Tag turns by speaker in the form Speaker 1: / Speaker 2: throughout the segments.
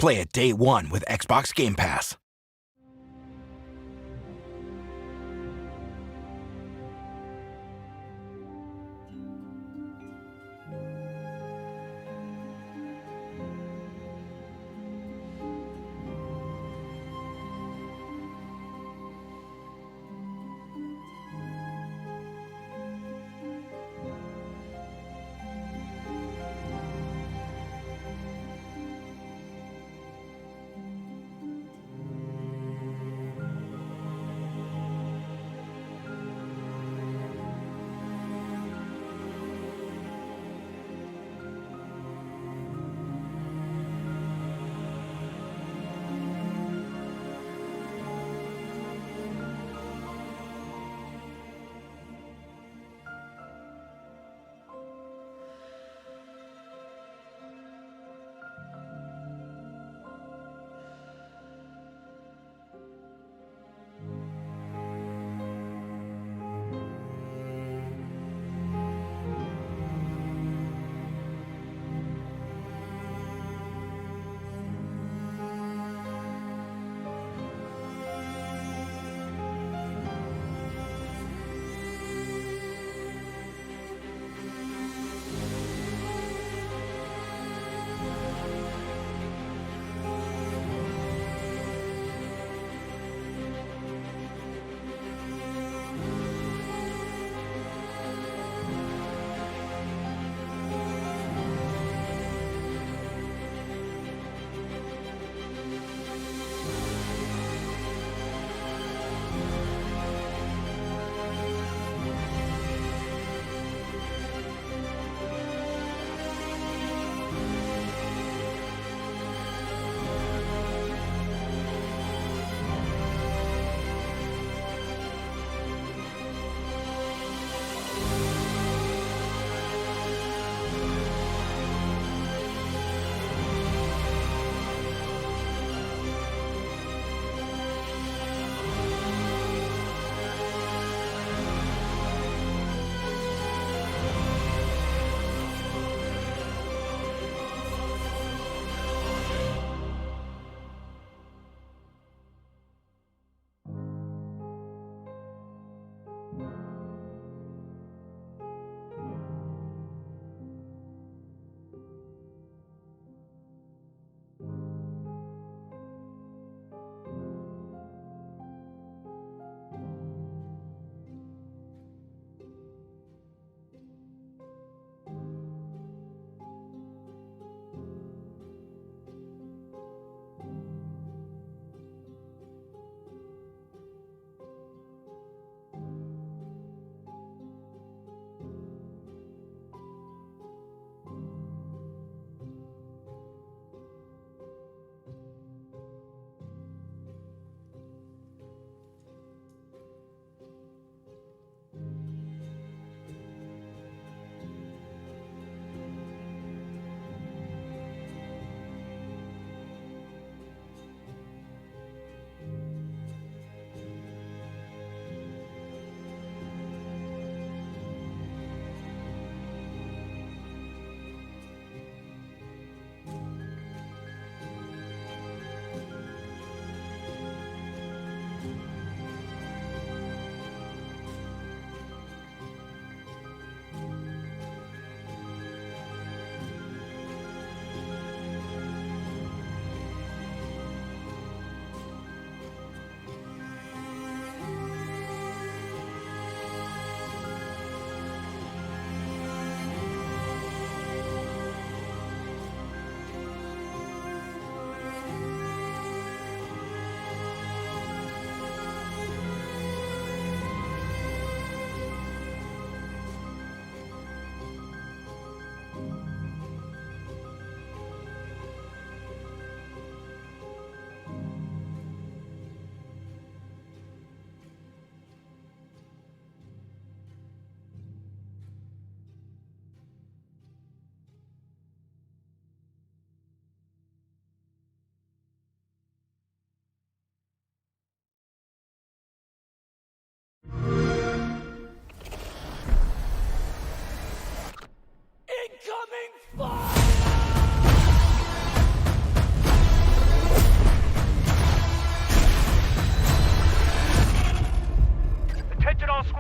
Speaker 1: Play it day one with Xbox Game Pass.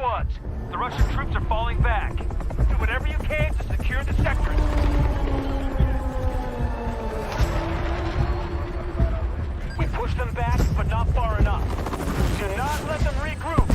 Speaker 2: squads. The Russian troops are falling back. Do whatever you can to secure the sectors. We push them back, but not far enough. Do not let them regroup.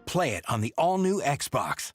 Speaker 1: Play it on the all-new Xbox.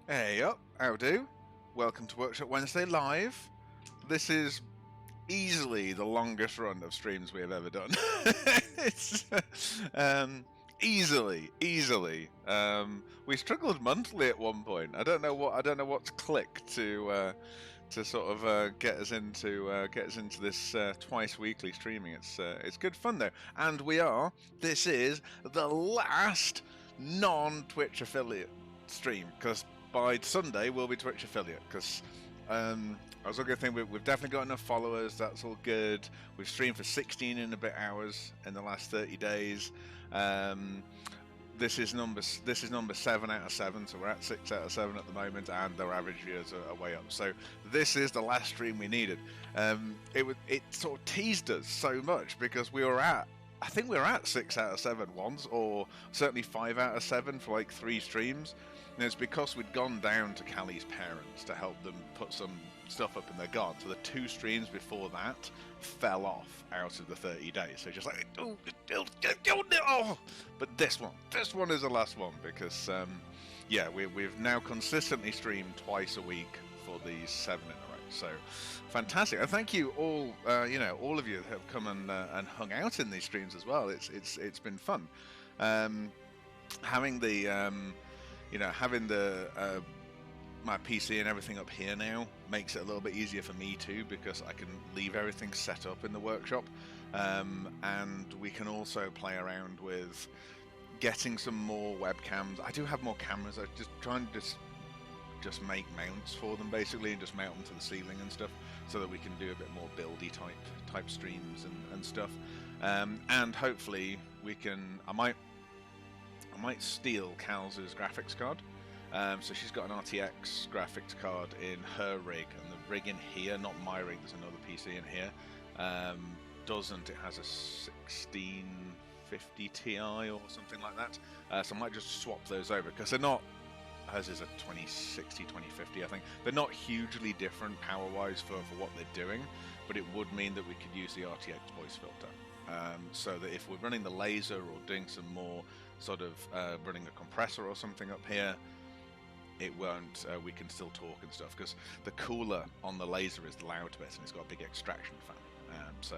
Speaker 3: Hey up, how do? Welcome to Workshop Wednesday Live. This is easily the longest run of streams we have ever done. It's easily. We struggled monthly at one point. I don't know what's clicked to sort of get us into this twice weekly streaming. It's good fun though, and this is the last non-Twitch affiliate stream, because by Sunday we'll be Twitch affiliate, because I was looking at the thing, we've definitely got enough followers, that's all good. We've streamed for 16 and a bit hours in the last 30 days. this is number 7 out of 7, so we're at 6 out of 7 at the moment, and their average viewers are way up. So this is the last stream we needed. It sort of teased us so much because I think we were at 6 out of 7 once, or certainly 5 out of 7 for like 3 streams. And it's because we'd gone down to Callie's parents to help them put some stuff up in their garden. So the 2 streams before that fell off out of the 30 days. So just like, oh. But this one is the last one because, yeah, we've now consistently streamed twice a week for these 7 in a row. So fantastic! And thank you all. All of you have come and hung out in these streams as well. It's been fun. Having the my PC and everything up here now makes it a little bit easier for me too, because I can leave everything set up in the workshop, and we can also play around with getting some more webcams. I do have more cameras. I just trying to just make mounts for them basically, and just mount them to the ceiling and stuff, so that we can do a bit more buildy type streams and stuff. And hopefully we can. I might steal Cal's graphics card. So she's got an RTX graphics card in her rig, and the rig in here, not my rig, there's another PC in here, doesn't. It has a 1650 Ti or something like that. So I might just swap those over, because they're not, hers is a 2060, 2050 I think. They're not hugely different power-wise for what they're doing, but it would mean that we could use the RTX voice filter. So that if we're running the laser or doing some more sort of running a compressor or something up here, it won't. We can still talk and stuff, because the cooler on the laser is the loud bit, and it's got a big extraction fan. So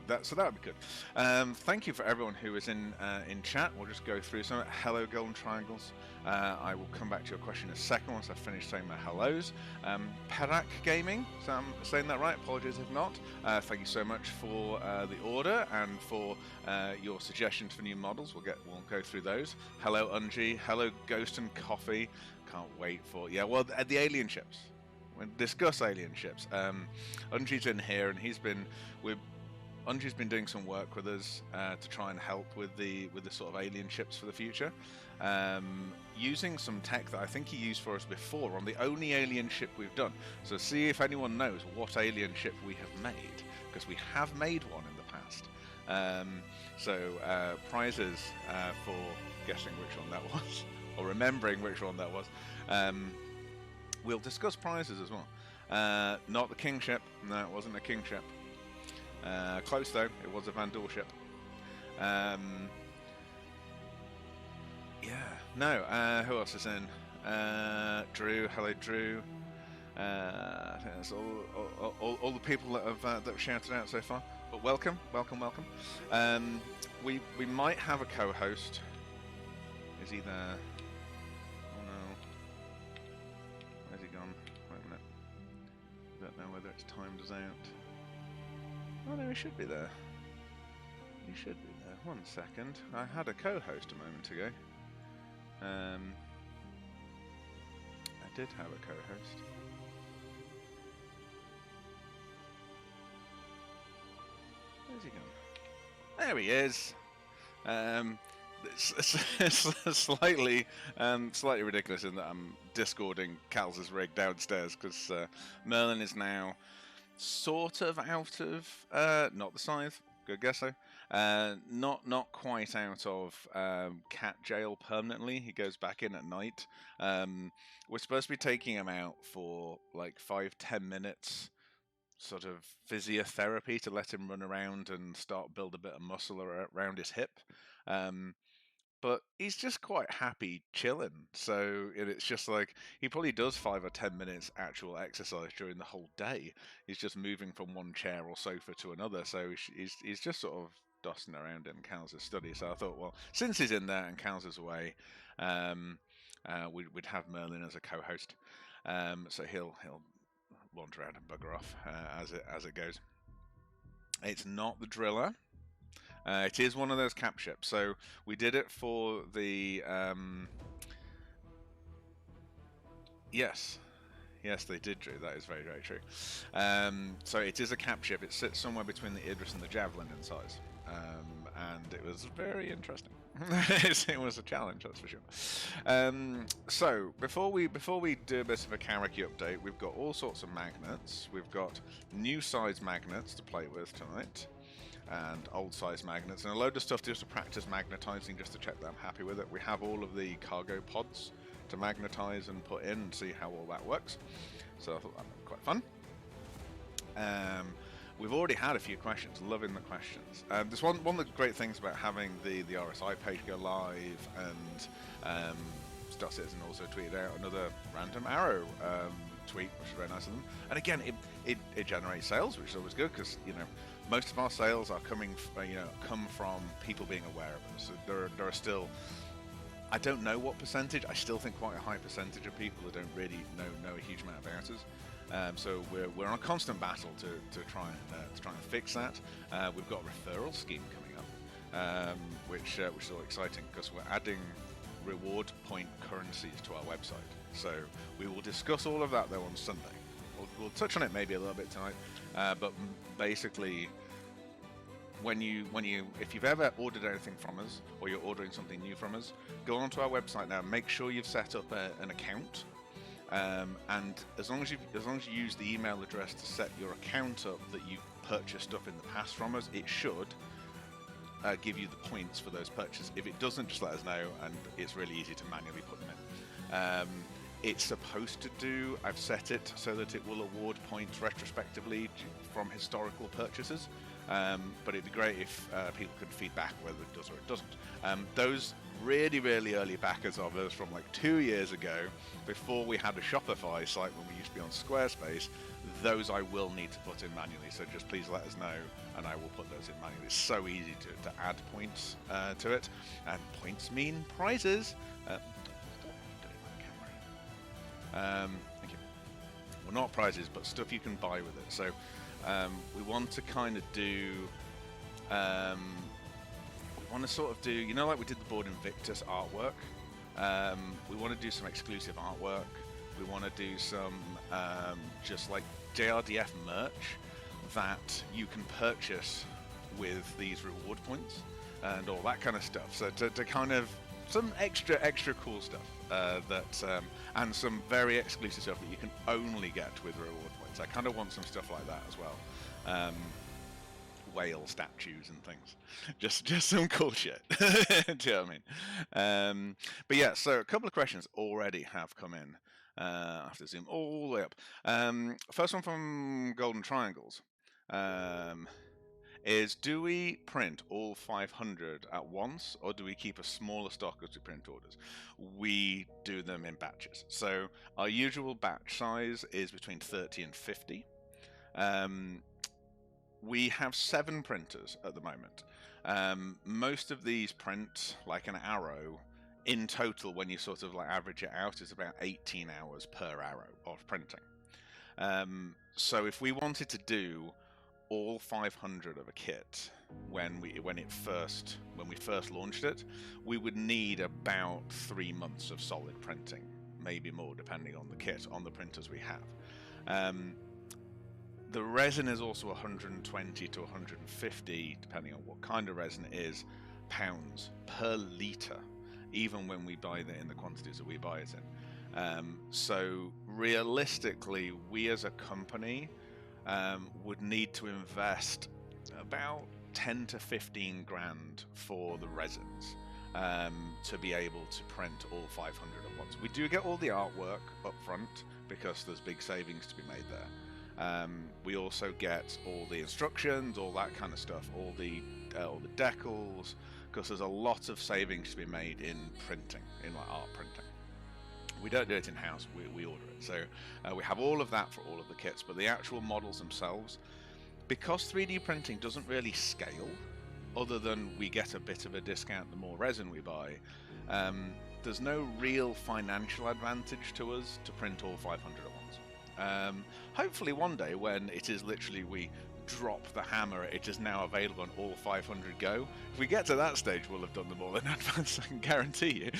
Speaker 3: that would be good. Thank you for everyone who is in chat. We'll just go through some. Hello, Golden Triangles. I will come back to your question in a second once I've finished saying my hellos. Perak Gaming, so I'm saying that right. Apologies if not. Thank you so much for the order and for your suggestions for new models. We'll go through those. Hello, Unji. Hello, Ghost and Coffee. Can't wait for the alien ships. We'll discuss alien ships. Unji's in here, and Unji's been doing some work with us to try and help with the sort of alien ships for the future, using some tech that I think he used for us before on the only alien ship we've done. So see if anyone knows what alien ship we have made, because we have made one in the past. So prizes for guessing which one that was, or remembering which one that was. We'll discuss prizes as well. Not the King ship. No, it wasn't a King ship. Close though. It was a Vandal ship. Yeah. No. Who else is in? Drew. Hello, Drew. I think that's all the people that have shouted out so far. But welcome. We might have a co-host. Is he there? Don't know whether it's timed us out. Oh no, he should be there. He should be there. 1 second. I had a co-host a moment ago. I did have a co-host. Where's he gone? There he is. It's slightly ridiculous in that I'm discording Cal's rig downstairs, because Merlin is now sort of out of not the Scythe, good guess though. Not quite out of cat jail permanently. He goes back in at night. We're supposed to be taking him out for like 5-10 minutes, sort of physiotherapy, to let him run around and build a bit of muscle around his hip. But he's just quite happy chilling, so it's just like he probably does 5 or 10 minutes actual exercise during the whole day. He's just moving from one chair or sofa to another, so he's just sort of dusting around in Cal's study. So I thought, well, since he's in there and Cal's is away, we'd have Merlin as a co-host, so he'll wander around and bugger off as it goes. It's not the Driller. It is one of those cap ships. So we did it for the... Yes, Yes, they did, Drew. That is very, very true. So it is a cap ship. It sits somewhere between the Idris and the Javelin in size. And it was very interesting. It was a challenge, that's for sure. So before we do a bit of a Karaki update, we've got all sorts of magnets. We've got new size magnets to play with tonight, and old size magnets, and a load of stuff just to practice magnetizing, just to check that I'm happy with it. We have all of the cargo pods to magnetize and put in and see how all that works. So I thought that would be quite fun. We've already had a few questions, loving the questions. There's one of the great things about having the RSI page go live, and Star Citizen also tweeted out another random arrow tweet, which is very nice of them. And again, it generates sales, which is always good, because most of our sales are come from people being aware of us. So there are still, I don't know what percentage, I still think quite a high percentage of people that don't really know a huge amount about us. So we're on a constant battle to try and fix that. We've got a referral scheme coming up, which is all exciting, because we're adding reward point currencies to our website. So we will discuss all of that though on Sunday. We'll touch on it maybe a little bit tonight, but basically, if you've ever ordered anything from us, or you're ordering something new from us, go onto our website now. Make sure you've set up an account. And as long as you use the email address to set your account up that you've purchased stuff in the past from us, it should give you the points for those purchases. If it doesn't, just let us know, and it's really easy to manually put them in. It's supposed to do, I've set it so that it will award points retrospectively from historical purchases, but it'd be great if people could feedback whether it does or it doesn't. Those really, really early backers of us from like 2 years ago, before we had a Shopify site when we used to be on Squarespace, those I will need to put in manually, so just please let us know and I will put those in manually. It's so easy to add points to it, and points mean prizes. Thank you. Well, not prizes, but stuff you can buy with it. So we want to kind of do we want to sort of do, like we did the Board Invictus artwork. We want to do some exclusive artwork. We want to do some just like JRDF merch that you can purchase with these reward points and all that kind of stuff. So to kind of some extra cool stuff and some very exclusive stuff that you can only get with reward points. I kind of want some stuff like that as well. Whale statues and things, just some cool shit. Do you know what I mean? But yeah, so a couple of questions already have come in. I have to zoom all the way up. First one from Golden Triangles is, do we print all 500 at once, or do we keep a smaller stock as we print orders? We do them in batches. So our usual batch size is between 30 and 50. We have 7 printers at the moment. Most of these print like an arrow. In total, when you sort of like average it out, is about 18 hours per arrow of printing. So if we wanted to do all 500 of a kit when we first launched it, we would need about 3 months of solid printing, maybe more depending on the kit, on the printers we have. The resin is also 120 to 150, depending on what kind of resin it is, pounds per litre, even when we buy it in the quantities that we buy it in. So realistically, we as a company would need to invest about 10 to 15 grand for the resins to be able to print all 500 at once. We do get all the artwork up front because there's big savings to be made there. We also get all the instructions, all that kind of stuff, all the decals, because there's a lot of savings to be made in printing, in like art printing. We don't do it in-house, we order it. So we have all of that for all of the kits, but the actual models themselves, because 3D printing doesn't really scale, other than we get a bit of a discount the more resin we buy, there's no real financial advantage to us to print all 500 at once. Hopefully one day when it is literally we drop the hammer, it is now available on all 500 go. If we get to that stage, we'll have done them all in advance, I can guarantee you.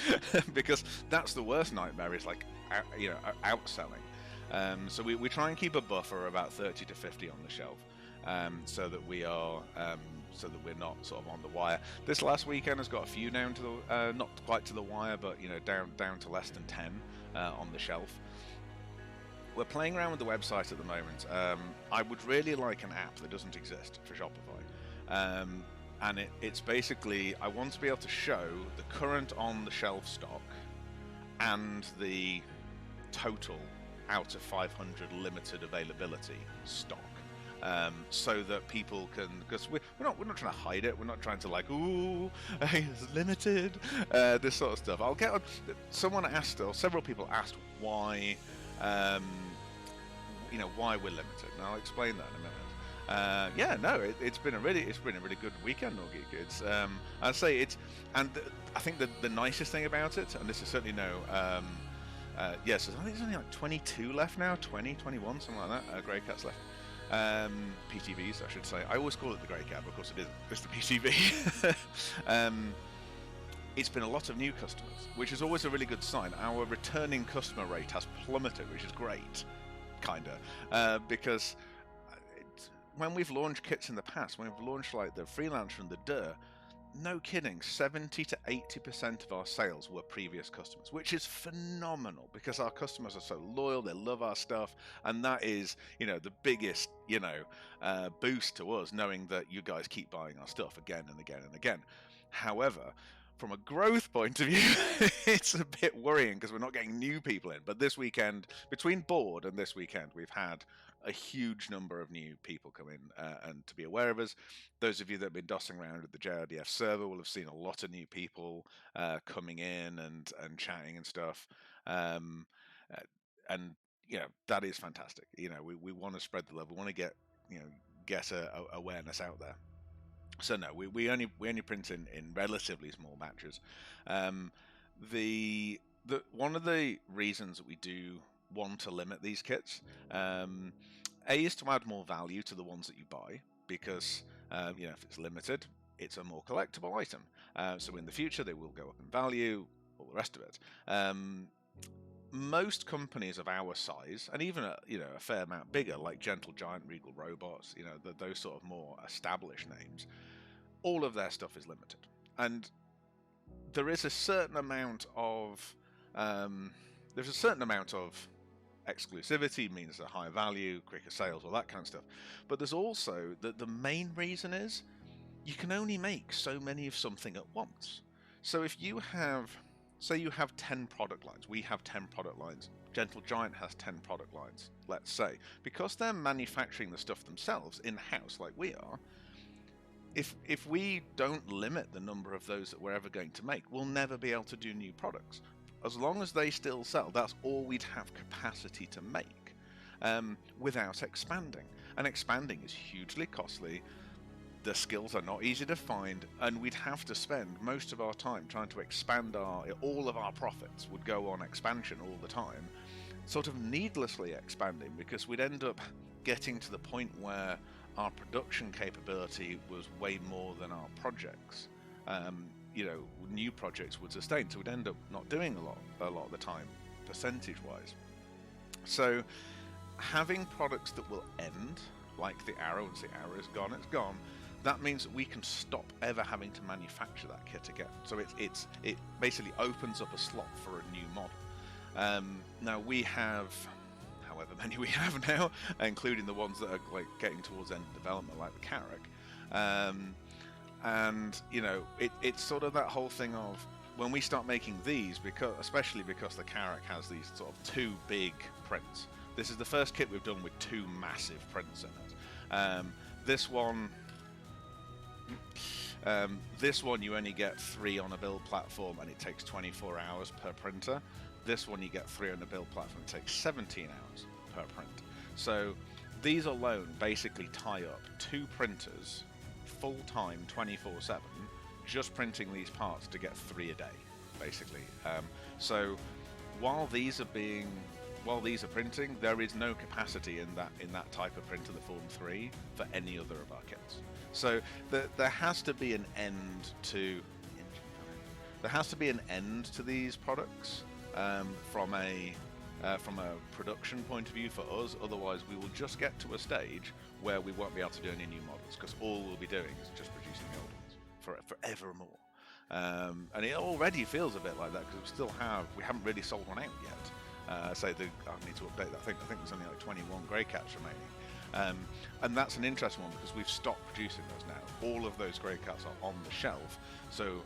Speaker 3: Because that's the worst nightmare, is like outselling. So we try and keep a buffer about 30 to 50 on the shelf, so that we are so that we're not sort of on the wire. This last weekend has got a few down to the not quite to the wire, but down to less than 10 on the shelf. We're playing around with the website at the moment. I would really like an app that doesn't exist for Shopify. And it's basically, I want to be able to show the current on-the-shelf stock and the total out of 500 limited availability stock, so that people can, because we're not trying to hide it. We're not trying to like, ooh, it's limited, this sort of stuff. I'll get on. Someone asked, or several people asked, why, why we're limited, and I'll explain that in a minute. It's been a really good weekend, Norgeek. It's I'd say it's, and I think the nicest thing about it, and this is certainly yes, I think there's only like 22 left now, 20, 21, something like that. Grey Cats left. PTVs, I should say. I always call it the Grey Cat, but of course it isn't. It's the PTV. It's been a lot of new customers, which is always a really good sign. Our returning customer rate has plummeted, which is great, kinda, because when we've launched kits in the past, when we've launched like the Freelancer and the Dur, no kidding, 70 to 80% of our sales were previous customers, which is phenomenal because our customers are so loyal, they love our stuff, and that is, the biggest, boost to us, knowing that you guys keep buying our stuff again and again and again. However, from a growth point of view, it's a bit worrying because we're not getting new people in. But this weekend, between Board and this weekend, we've had a huge number of new people come in and to be aware of us. Those of you that have been dossing around at the JRDF server will have seen a lot of new people coming in and chatting and stuff. And that is fantastic. We want to spread the love. We want to get awareness out there. So no, we only print in relatively small batches. The one of the reasons that we do want to limit these kits, is to add more value to the ones that you buy, because if it's limited, it's a more collectible item. So in the future they will go up in value, all the rest of it. Most companies of our size, and even a fair amount bigger, like Gentle Giant, Regal Robots, those sort of more established names, all of their stuff is limited, and there is a certain amount of exclusivity, means a higher value, quicker sales, all that kind of stuff. But there's also the main reason is you can only make so many of something at once. So if you have, say you have 10 product lines, we have 10 product lines, Gentle Giant has 10 product lines, let's say, because they're manufacturing the stuff themselves in-house like we are. If we don't limit the number of those that we're ever going to make, we'll never be able to do new products. As long as they still sell, that's all we'd have capacity to make, without expanding. And expanding is hugely costly. The skills are not easy to find, and we'd have to spend most of our time trying to expand all of our profits would go on expansion all the time, sort of needlessly expanding, because we'd end up getting to the point where our production capability was way more than our projects. New projects would sustain, so we'd end up not doing a lot of the time, percentage-wise. So having products that will end, like the Arrow, once the Arrow is gone, it's gone. That means that we can stop ever having to manufacture that kit again. So it basically opens up a slot for a new model. Now we have, however many we have now, including the ones that are like getting towards end of development, like the Carrack. And it's sort of that whole thing of when we start making these, especially because the Carrack has these sort of 2 big prints. This is the first kit we've done with 2 massive prints in it. This one you only get 3 on a build platform, and it takes 24 hours per printer. This one you get 3 on a build platform, it takes 17 hours per print. So these alone basically tie up 2 printers full-time 24/7 just printing these parts to get 3 a day, basically. So while these are printing, there is no capacity in that type of printer, the Form 3, for any other of our kits. So there has to be an end to these products, from a from a production point of view for us. Otherwise, we will just get to a stage where we won't be able to do any new models because all we'll be doing is just producing the old ones forevermore. And it already feels a bit like that because we haven't really sold one out yet. I need to update that. I think there's only like 21 grey cats remaining. And that's an interesting one because we've stopped producing those now. All of those grey cats are on the shelf, so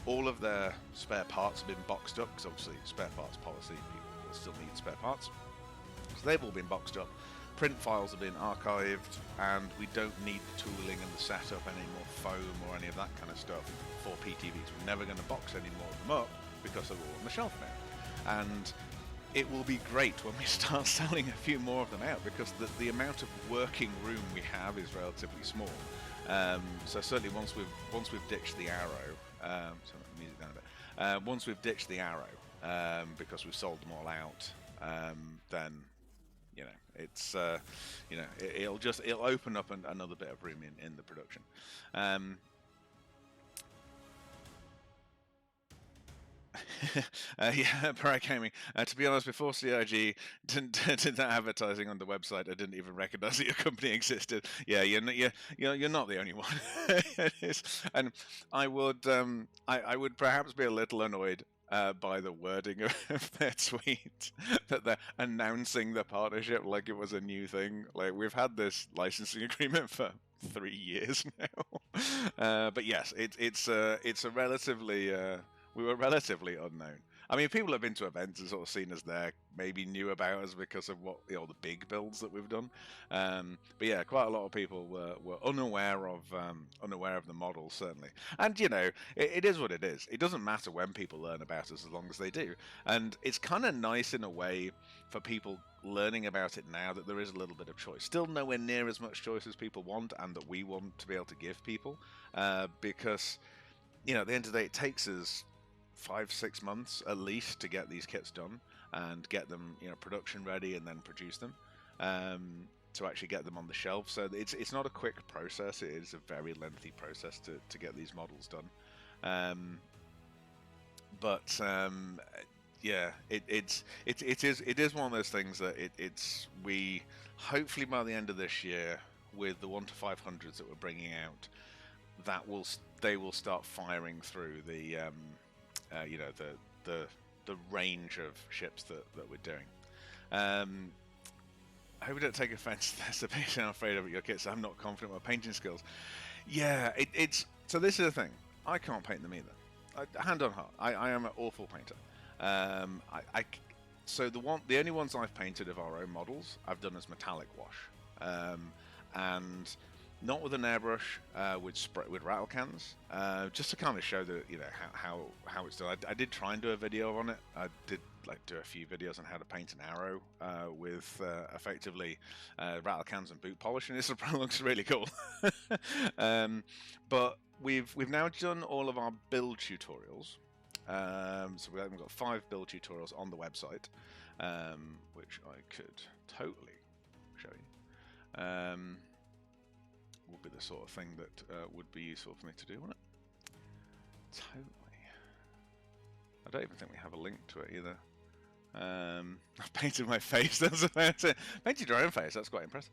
Speaker 3: all of their spare parts have been boxed up because obviously spare parts policy, people will still need spare parts. So they've all been boxed up. Print files have been archived, and we don't need the tooling and the setup, any more foam or any of that kind of stuff for PTVs. We're never going to box any more of them up because they're all on the shelf now. And it will be great when we start selling a few more of them out because the amount of working room we have is relatively small. So certainly once we've ditched the Arrow, music down a bit. Once we've ditched the Arrow because we've sold them all out, then it's it'll open up another bit of room in the production. Yeah, Parag Gaming. To be honest, before CIG did that advertising on the website, I didn't even recognise that your company existed. Yeah, you're not the only one. And I would perhaps be a little annoyed by the wording of their tweet that they're announcing the partnership like it was a new thing. Like, we've had this licensing agreement for 3 years now. But yes, it's a relatively. We were relatively unknown. I mean, people have been to events and sort of seen us there, maybe knew about us because of the big builds that we've done. But yeah, quite a lot of people were unaware of the model, certainly. And it is what it is. It doesn't matter when people learn about us as long as they do. And it's kind of nice in a way for people learning about it now that there is a little bit of choice. Still nowhere near as much choice as people want and that we want to be able to give people, because at the end of the day, it takes us 5-6 months at least to get these kits done and get them production ready and then produce them, to actually get them on the shelf. So it's not a quick process. It is a very lengthy process to get these models done. Yeah, it is one of those things that we hopefully by the end of this year, with the 1 to 500s that we're bringing out, they will start firing through the range of ships that we're doing. I hope we don't take offense to this. I'm afraid of your kits. I'm not confident with my painting skills. Yeah, so this is the thing. I can't paint them either. Hand on heart, I am an awful painter. So the only ones I've painted of our own models, I've done as metallic wash, and not with an airbrush, with rattle cans, just to kind of show that how it's done. I did try and do a video on it. I did do a few videos on how to paint an Arrow with effectively rattle cans and boot polish, and this looks really cool. But we've now done all of our build tutorials. So we've got 5 build tutorials on the website, which I could totally show you. Would be the sort of thing that would be useful for me to do, wouldn't it? Totally. I don't even think we have a link to it either. I've painted my face. That's about it. Painted your own face. That's quite impressive.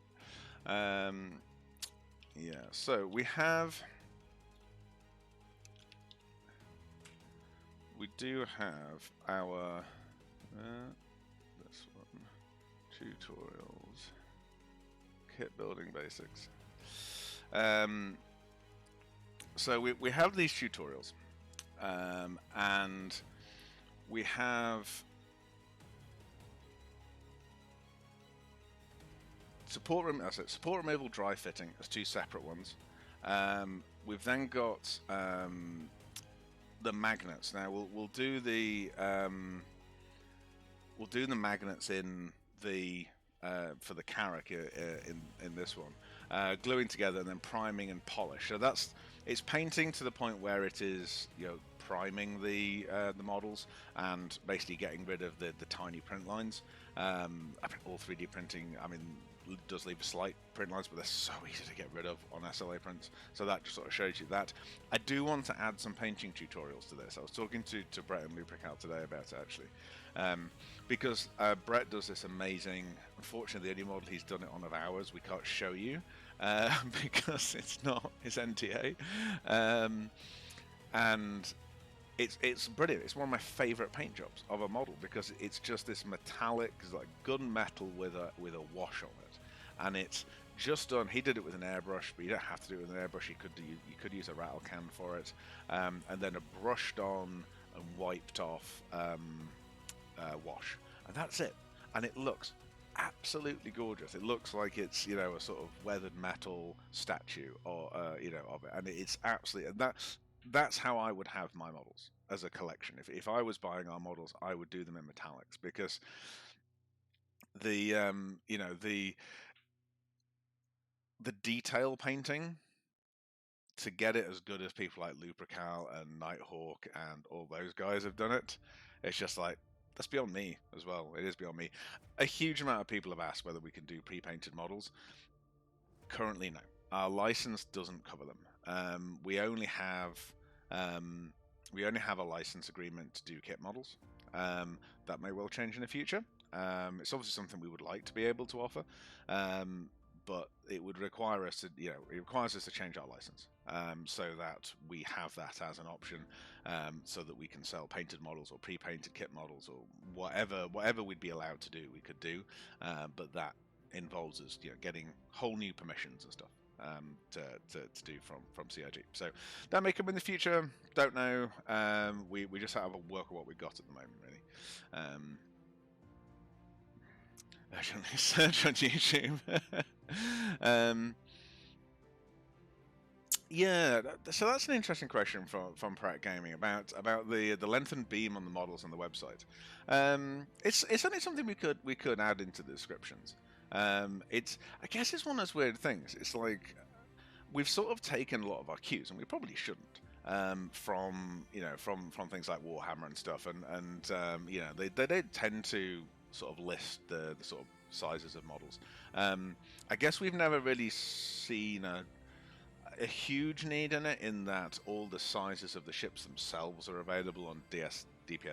Speaker 3: Yeah. So we do have our this one, tutorials, kit building basics. So we have these tutorials, and we have support removal dry fitting as 2 separate ones. We've then got the magnets. Now we'll do the magnets in the for the Carrack in this one. Gluing together and then priming and polish. So it's painting to the point where it is priming the models and basically getting rid of the tiny print lines. All 3D printing, does leave slight print lines, but they're so easy to get rid of on SLA prints. So that just sort of shows you that. I do want to add some painting tutorials to this. I was talking to Brett and Lupercal today about it, actually. Because Brett does this amazing, unfortunately the only model he's done it on of ours we can't show you, because it's not his NTA. And it's brilliant. It's one of my favourite paint jobs of a model because it's just this metallic, like gunmetal with a wash on it, and it's just done. He did it with an airbrush, but you don't have to do it with an airbrush. You could use a rattle can for it, and then a brushed on and wiped off wash, and that's it. And it looks absolutely gorgeous. It looks like it's, you know, a sort of weathered metal statue, or you know, of it, and it's absolutely, and that's how I would have my models as a collection. If I was buying our models, I would do them in metallics, because the you know, the detail painting, to get it as good as people like Lupercal and Nighthawk and all those guys have done it, it's just like, that's beyond me as well. It is beyond me. A huge amount of people have asked whether we can do pre-painted models. Currently, no. Our license doesn't cover them. We only have a license agreement to do kit models. That may well change in the future. It's obviously something we would like to be able to offer, but it would require us to, you know, it requires us to change our license, so that we have that as an option, so that we can sell painted models or pre-painted kit models or whatever we'd be allowed to do, we could do, but that involves us, you know, getting whole new permissions and stuff. To do from CIG. So that may come in the future. Don't know. We just have a work with what we've got at the moment, really. Urgently search on YouTube. Yeah, so that's an interesting question from Pratt Gaming about the lengthened beam on the models on the website. It's certainly something we could add into the descriptions. I guess it's one of those weird things. It's like we've sort of taken a lot of our cues, and we probably shouldn't, from things like Warhammer and stuff, and you know, they tend to sort of list the sort of sizes of models. I guess we've never really seen a huge need in it, in that all the sizes of the ships themselves are available on DPS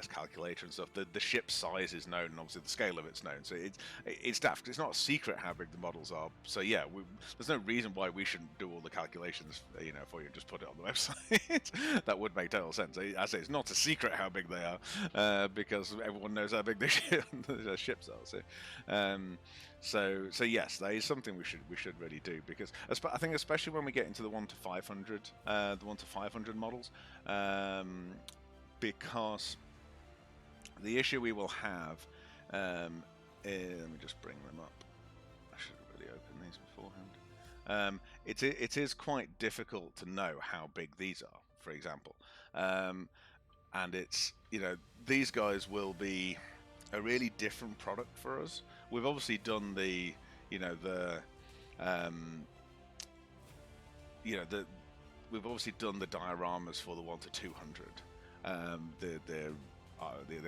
Speaker 3: calculator and stuff. The ship size is known, and obviously the scale of it's known. So it's daft. It's not a secret how big the models are. So yeah, there's no reason why we shouldn't do all the calculations, you know, for you and just put it on the website. That would make total sense. I say it's not a secret how big they are, because everyone knows how big the ships are. So yes, that is something we should really do, because I think especially when we get into the 1 to 500 models, because the issue we will have, let me just bring them up. I should have really opened these beforehand. It is quite difficult to know how big these are, for example, and it's, you know, these guys will be a really different product for us. We've obviously done we've obviously done the dioramas for the 1 to 200, the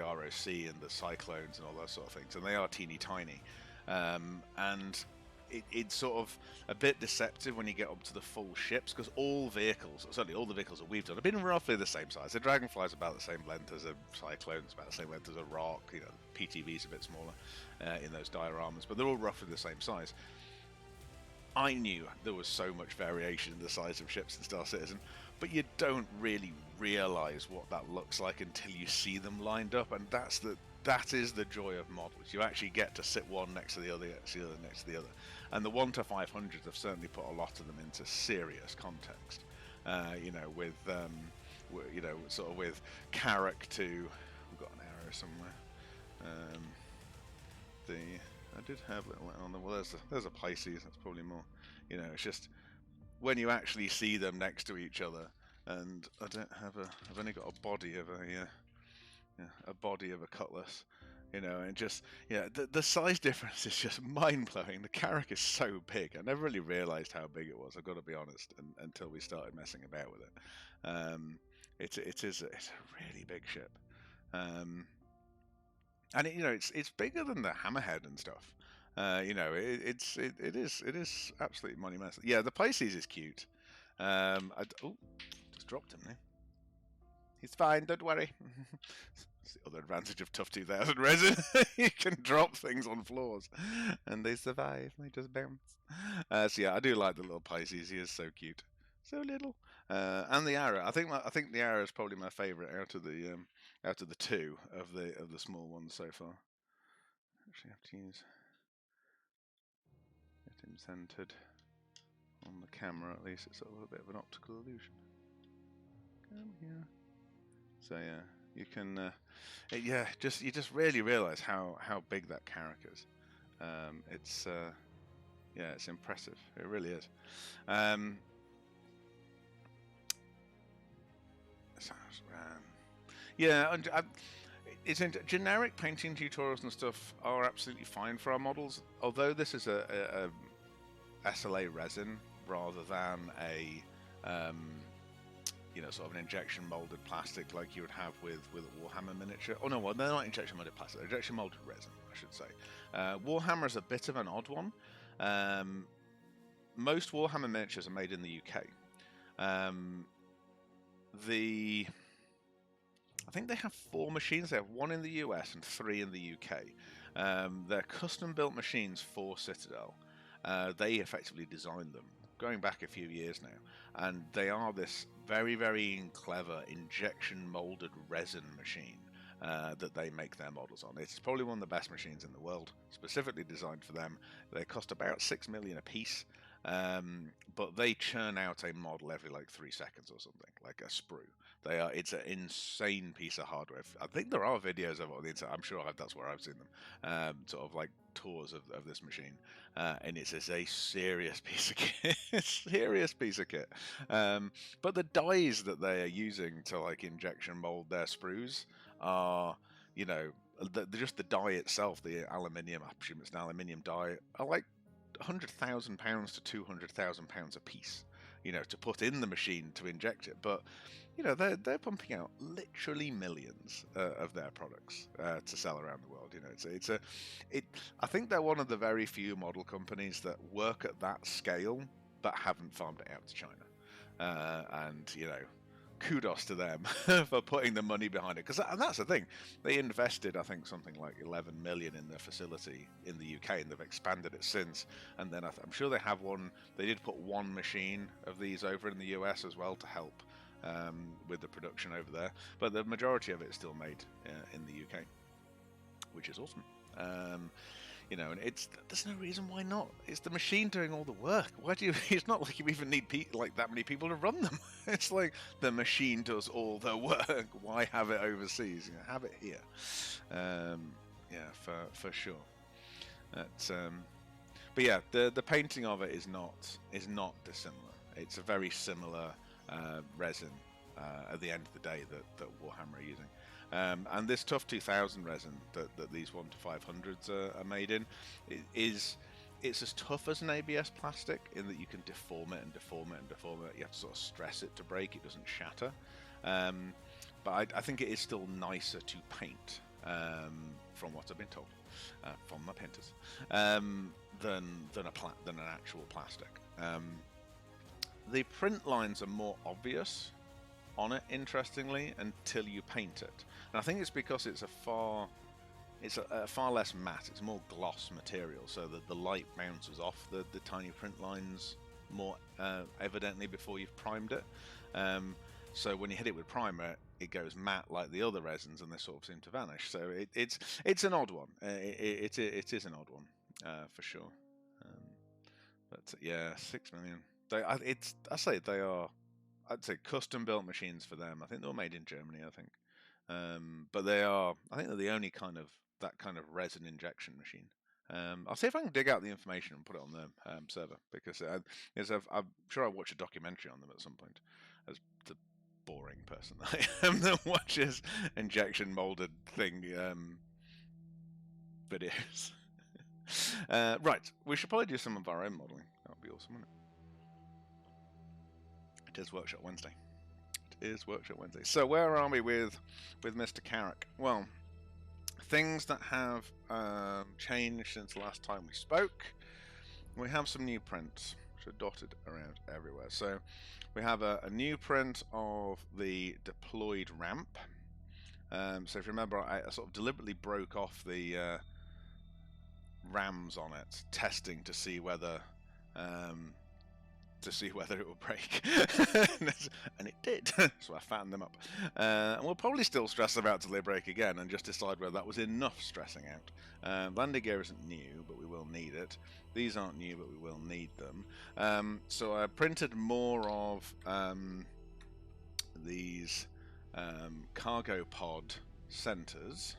Speaker 3: ROC and the Cyclones and all those sort of things, and they are teeny tiny, and it's sort of a bit deceptive when you get up to the full ships, because certainly all the vehicles that we've done have been roughly the same size. The Dragonfly's about the same length as a Cyclone, it's about the same length as a Rock, you know, PTV's a bit smaller in those dioramas, but they're all roughly the same size. I knew there was so much variation in the size of ships in Star Citizen, but you don't really realise what that looks like until you see them lined up, and that is the joy of models. You actually get to sit one next to the other, next to the other, next to the other. And the 1 to 500s have certainly put a lot of them into serious context. You know, with sort of with Carrack to, we've got an arrow somewhere. I did have little on them. Well, there's a Pisces. That's probably more. You know, it's just when you actually see them next to each other. And I don't have I've only got a body of a Cutlass, you know, and just, yeah, the size difference is just mind blowing. The Carrack is so big. I never really realised how big it was, I've got to be honest, until we started messing about with it. It's a really big ship, and it's bigger than the Hammerhead and stuff. You know, it is absolutely monumental. Yeah, the Pisces is cute. Oh, just dropped him there. He's fine, don't worry. It's the other advantage of Tough 2000 resin. You can drop things on floors and they survive. They just bounce. So yeah, I do like the little Pisces. He is so cute, so little. And the arrow. I think the arrow is probably my favourite out of the two of the small ones so far. Actually, have to get him centered on the camera. At least it's a little bit of an optical illusion. Come here. So yeah, you can, you just really realise how big that carrack is. It's it's impressive. It really is. Yeah, and it's generic painting tutorials and stuff are absolutely fine for our models. Although this is a SLA resin rather than a sort of an injection molded plastic like you would have with a Warhammer miniature. Oh no, well, they're not injection molded plastic, they're injection molded resin, I should say. Warhammer is a bit of an odd one. Most Warhammer miniatures are made in the UK. I think they have 4 machines. They have 1 in the US and 3 in the UK. They're custom built machines for Citadel. They effectively designed them going back a few years now, and they are this very, very clever injection molded resin machine that they make their models on. It's probably one of the best machines in the world, specifically designed for them. They cost about 6 million a piece, but they churn out a model every like 3 seconds or something, like a sprue. It's an insane piece of hardware. I think there are videos of it on the internet. I'm sure that's where I've seen them. Sort of like tours of this machine, and it's a serious piece of kit. Serious piece of kit. But the dies that they are using to like injection mold their sprues are, just the die itself, the aluminium. I presume it's an aluminium die. Are like £100,000 to £200,000 a piece. To put in the machine to inject it, but they're pumping out literally millions of their products to sell around the world. I think they're one of the very few model companies that work at that scale but haven't farmed it out to China. And kudos to them for putting the money behind it, because that's the thing. They invested, I think, something like 11 million in their facility in the UK, and they've expanded it since. And then I'm sure they have one. They did put 1 machine of these over in the US as well to help with the production over there, but the majority of it is still made in the UK, which is awesome. And there's no reason why not. It's the machine doing all the work. Why do you? It's not like you even need that many people to run them. It's like the machine does all the work. Why have it overseas? Have it here. For sure. But yeah, the painting of it is not dissimilar. It's a very similar resin at the end of the day that Warhammer are using. And this Tough 2000 resin that these 1 to 500s are made in it's as tough as an ABS plastic in that you can deform it and deform it and deform it. You have to sort of stress it to break. It doesn't shatter. But I think it is still nicer to paint, from what I've been told from my painters, than an actual plastic. The print lines are more obvious on it, interestingly, until you paint it, and I think it's because it's a far less matte. It's more gloss material, so that the light bounces off the tiny print lines more evidently before you've primed it. So when you hit it with primer, it goes matte like the other resins, and they sort of seem to vanish. So it's an odd one. It is an odd one for sure. But yeah, 6 million. They are. I'd say custom built machines for them. I think they were made in Germany. I think, but I think they're the only that kind of resin injection machine. I'll see if I can dig out the information and put it on the server, because I'm sure I'll watch a documentary on them at some point. As the boring person I am that watches injection molded thing videos. Right, we should probably do some of our own modeling. That would be awesome, wouldn't it? It is Workshop Wednesday. So where are we with Mr. Carrack? Well, things that have changed since the last time we spoke. We have some new prints which are dotted around everywhere. So we have a new print of the deployed ramp. So if you remember, I sort of deliberately broke off the rams on it, testing to see whether it would break, and it did. So I fattened them up, and we'll probably still stress them out till they break again, and just decide whether that was enough stressing out. Landing gear isn't new, but we will need it. These aren't new, but we will need them. So I printed more of these cargo pod centers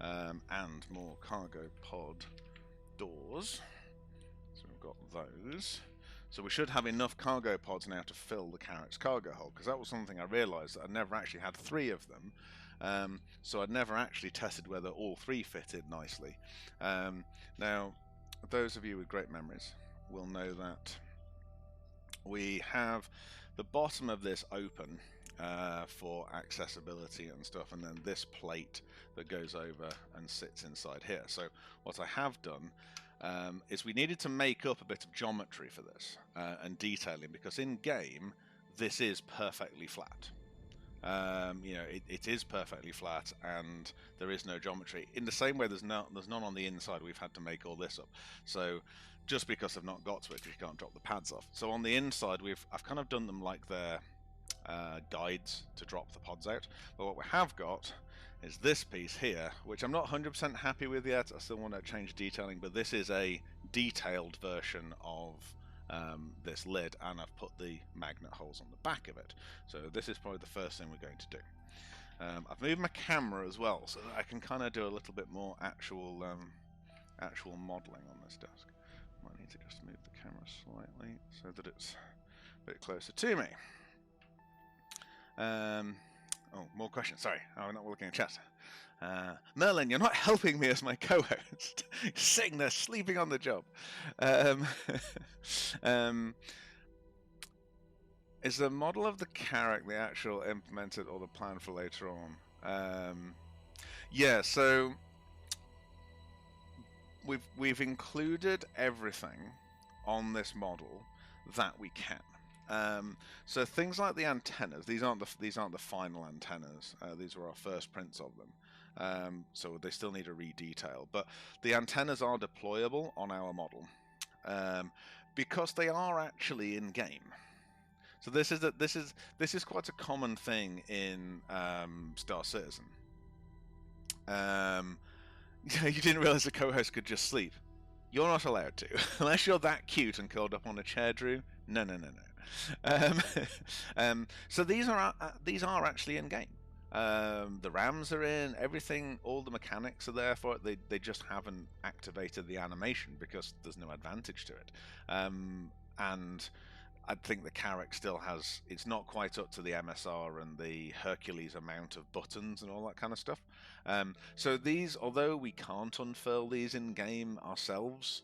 Speaker 3: and more cargo pod doors. So we've got those. So we should have enough cargo pods now to fill the Carrack's cargo hold, because that was something I realised that I never actually had 3 of them. So I'd never actually tested whether all 3 fitted nicely. Now, those of you with great memories will know that we have the bottom of this open for accessibility and stuff, and then this plate that goes over and sits inside here. So what I have done is we needed to make up a bit of geometry for this and detailing, because in game this is perfectly flat. It is perfectly flat, and there is no geometry. In the same way, there's none on the inside. We've had to make all this up. So just because I've not got to it, you can't drop the pads off. So on the inside, I've kind of done them like they're guides to drop the pods out. But what we have got is this piece here, which I'm not 100% happy with yet. I still want to change detailing, but this is a detailed version of this lid, and I've put the magnet holes on the back of it. So this is probably the first thing we're going to do. I've moved my camera as well, so that I can kind of do a little bit more actual modelling on this desk. Might need to just move the camera slightly so that it's a bit closer to me. Oh, more questions. Sorry, I'm not looking at chat. Merlin, you're not helping me as my co-host. Sitting there, sleeping on the job. Is the model of the Carrack the actual implemented or the plan for later on? Yeah, so we've included everything on this model that we can. So things like the antennas, these aren't the final antennas. These were our first prints of them. So they still need a redetail. But the antennas are deployable on our model because they are actually in game. So this is quite a common thing in Star Citizen. You didn't realize the co-host could just sleep. You're not allowed to, unless you're that cute and curled up on a chair, Drew. No. So these are actually in game. The RAMs are in, everything, all the mechanics are there for it. They just haven't activated the animation because there's no advantage to it. And I think the Carrack still has, it's not quite up to the MSR and the Hercules amount of buttons and all that kind of stuff. So these, although we can't unfurl these in game ourselves,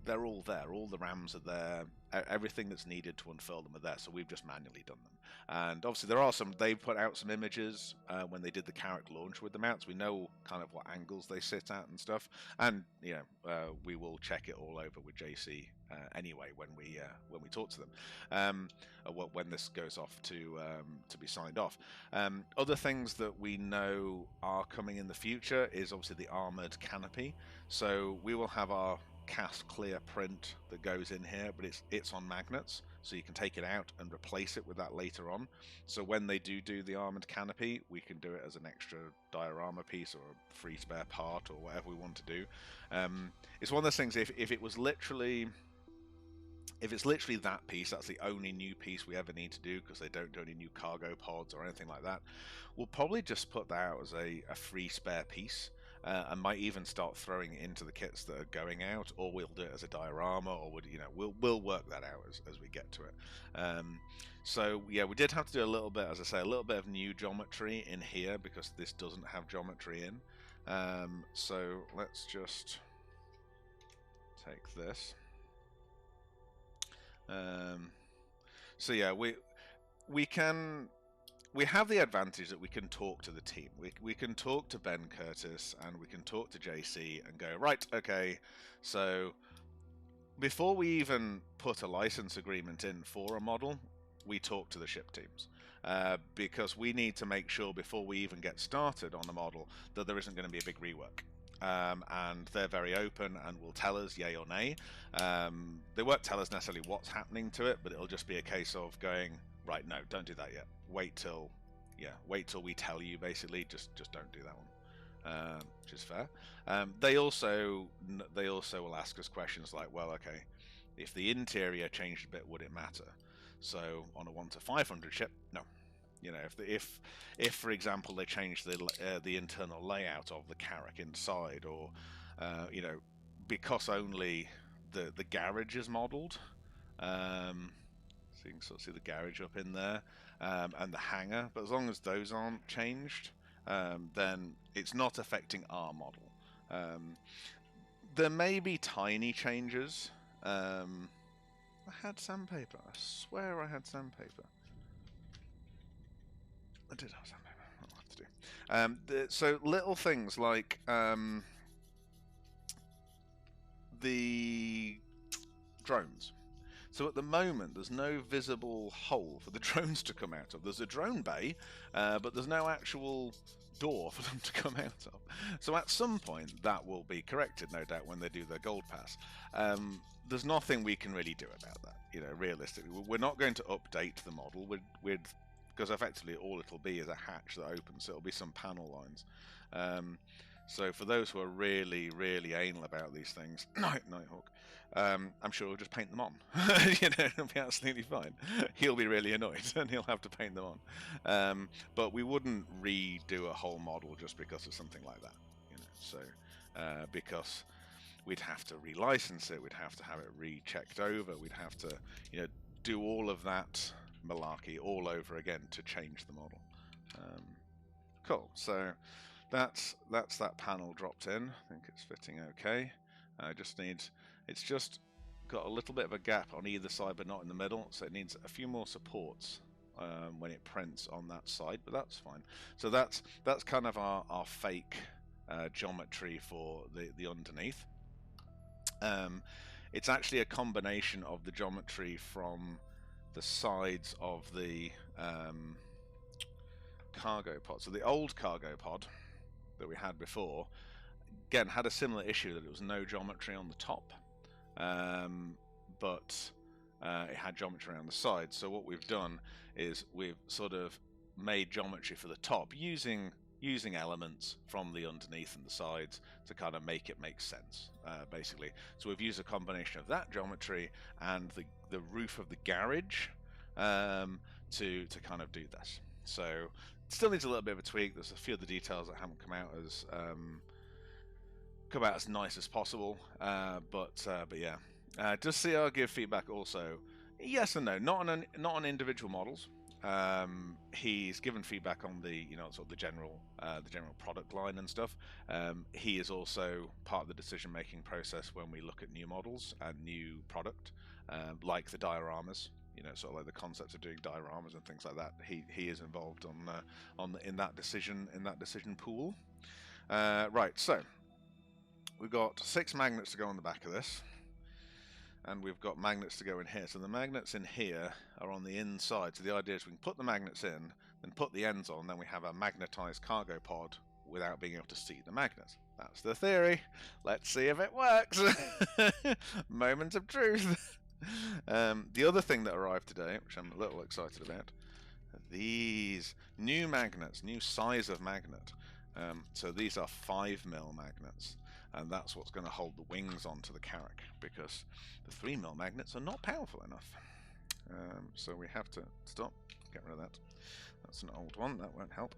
Speaker 3: they're all there. All the RAMs are there. Everything that's needed to unfurl them are there. So we've just manually done them. And obviously there are some, they put out some images when they did the Carrack launch with the mounts. We know kind of what angles they sit at and stuff. And we will check it all over with JC anyway when we talk to them. When this goes off to be signed off. Other things that we know are coming in the future is obviously the armored canopy. So we will have our cast clear print that goes in here, but it's on magnets, so you can take it out and replace it with that later on. So when they do the armored canopy, we can do it as an extra diorama piece or a free spare part or whatever we want to do. It's one of those things, if it's literally that piece, that's the only new piece we ever need to do, because they don't do any new cargo pods or anything like that, we'll probably just put that out as a free spare piece. And might even start throwing it into the kits that are going out, or we'll do it as a diorama, or we'll work that out as we get to it. So yeah, we did have to do a little bit, as I say, a little bit of new geometry in here because this doesn't have geometry in. So let's just take this. So yeah, we can we have the advantage that we can talk to the team. We can talk to Ben Curtis and we can talk to JC and go, right, okay, so before we even put a license agreement in for a model, we talk to the ship teams. Because we need to make sure before we even get started on the model that there isn't going to be a big rework. And they're very open and will tell us yay or nay. They won't tell us necessarily what's happening to it, but it'll just be a case of going, right, no, don't do that yet. Wait till we tell you, basically. Just don't do that one, which is fair. They also will ask us questions like, well, okay, if the interior changed a bit, would it matter? So on a 1 to 500 ship, no. You know, if for example they change the internal layout of the carrack inside, or you know, because only the garage is modelled. So you can sort of see the garage up in there, and the hangar. But as long as those aren't changed, then it's not affecting our model. There may be tiny changes. I had sandpaper. I swear I had sandpaper. I did have sandpaper. I'll have to do. So little things like the drones. So at the moment, there's no visible hole for the drones to come out of. There's a drone bay, but there's no actual door for them to come out of. So at some point, that will be corrected, no doubt, when they do their gold pass. There's nothing we can really do about that, you know, realistically. We're not going to update the model, because effectively all it'll be is a hatch that opens, so it'll be some panel lines. So for those who are really, really anal about these things, Nighthawk, I'm sure we'll just paint them on. You know, it'll be absolutely fine. He'll be really annoyed, and he'll have to paint them on. But we wouldn't redo a whole model just because of something like that. You know, so because we'd have to relicense it, we'd have to have it rechecked over, we'd have to, you know, do all of that malarkey all over again to change the model. Cool. So that's that panel dropped in. I think it's fitting okay. It's just got a little bit of a gap on either side, but not in the middle, so it needs a few more supports when it prints on that side, but that's fine. So that's kind of our fake geometry for the underneath. It's actually a combination of the geometry from the sides of the cargo pod. So the old cargo pod that we had before, again, had a similar issue that it was no geometry on the top, but it had geometry on the sides. So what we've done is we've sort of made geometry for the top using elements from the underneath and the sides to kind of make it make sense, basically. So we've used a combination of that geometry and the roof of the garage to kind of do this. So it still needs a little bit of a tweak. There's a few of the details that haven't come out as nice as possible, but yeah. Does CR give feedback also? Yes and no. Not on individual models. He's given feedback on the sort of the general product line and stuff. He is also part of the decision making process when we look at new models and new product, like the dioramas. You know, sort of like the concepts of doing dioramas and things like that. He is involved in that decision pool. Right, so we've got 6 magnets to go on the back of this, and we've got magnets to go in here. So the magnets in here are on the inside. So the idea is we can put the magnets in, then put the ends on, then we have a magnetized cargo pod without being able to see the magnets. That's the theory. Let's see if it works. Moment of truth. The other thing that arrived today, which I'm a little excited about, are these new magnets, new size of magnet. So these are 5mm magnets, and that's what's going to hold the wings onto the carrack, because the 3mm magnets are not powerful enough. So we have to stop, get rid of that. That's an old one, that won't help.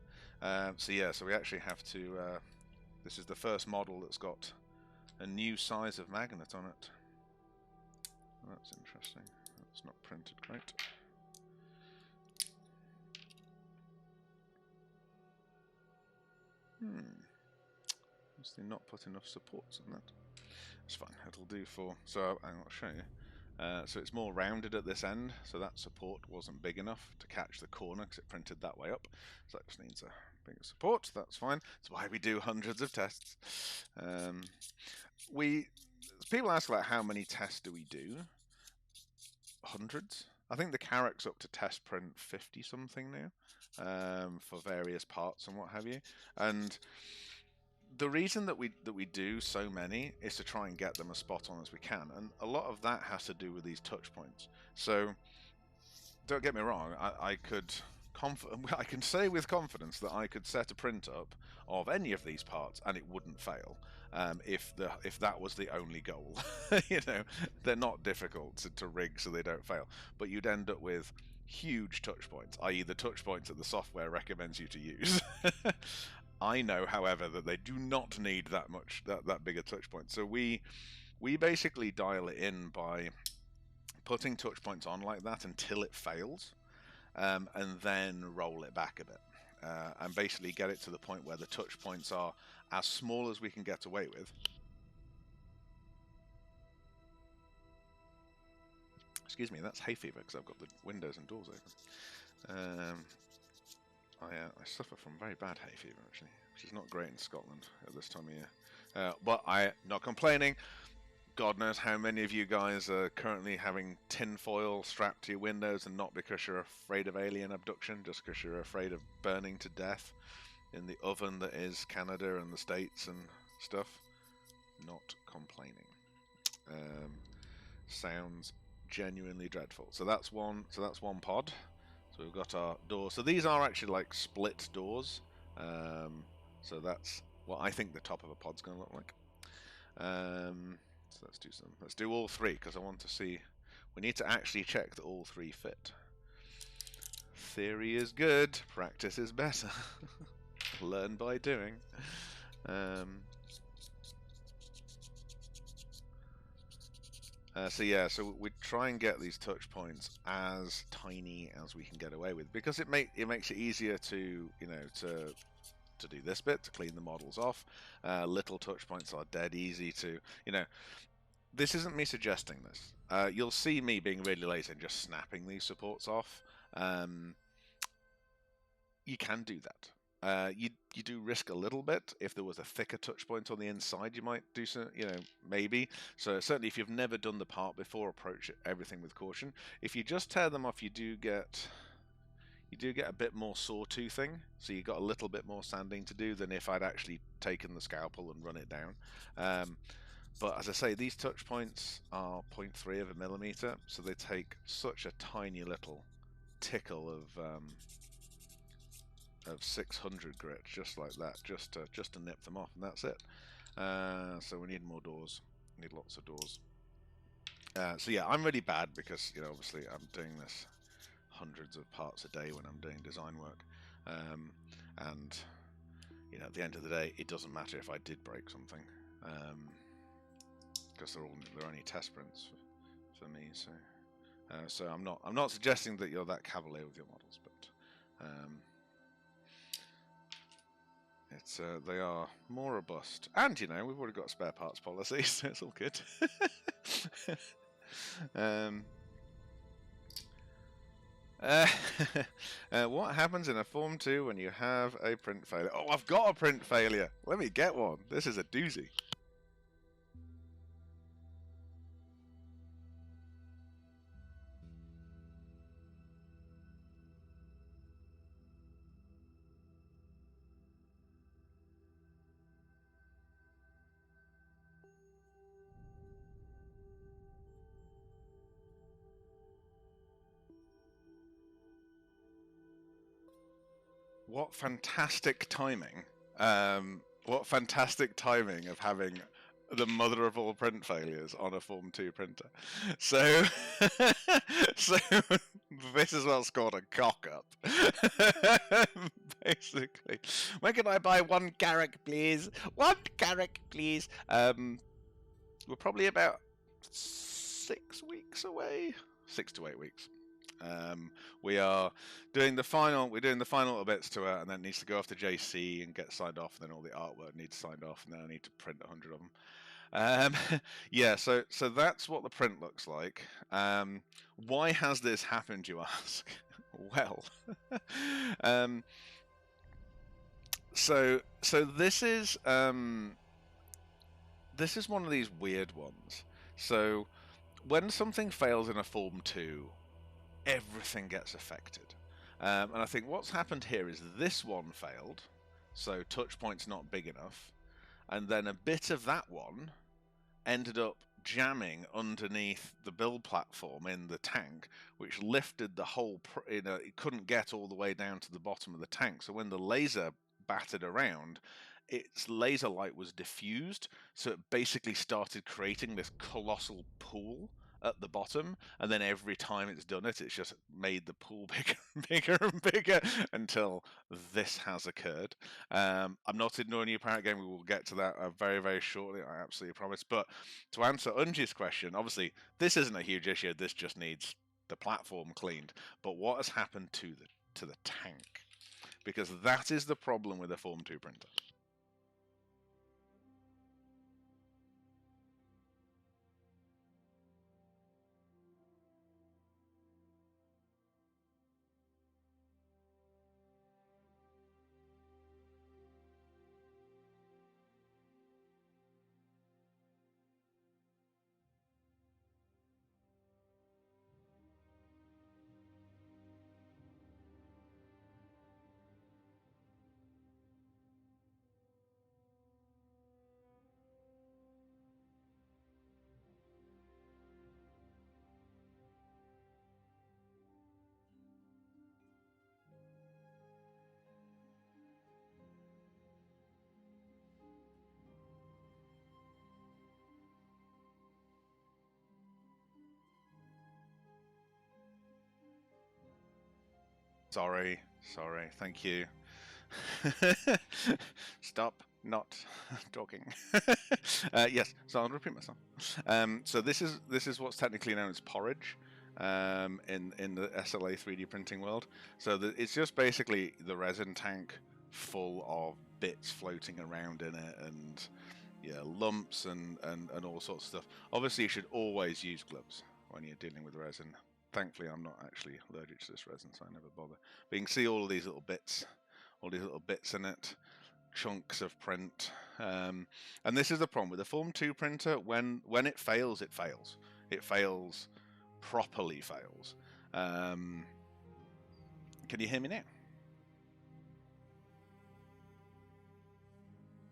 Speaker 3: So yeah, so we actually have to, this is the first model that's got a new size of magnet on it. That's interesting. That's not printed great. Must they not put enough supports on that? It's fine. It'll do for. So I'll show you. So it's more rounded at this end, so that support wasn't big enough to catch the corner because it printed that way up. So that just needs a bigger support. That's fine. That's why we do hundreds of tests. People ask about how many tests do we do. Hundreds. I think the Carrack's up to test print 50 something now, for various parts and what have you. And the reason that we do so many is to try and get them as spot on as we can, and a lot of that has to do with these touch points. So don't get me wrong, I can say with confidence that I could set a print up of any of these parts and it wouldn't fail, if that was the only goal. You know, they're not difficult to rig so they don't fail, but you'd end up with huge touch points, i.e. the touch points that the software recommends you to use. I know, however, that they do not need that big a touch point. So we basically dial it in by putting touch points on like that until it fails, and then roll it back a bit, and basically get it to the point where the touch points are as small as we can get away with. Excuse me, that's hay fever because I've got the windows and doors open. I suffer from very bad hay fever, actually, which is not great in Scotland at this time of year. But I'm not complaining. God knows how many of you guys are currently having tinfoil strapped to your windows, and not because you're afraid of alien abduction, just because you're afraid of burning to death in the oven that is Canada and the States and stuff. Not complaining. Sounds genuinely dreadful. So that's one pod. So we've got our doors. So these are actually like split doors. So that's what I think the top of a pod's going to look like. So let's do all three, because I want to see. We need to actually check that all three fit. Theory is good, practice is better. Learn by doing. So we try and get these touch points as tiny as we can get away with, because it makes it easier to to do this bit, to clean the models off. Little touch points are dead easy to, this isn't me suggesting this. You'll see me being really lazy and just snapping these supports off. You can do that. You do risk a little bit. If there was a thicker touch point on the inside, you might do some, maybe. So certainly if you've never done the part before, approach everything with caution. If you just tear them off, you do get a bit more sawtoothing, so you've got a little bit more sanding to do than if I'd actually taken the scalpel and run it down. But as I say, these touch points are 0.3 of a millimeter, so they take such a tiny little tickle of 600 grit, just like that, just to nip them off, and that's it. So we need more doors. We need lots of doors. So yeah, I'm really bad because obviously I'm doing this hundreds of parts a day when I'm doing design work, and at the end of the day, it doesn't matter if I did break something, because they're only test prints for me. So I'm not suggesting that you're that cavalier with your models, but they are more robust, and we've already got spare parts policy, so it's all good. What happens in a Form 2 when you have a print failure? Oh, I've got a print failure. Let me get one. This is a doozy. What fantastic timing. What fantastic timing of having the mother of all print failures on a Form 2 printer. So, this is what's called a cock-up. Basically. When can I buy one Carrack, please? One Carrack, please. We're probably about 6 weeks away. 6 to 8 weeks. We are doing the final. We're doing the final little bits to it, and then it needs to go off to JC and get signed off. And then all the artwork needs signed off, and then I need to print 100 of them. Um, yeah, so that's what the print looks like. Why has this happened, you ask? Well, um, so this is one of these weird ones. So when something fails in a Form 2, everything gets affected. And I think what's happened here is this one failed, so touch point's not big enough, and then a bit of that one ended up jamming underneath the build platform in the tank, which lifted the whole. It couldn't get all the way down to the bottom of the tank. So when the laser battered around, its laser light was diffused, so it basically started creating this colossal pool at the bottom, and then every time it's done it, it's just made the pool bigger and bigger and bigger until this has occurred. I'm not ignoring you, Pirate Game. We will get to that very, very shortly. I absolutely promise. But to answer Unji's question, obviously this isn't a huge issue. This just needs the platform cleaned. But what has happened to the tank? Because that is the problem with a Form 2 printer. Sorry, thank you. Stop not talking. Yes, so I'll repeat myself. So this is what's technically known as porridge in the SLA 3D printing world. So it's just basically the resin tank full of bits floating around in it, and yeah, lumps and all sorts of stuff. Obviously, you should always use gloves when you're dealing with resin. Thankfully, I'm not actually allergic to this resin, so I never bother. But you can see all of these little bits, in it, chunks of print. And this is the problem with the Form 2 printer. When it fails, it fails. It fails, properly fails. Can you hear me now?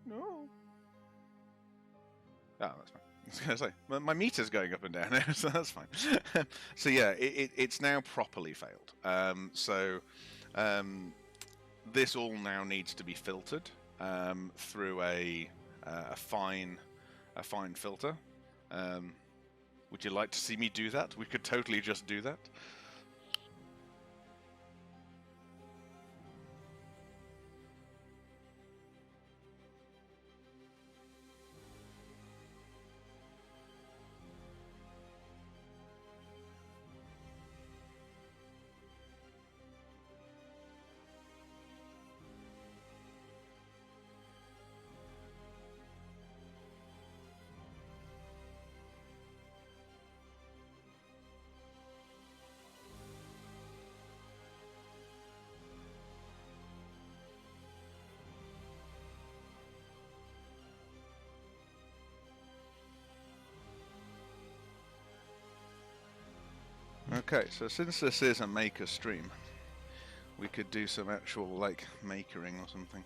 Speaker 3: No. Oh, that's fine. I was going to say, my meter's going up and down now, so that's fine. So yeah, it's now properly failed. This all now needs to be filtered through a fine filter. Would you like to see me do that? We could totally just do that. Okay, so since this is a maker stream, we could do some actual like makering or something.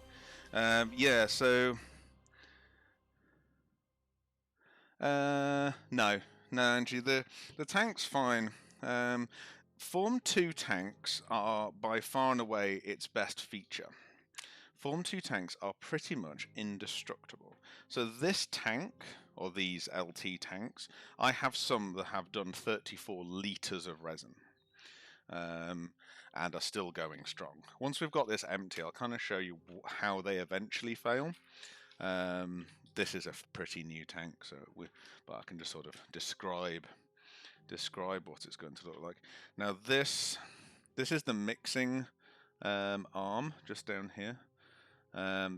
Speaker 3: Yeah, so no, Angie, the tank's fine. Form 2 tanks are by far and away its best feature. Form 2 tanks are pretty much indestructible. So this tank, or these LT tanks, I have some that have done 34 litres of resin. And are still going strong. Once we've got this empty, I'll kind of show you how they eventually fail. This is a pretty new tank, but I can just sort of describe what it's going to look like. Now this is the mixing arm just down here.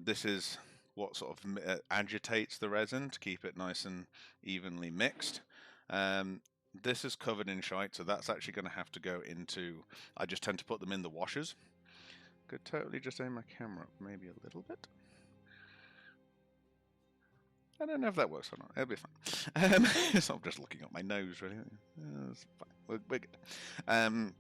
Speaker 3: This is what sort of agitates the resin to keep it nice and evenly mixed. This is covered in shite, so that's actually going to have to go into, I just tend to put them in the washers. Could totally just aim my camera up maybe a little bit. I don't know if that works or not. It'll be fine. So I'm just looking at my nose, really. It's fine. We're good.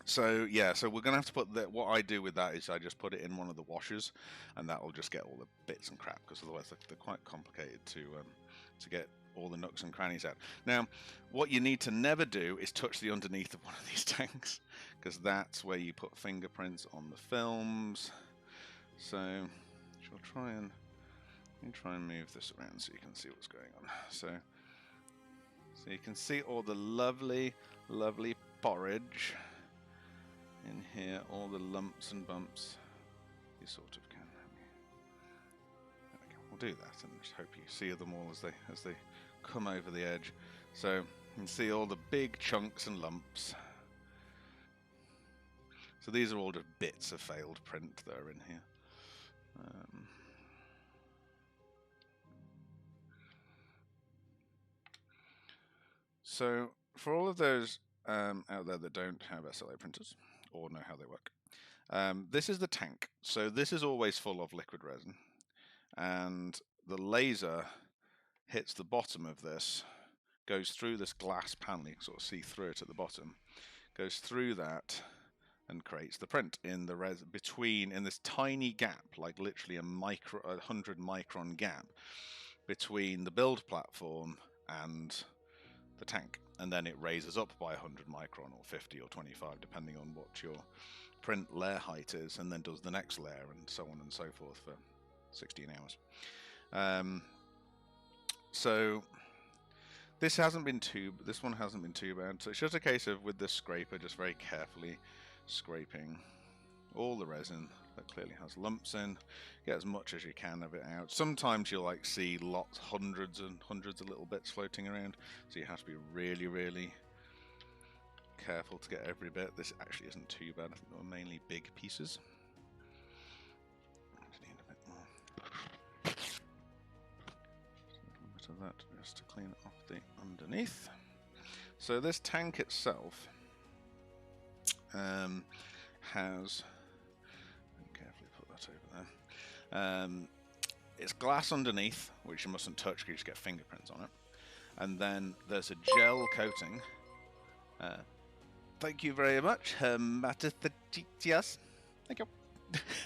Speaker 3: So yeah, so we're gonna have to put that. What I do with that is I just put it in one of the washers, and that will just get all the bits and crap, because otherwise they're quite complicated to get all the nooks and crannies out. Now, what you need to never do is touch the underneath of one of these tanks, because that's where you put fingerprints on the films. So she'll try and. Let me try and move this around so you can see what's going on. So you can see all the lovely, lovely porridge in here, all the lumps and bumps. You sort of can. There we go. We'll do that and just hope you see them all as they come over the edge. So you can see all the big chunks and lumps. So these are all just bits of failed print that are in here. So for all of those out there that don't have SLA printers or know how they work, this is the tank. So this is always full of liquid resin, and the laser hits the bottom of this, goes through this glass panel, you can sort of see through it at the bottom, goes through that and creates the print in the in this tiny gap, like literally a 100 micron gap between the build platform and the tank, and then it raises up by 100 micron or 50 or 25 depending on what your print layer height is, and then does the next layer and so on and so forth for 16 hours. So this one hasn't been too bad. So it's just a case of, with this scraper, just very carefully scraping all the resin that clearly has lumps in. Get as much as you can of it out. Sometimes you'll see hundreds and hundreds of little bits floating around, so you have to be really, really careful to get every bit. This actually isn't too bad. I think they're mainly big pieces. I just need a bit more. Just a little bit of that just to clean off the underneath. So this tank itself has, carefully put that over there. It's glass underneath, which you mustn't touch because you just get fingerprints on it. And then there's a gel coating. Thank you very much, Matathias. Thank you.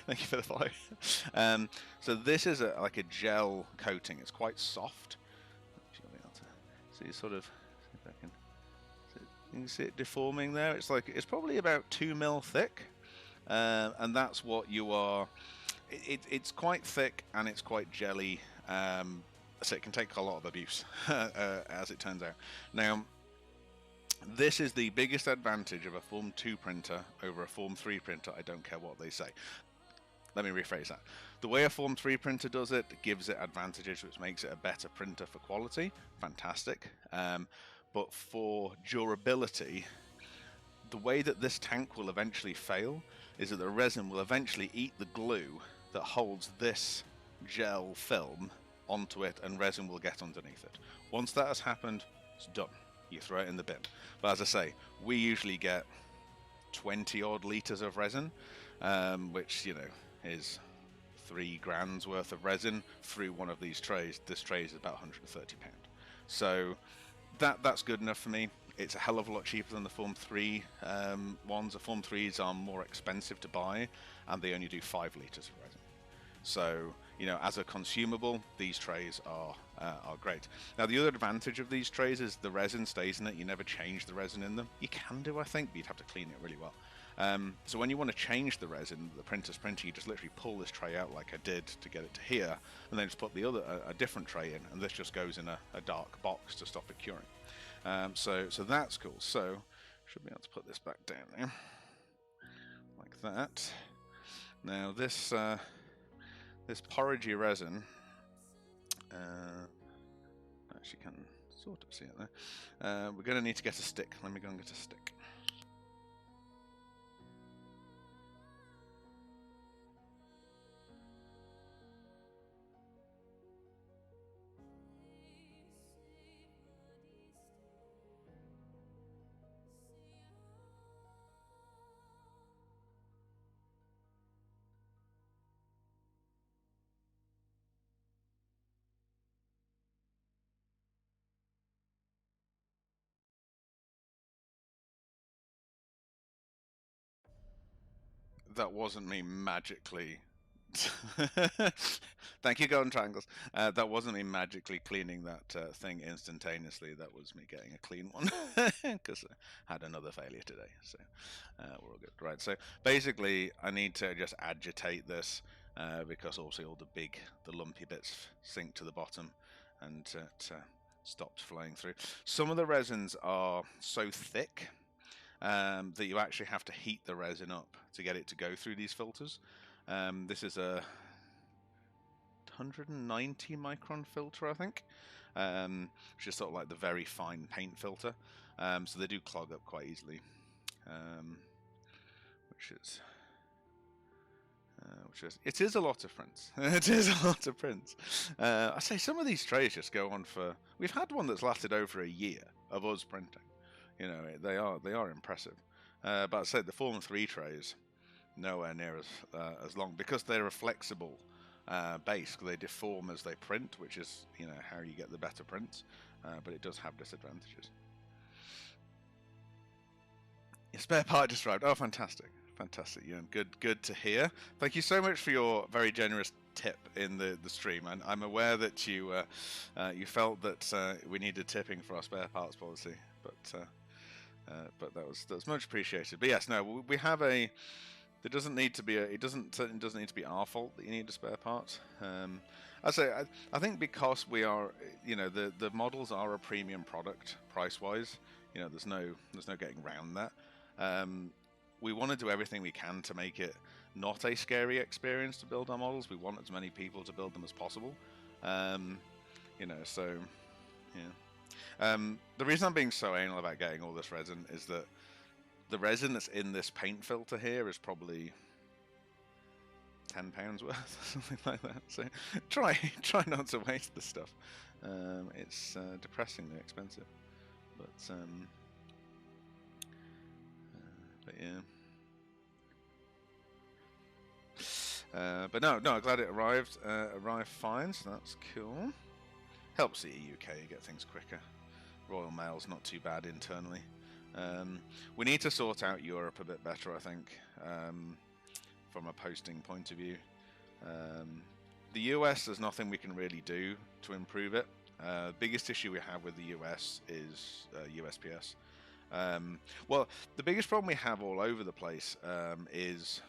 Speaker 3: Thank you for the follow. So this is like a gel coating. It's quite soft. You'll be able to see sort of. See if I can. You can see it deforming there. It's probably about 2 mil thick, and that's what you are. It's quite thick and it's quite jelly, so it can take a lot of abuse, as it turns out. Now, this is the biggest advantage of a Form 2 printer over a Form 3 printer. I don't care what they say. Let me rephrase that. The way a Form 3 printer does it gives it advantages, which makes it a better printer for quality. Fantastic. But for durability, the way that this tank will eventually fail is that the resin will eventually eat the glue that holds this gel film onto it, and resin will get underneath it. Once that has happened, it's done. You throw it in the bin. But as I say, we usually get 20 odd liters of resin, which, is 3 grand's worth of resin through one of these trays. This tray is about £130. So that's good enough for me. It's a hell of a lot cheaper than the Form 3 ones. The Form 3s are more expensive to buy, and they only do 5 liters of resin. So, as a consumable, these trays are great. Now, the other advantage of these trays is the resin stays in it. You never change the resin in them. You can do, I think, but you'd have to clean it really well. So when you want to change the resin, the printer's printer, you just literally pull this tray out like I did to get it to here, and then just put a different tray in, and this just goes in a dark box to stop it curing. So that's cool. So should be able to put this back down now, like that. Now this porridgey resin, actually can sort of see it there. We're going to need to get a stick. Let me go and get a stick. that wasn't me magically. Thank you, Golden Triangles. That wasn't me magically cleaning that thing instantaneously. That was me getting a clean one because I had another failure today. So we're all good. Right. So basically, I need to just agitate this because obviously all the lumpy bits sink to the bottom and it stops flowing through. Some of the resins are so thick that you actually have to heat the resin up to get it to go through these filters. This is a 190 micron filter, I think, which is sort of like the very fine paint filter. So they do clog up quite easily, it is a lot of prints. It is a lot of prints. I say some of these trays just go on for. We've had one that's lasted over a year of us printing. You know, they are impressive. But I say the Form 3 trays, nowhere near as long because they're a flexible base. They deform as they print, which is how you get the better prints. But it does have disadvantages. Your spare part just arrived. Oh, fantastic. Fantastic, Ewan. Good to hear. Thank you so much for your very generous tip in the stream. And I'm aware that you felt that we needed tipping for our spare parts policy, but that was much appreciated. But yes, no, we have a. There doesn't need to be a. It certainly doesn't need to be our fault that you need a spare part. I think because we are, the models are a premium product price wise. There's no getting around that. We want to do everything we can to make it not a scary experience to build our models. We want as many people to build them as possible. So yeah. The reason I'm being so anal about getting all this resin is that the resin that's in this paint filter here is probably £10 worth, something like that. So try not to waste the stuff. It's depressingly expensive, but yeah. But no, I'm glad it arrived fine, so that's cool. Helps the UK get things quicker. Royal Mail's not too bad internally. We need to sort out Europe a bit better, I think, from a posting point of view. The US, there's nothing we can really do to improve it. Biggest issue we have with the US is USPS. Well, the biggest problem we have all over the place is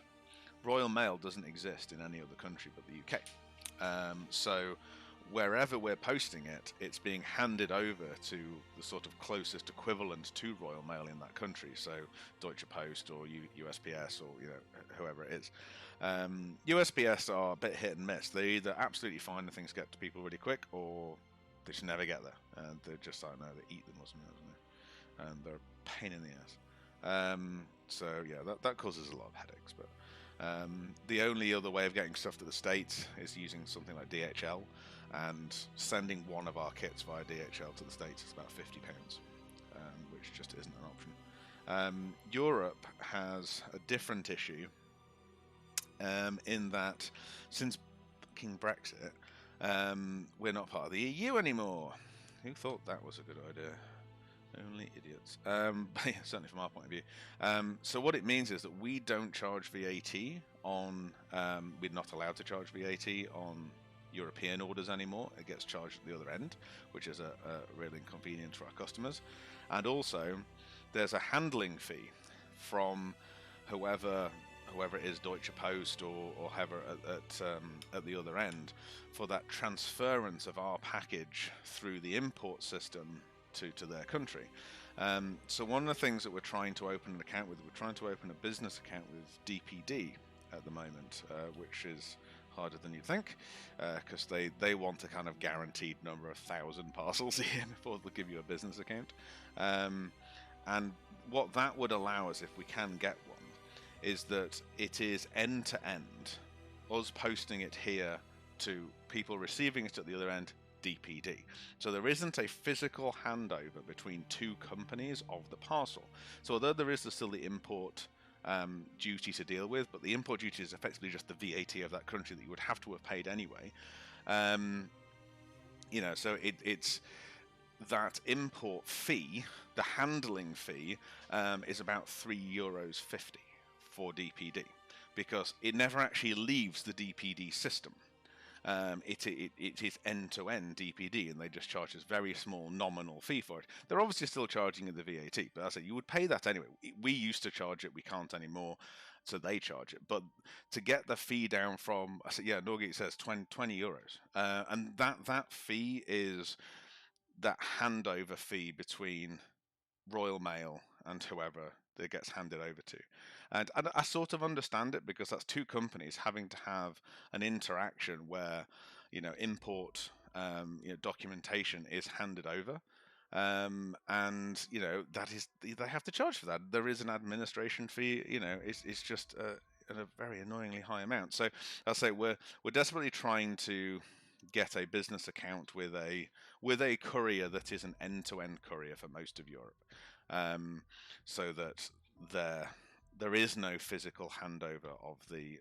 Speaker 3: Royal Mail doesn't exist in any other country but the UK. So wherever we're posting it, it's being handed over to the sort of closest equivalent to Royal Mail in that country. So Deutsche Post or USPS or whoever it is. USPS are a bit hit and miss. They're either absolutely fine and things get to people really quick, or they just never get there. And they're just like, no, they eat them or something, and they're a pain in the ass. So yeah, that causes a lot of headaches. But the only other way of getting stuff to the States is using something like DHL, and sending one of our kits via DHL to the States is about £50, which just isn't an option. Europe has a different issue in that since fucking Brexit, we're not part of the EU anymore. Who thought that was a good idea? Only idiots. But yeah, certainly from our point of view. So what it means is that we don't charge VAT on. We're not allowed to charge VAT on European orders anymore. It gets charged at the other end, which is a real inconvenience for our customers. And also, there's a handling fee from whoever it is, Deutsche Post or whoever at the other end, for that transference of our package through the import system to their country. So one of the things that we're trying to open an account with, we're trying to open a business account with DPD at the moment, which is harder than you'd think, because they want a kind of guaranteed number of 1,000 parcels a year before they'll give you a business account. And what that would allow us, if we can get one, is that it is end to end, us posting it here to people receiving it at the other end, DPD. So there isn't a physical handover between two companies of the parcel. So although there is still the import duty to deal with, but the import duty is effectively just the VAT of that country that you would have to have paid anyway. So it's that import fee, the handling fee, is about €3.50 for DPD. because it never actually leaves the DPD system. It is end-to-end DPD, and they just charge this very small nominal fee for it. They're obviously still charging you the VAT, but I say you would pay that anyway. We used to charge it, we can't anymore, so they charge it. But to get the fee down from, I said, yeah, Norgate says 20 euros, and that fee is that handover fee between Royal Mail and whoever that gets handed over to. And I sort of understand it, because that's two companies having to have an interaction where, import, documentation is handed over. And, that is, they have to charge for that. There is an administration fee, it's just a very annoyingly high amount. So I'll say we're desperately trying to get a business account with a courier that is an end-to-end courier for most of Europe, so that there is no physical handover of the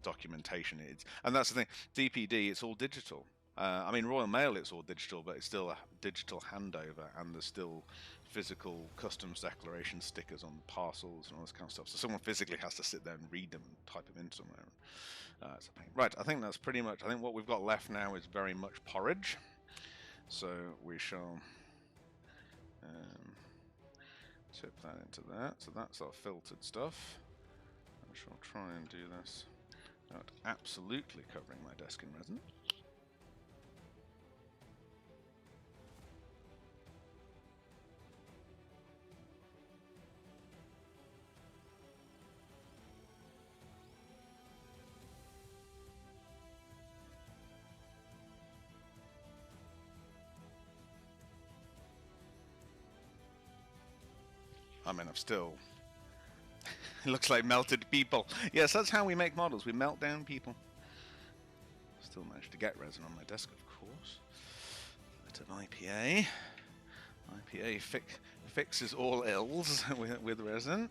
Speaker 3: documentation. And that's the thing. DPD, it's all digital. I mean, Royal Mail, it's all digital, but it's still a digital handover, and there's still physical customs declaration stickers on parcels and all this kind of stuff. So someone physically has to sit there and read them and type them in somewhere. It's a pain. Right, I think that's pretty much. I think what we've got left now is very much porridge. So we shall tip that into that. So that's our filtered stuff. I shall try and do this without absolutely covering my desk in resin. I mean, I've still... It looks like melted people. Yes, that's how we make models. We melt down people. Still managed to get resin on my desk, of course. A bit of IPA. IPA fixes all ills with resin.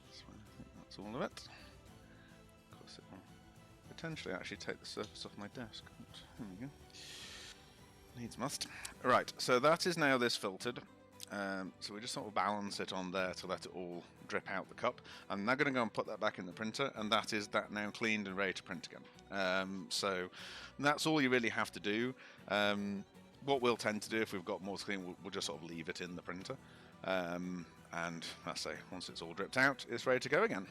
Speaker 3: That's all of it. Of course, it will potentially actually take the surface off my desk. There we go. Needs must. Right, so that is now this filtered. So we just sort of balance it on there to let it all drip out the cup. I'm now going to go and put that back in the printer, and that is that now cleaned and ready to print again. So that's all you really have to do. What we'll tend to do if we've got more to clean, we'll just sort of leave it in the printer. And I say, once it's all dripped out, it's ready to go again.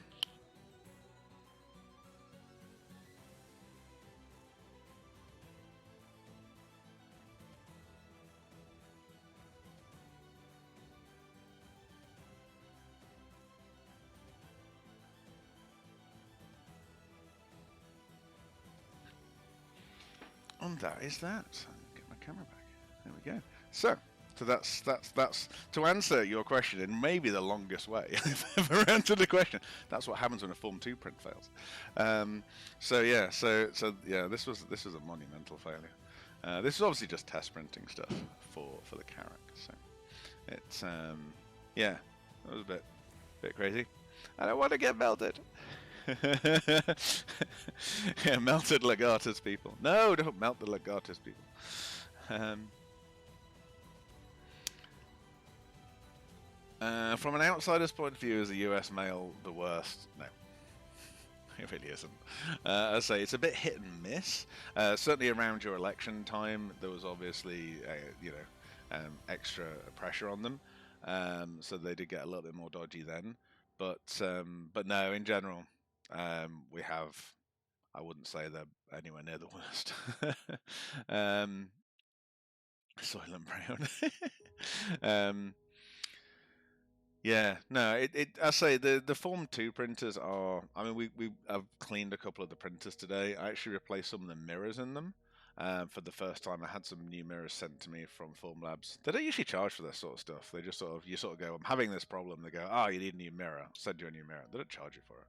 Speaker 3: And that is that. Get my camera back. There we go. So that's to answer your question in maybe the longest way I've ever answered a question. That's what happens when a Form 2 print fails. So yeah, this was a monumental failure. This is obviously just test printing stuff for the Carrack. So it's yeah, that was a bit crazy. I don't want to get melted. Yeah, melted Legatus people. No, don't melt the Legatus people. From an outsider's point of view, is the US mail the worst? No. It really isn't. I say it's a bit hit and miss. Certainly around your election time, there was obviously extra pressure on them, so they did get a little bit more dodgy then. But no, in general, we have. I wouldn't say they're anywhere near the worst. Soylent Brown. Yeah, no, I say the Form 2 printers are. I mean, I've cleaned a couple of the printers today. I actually replaced some of the mirrors in them. For the first time, I had some new mirrors sent to me from Formlabs. They don't usually charge for this sort of stuff. They just you sort of go, I'm having this problem. They go, you need a new mirror. I'll send you a new mirror. They don't charge you for it.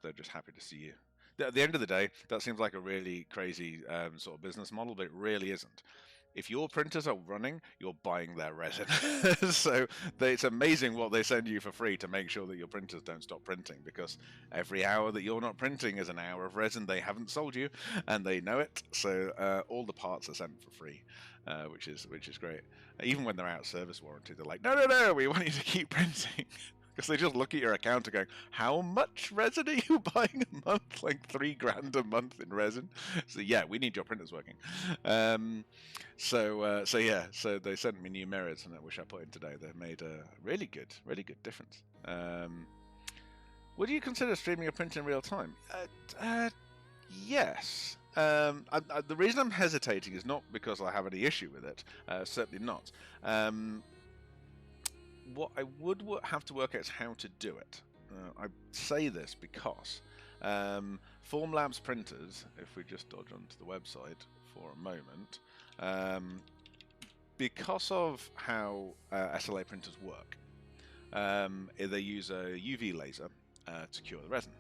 Speaker 3: They're just happy to see you. At the end of the day, that seems like a really crazy sort of business model, but it really isn't. If your printers are running, you're buying their resin. So it's amazing what they send you for free to make sure that your printers don't stop printing, because every hour that you're not printing is an hour of resin they haven't sold you, and they know it. So all the parts are sent for free, which is great. Even when they're out of service warranty, they're like, no, we want you to keep printing. Because they just look at your account and going, how much resin are you buying a month? Like $3,000 a month in resin. So yeah, we need your printers working. So they sent me new mirrors, and which I put in today. They made a really good difference. Would you consider streaming or printing in real time? Yes. The reason I'm hesitating is not because I have any issue with it. Certainly not. What I would have to work out is how to do it. I say this because Formlabs printers, if we just dodge onto the website for a moment, because of how SLA printers work, they use a UV laser to cure the resin.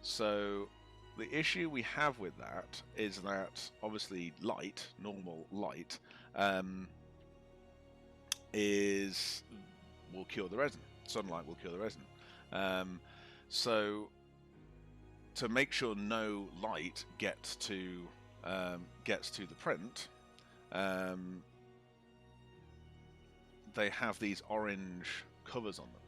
Speaker 3: So the issue we have with that is that obviously light, normal light, will cure the resin. Sunlight will cure the resin. So to make sure no light gets to the print, they have these orange covers on them.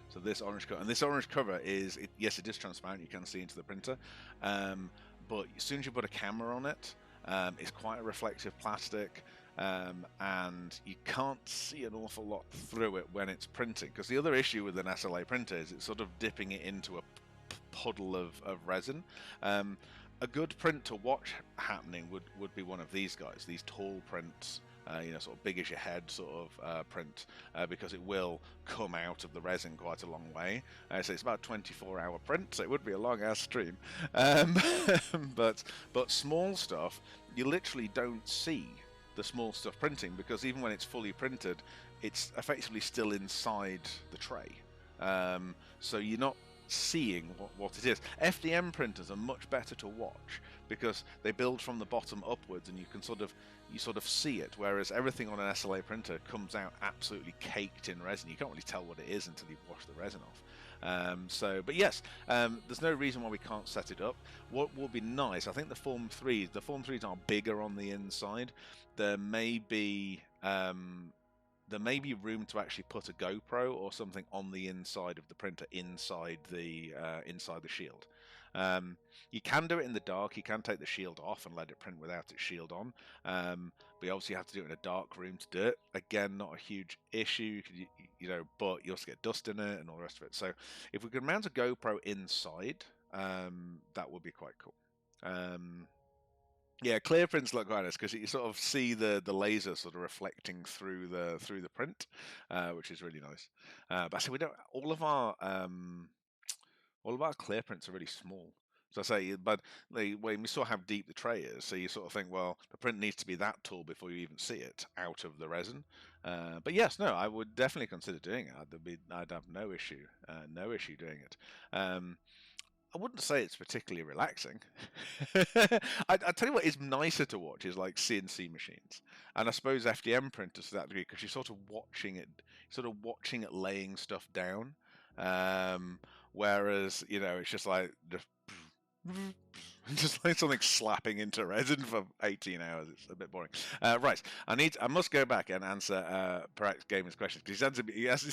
Speaker 3: So this orange cover, and this orange cover is, yes, it is transparent. You can see into the printer, but as soon as you put a camera on it, it's quite a reflective plastic. And you can't see an awful lot through it when it's printing, because the other issue with an SLA printer is it's sort of dipping it into a puddle of resin. A good print to watch happening would be one of these guys, these tall prints, sort of big as your head sort of print, because it will come out of the resin quite a long way. So it's about a 24-hour print, so it would be a long-ass stream. But small stuff, you literally don't see the small stuff printing, because even when it's fully printed, it's effectively still inside the tray. So you're not seeing what it is. FDM printers are much better to watch because they build from the bottom upwards, and you sort of see it, whereas everything on an SLA printer comes out absolutely caked in resin. You can't really tell what it is until you wash the resin off. But yes, there's no reason why we can't set it up. What will be nice, I think the Form 3s are bigger on the inside. There may be room to actually put a GoPro or something on the inside of the printer, inside the shield. You can do it in the dark. You can take the shield off and let it print without its shield on. But you obviously have to do it in a dark room to do it. Again, not a huge issue, but you also get dust in it and all the rest of it. So if we could mount a GoPro inside, that would be quite cool. Yeah, clear prints look quite nice because you sort of see the laser sort of reflecting through the print, which is really nice. But I say we don't. All of our clear prints are really small. So I say, but when we saw how deep the tray is, so you sort of think, well, the print needs to be that tall before you even see it out of the resin. But yes, no, I would definitely consider doing it. I'd have no issue doing it. I wouldn't say it's particularly relaxing. I tell you what is nicer to watch is like CNC machines, and I suppose FDM printers to that degree, because you're sort of watching it laying stuff down. Whereas it's just like just like something slapping into resin for 18 hours. It's a bit boring. Right, I must go back and answer Parax Gamer's question, because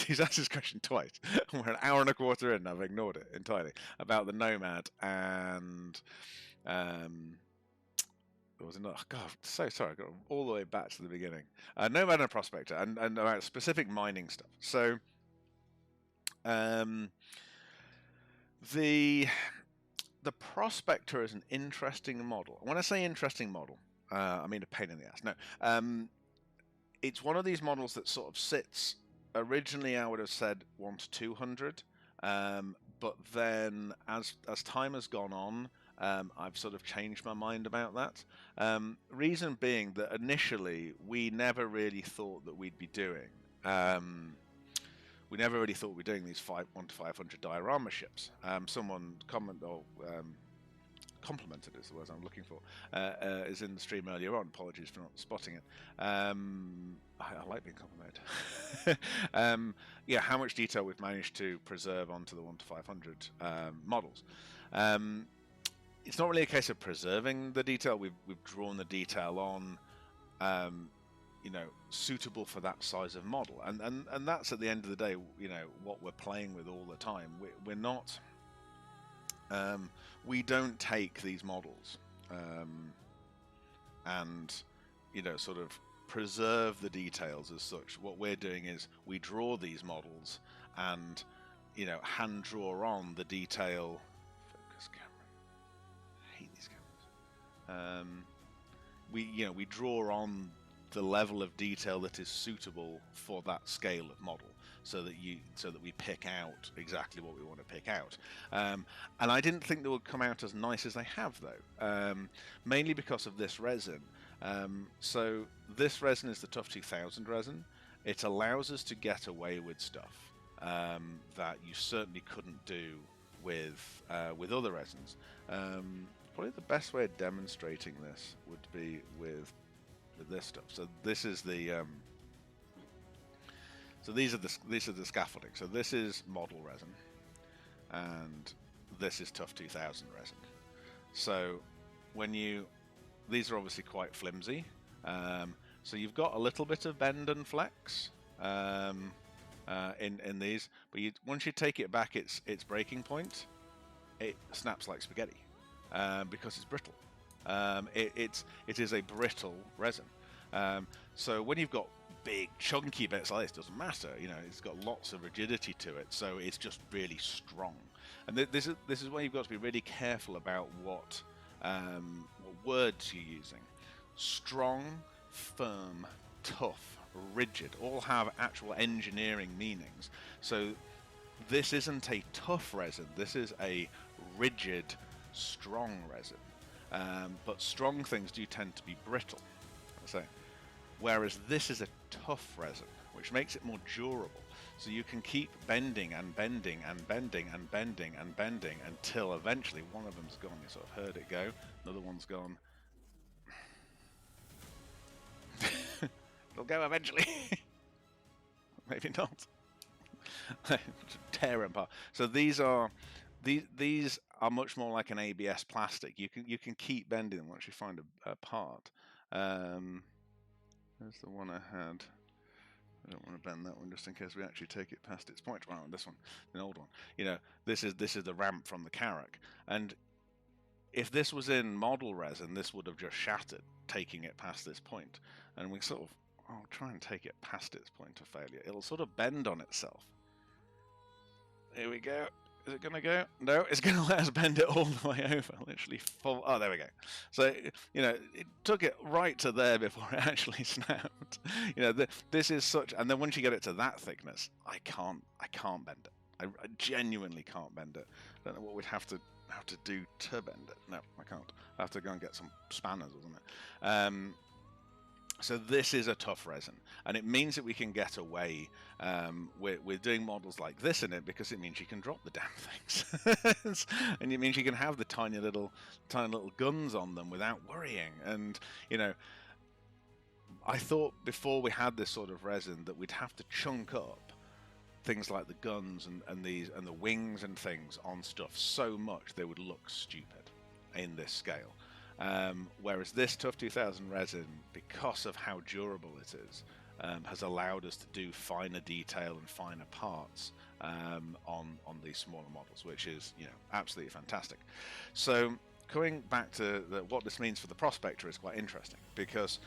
Speaker 3: he's asked his question twice. We're an hour and a quarter in, and I've ignored it entirely, about the Nomad and was another. God, so sorry. I got all the way back to the beginning. Nomad and Prospector, and about specific mining stuff. So the Prospector is an interesting model. When I say interesting model, I mean a pain in the ass. No, it's one of these models that sort of sits. Originally, I would have said 1 to 200, but then as time has gone on, I've sort of changed my mind about that. Reason being that initially we never really thought that we'd be doing. We never really thought we'd be doing these 1 to 500 diorama ships. Someone complimented is the words I'm looking for, is in the stream earlier on. Apologies for not spotting it. I like being complimented. Yeah, how much detail we've managed to preserve onto the 1 to 500 models. It's not really a case of preserving the detail. We've drawn the detail on. suitable for that size of model. And that's at the end of the day, what we're playing with all the time. We're not, we don't take these models and sort of preserve the details as such. What we're doing is we draw these models and hand draw on the detail. Focus camera. I hate these cameras. We draw on the level of detail that is suitable for that scale of model, so that we pick out exactly what we want to pick out. And I didn't think they would come out as nice as they have, though, mainly because of this resin. So this resin is the TUF 2000 resin. It allows us to get away with stuff that you certainly couldn't do with other resins. Probably the best way of demonstrating this would be with this stuff. So this is the these are the scaffolding. So this is model resin, and this is TUF 2000 resin. So these are obviously quite flimsy. So you've got a little bit of bend and flex in these, but once you take it back its breaking point, it snaps like spaghetti because it's brittle. It is a brittle resin. So when you've got big chunky bits like this, it doesn't matter. It's got lots of rigidity to it, so it's just really strong. And this is why you've got to be really careful about what words you're using. Strong, firm, tough, rigid, all have actual engineering meanings. So this isn't a tough resin, this is a rigid, strong resin. But strong things do tend to be brittle. Whereas this is a tough resin, which makes it more durable. So you can keep bending and bending and bending and bending and bending until eventually one of them's gone. You sort of heard it go, another one's gone. It'll go eventually. Maybe not. Tear them apart. So these are much more like an ABS plastic. You can keep bending them once you find a part. There's the one I had. I don't want to bend that one just in case we actually take it past its point. Well, this one, an old one. This is the ramp from the Karak, and if this was in model resin, this would have just shattered, taking it past this point. And we sort of, I'll try and take it past its point of failure. It'll sort of bend on itself. Here we go. Is it going to go? No, it's going to let us bend it all the way over. Literally full. Oh, there we go. So, it took it right to there before it actually snapped. This is such. And then once you get it to that thickness, I can't bend it. I genuinely can't bend it. I don't know what we'd have to do to bend it. No, I can't. I have to go and get some spanners or something. So this is a tough resin, and it means that we can get away with doing models like this in it, because it means you can drop the damn things, and it means you can have the tiny little guns on them without worrying. And I thought before we had this sort of resin that we'd have to chunk up things like the guns and the wings and things on stuff so much they would look stupid in this scale. Whereas this TUF 2000 resin, because of how durable it is, has allowed us to do finer detail and finer parts on these smaller models, which is absolutely fantastic. So coming back to what this means for the Prospector is quite interesting, because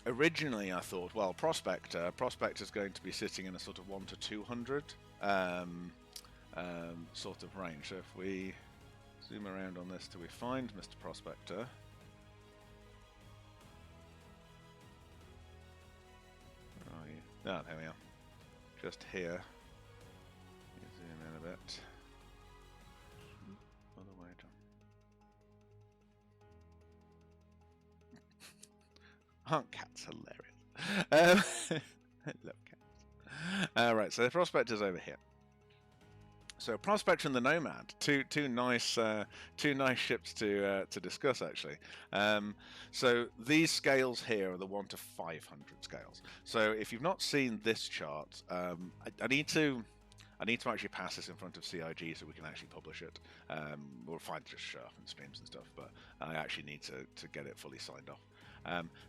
Speaker 3: originally I thought, well, Prospector's going to be sitting in a sort of 1 to 200 sort of range. So if we zoom around on this till we find Mr. Prospector. Where are you? Ah, there we are. Just here. Zoom in a bit. Other way down. Aren't cats hilarious? I love cats. Right, so the Prospector's over here. So Prospector and the Nomad, two nice ships to discuss actually. So these scales here are the 1 to 500 scales. So if you've not seen this chart, I need to actually pass this in front of CIG so we can actually publish it. We'll find just show up in streams and stuff, but I actually need to get it fully signed off.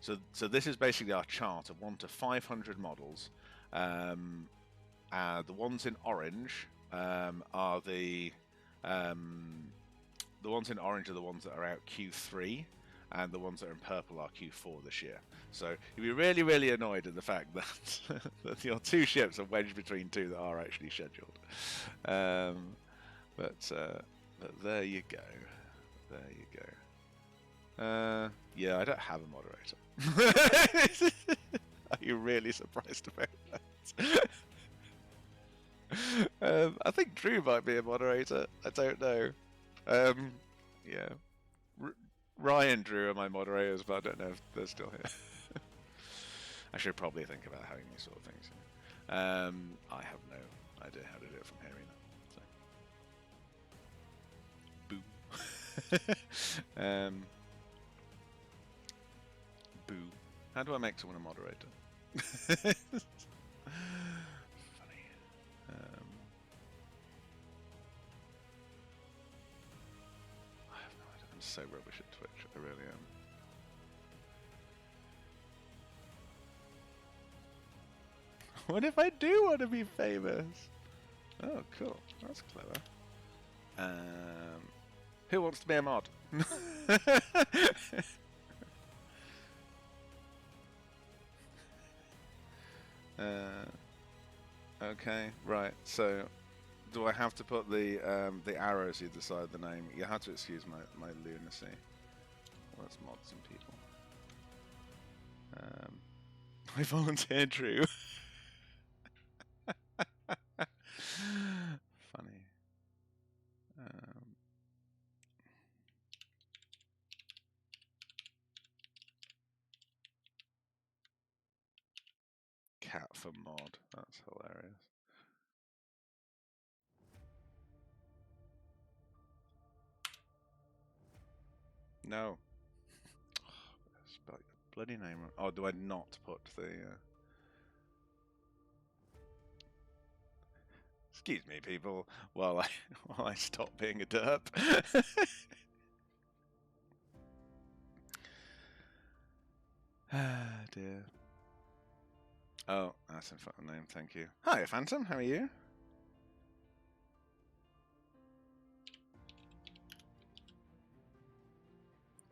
Speaker 3: So this is basically our chart of 1 to 500 models. The ones in orange are the ones in orange are the ones that are out Q3, and the ones that are in purple are Q4 this year. So you'll be really, really annoyed at the fact that, that your 2 ships are wedged between 2 that are actually scheduled. But there you go. There you go. Yeah, I don't have a moderator. Are you really surprised about that? I think Drew might be a moderator. I don't know. Yeah. Ryan and Drew are my moderators, but I don't know if they're still here. I should probably think about having these sort of things. I have no idea how to do it from here either. So. Boo. Boo. How do I make someone a moderator? Funny. I have no idea. I'm so rubbish at Twitch. I really am. What if I do want to be famous? Oh, cool. That's clever. Who wants to be a mod? Okay, right. So, do I have to put the arrows either side of the name? You have to excuse my lunacy. Well, that's mods and people. I volunteer, Drew. Funny. Cat for mod. That's hilarious. No. Spell your bloody name wrong. Oh, do I not put the... Excuse me, people, while I stop being a derp. Ah, dear. Oh, that's in front of the name, thank you. Hi, Phantom, how are you?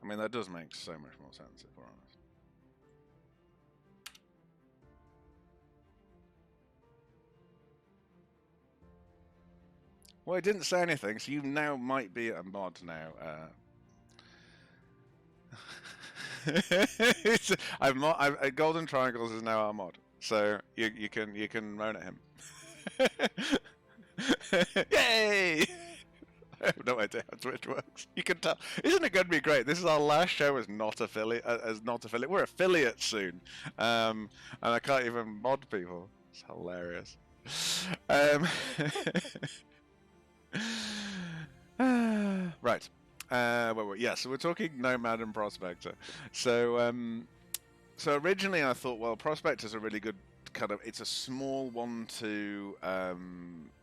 Speaker 3: I mean, that does make so much more sense, if we're honest. Well, I didn't say anything, so you now might be a mod now. Golden Triangles is now our mod, so you can moan at him. Yay! I have no idea how Twitch works. You can tell. Isn't it going to be great? This is our last show as not affiliate. We're affiliates soon, and I can't even mod people. It's hilarious. Right. Yeah, so we're talking Nomad and Prospector. So originally I thought, well, Prospector's a really good kind of, it's a small 1 to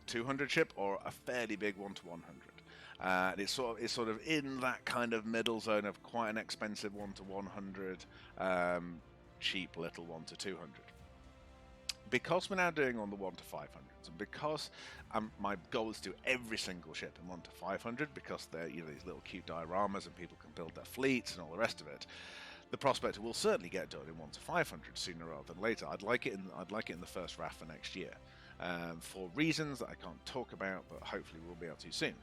Speaker 3: 200 ship, or a fairly big 1 to 100. And it's sort of in that kind of middle zone of quite an expensive 1 to 100, cheap little 1 to 200. Because we're now doing on the 1 to 500, and because my goal is to do every single ship in 1 to 500, because they're these little cute dioramas and people can build their fleets and all the rest of it, the Prospector will certainly get done in 1 to 500 sooner rather than later. I'd like it in the first RAF for next year, for reasons that I can't talk about, but hopefully we'll be able to soon.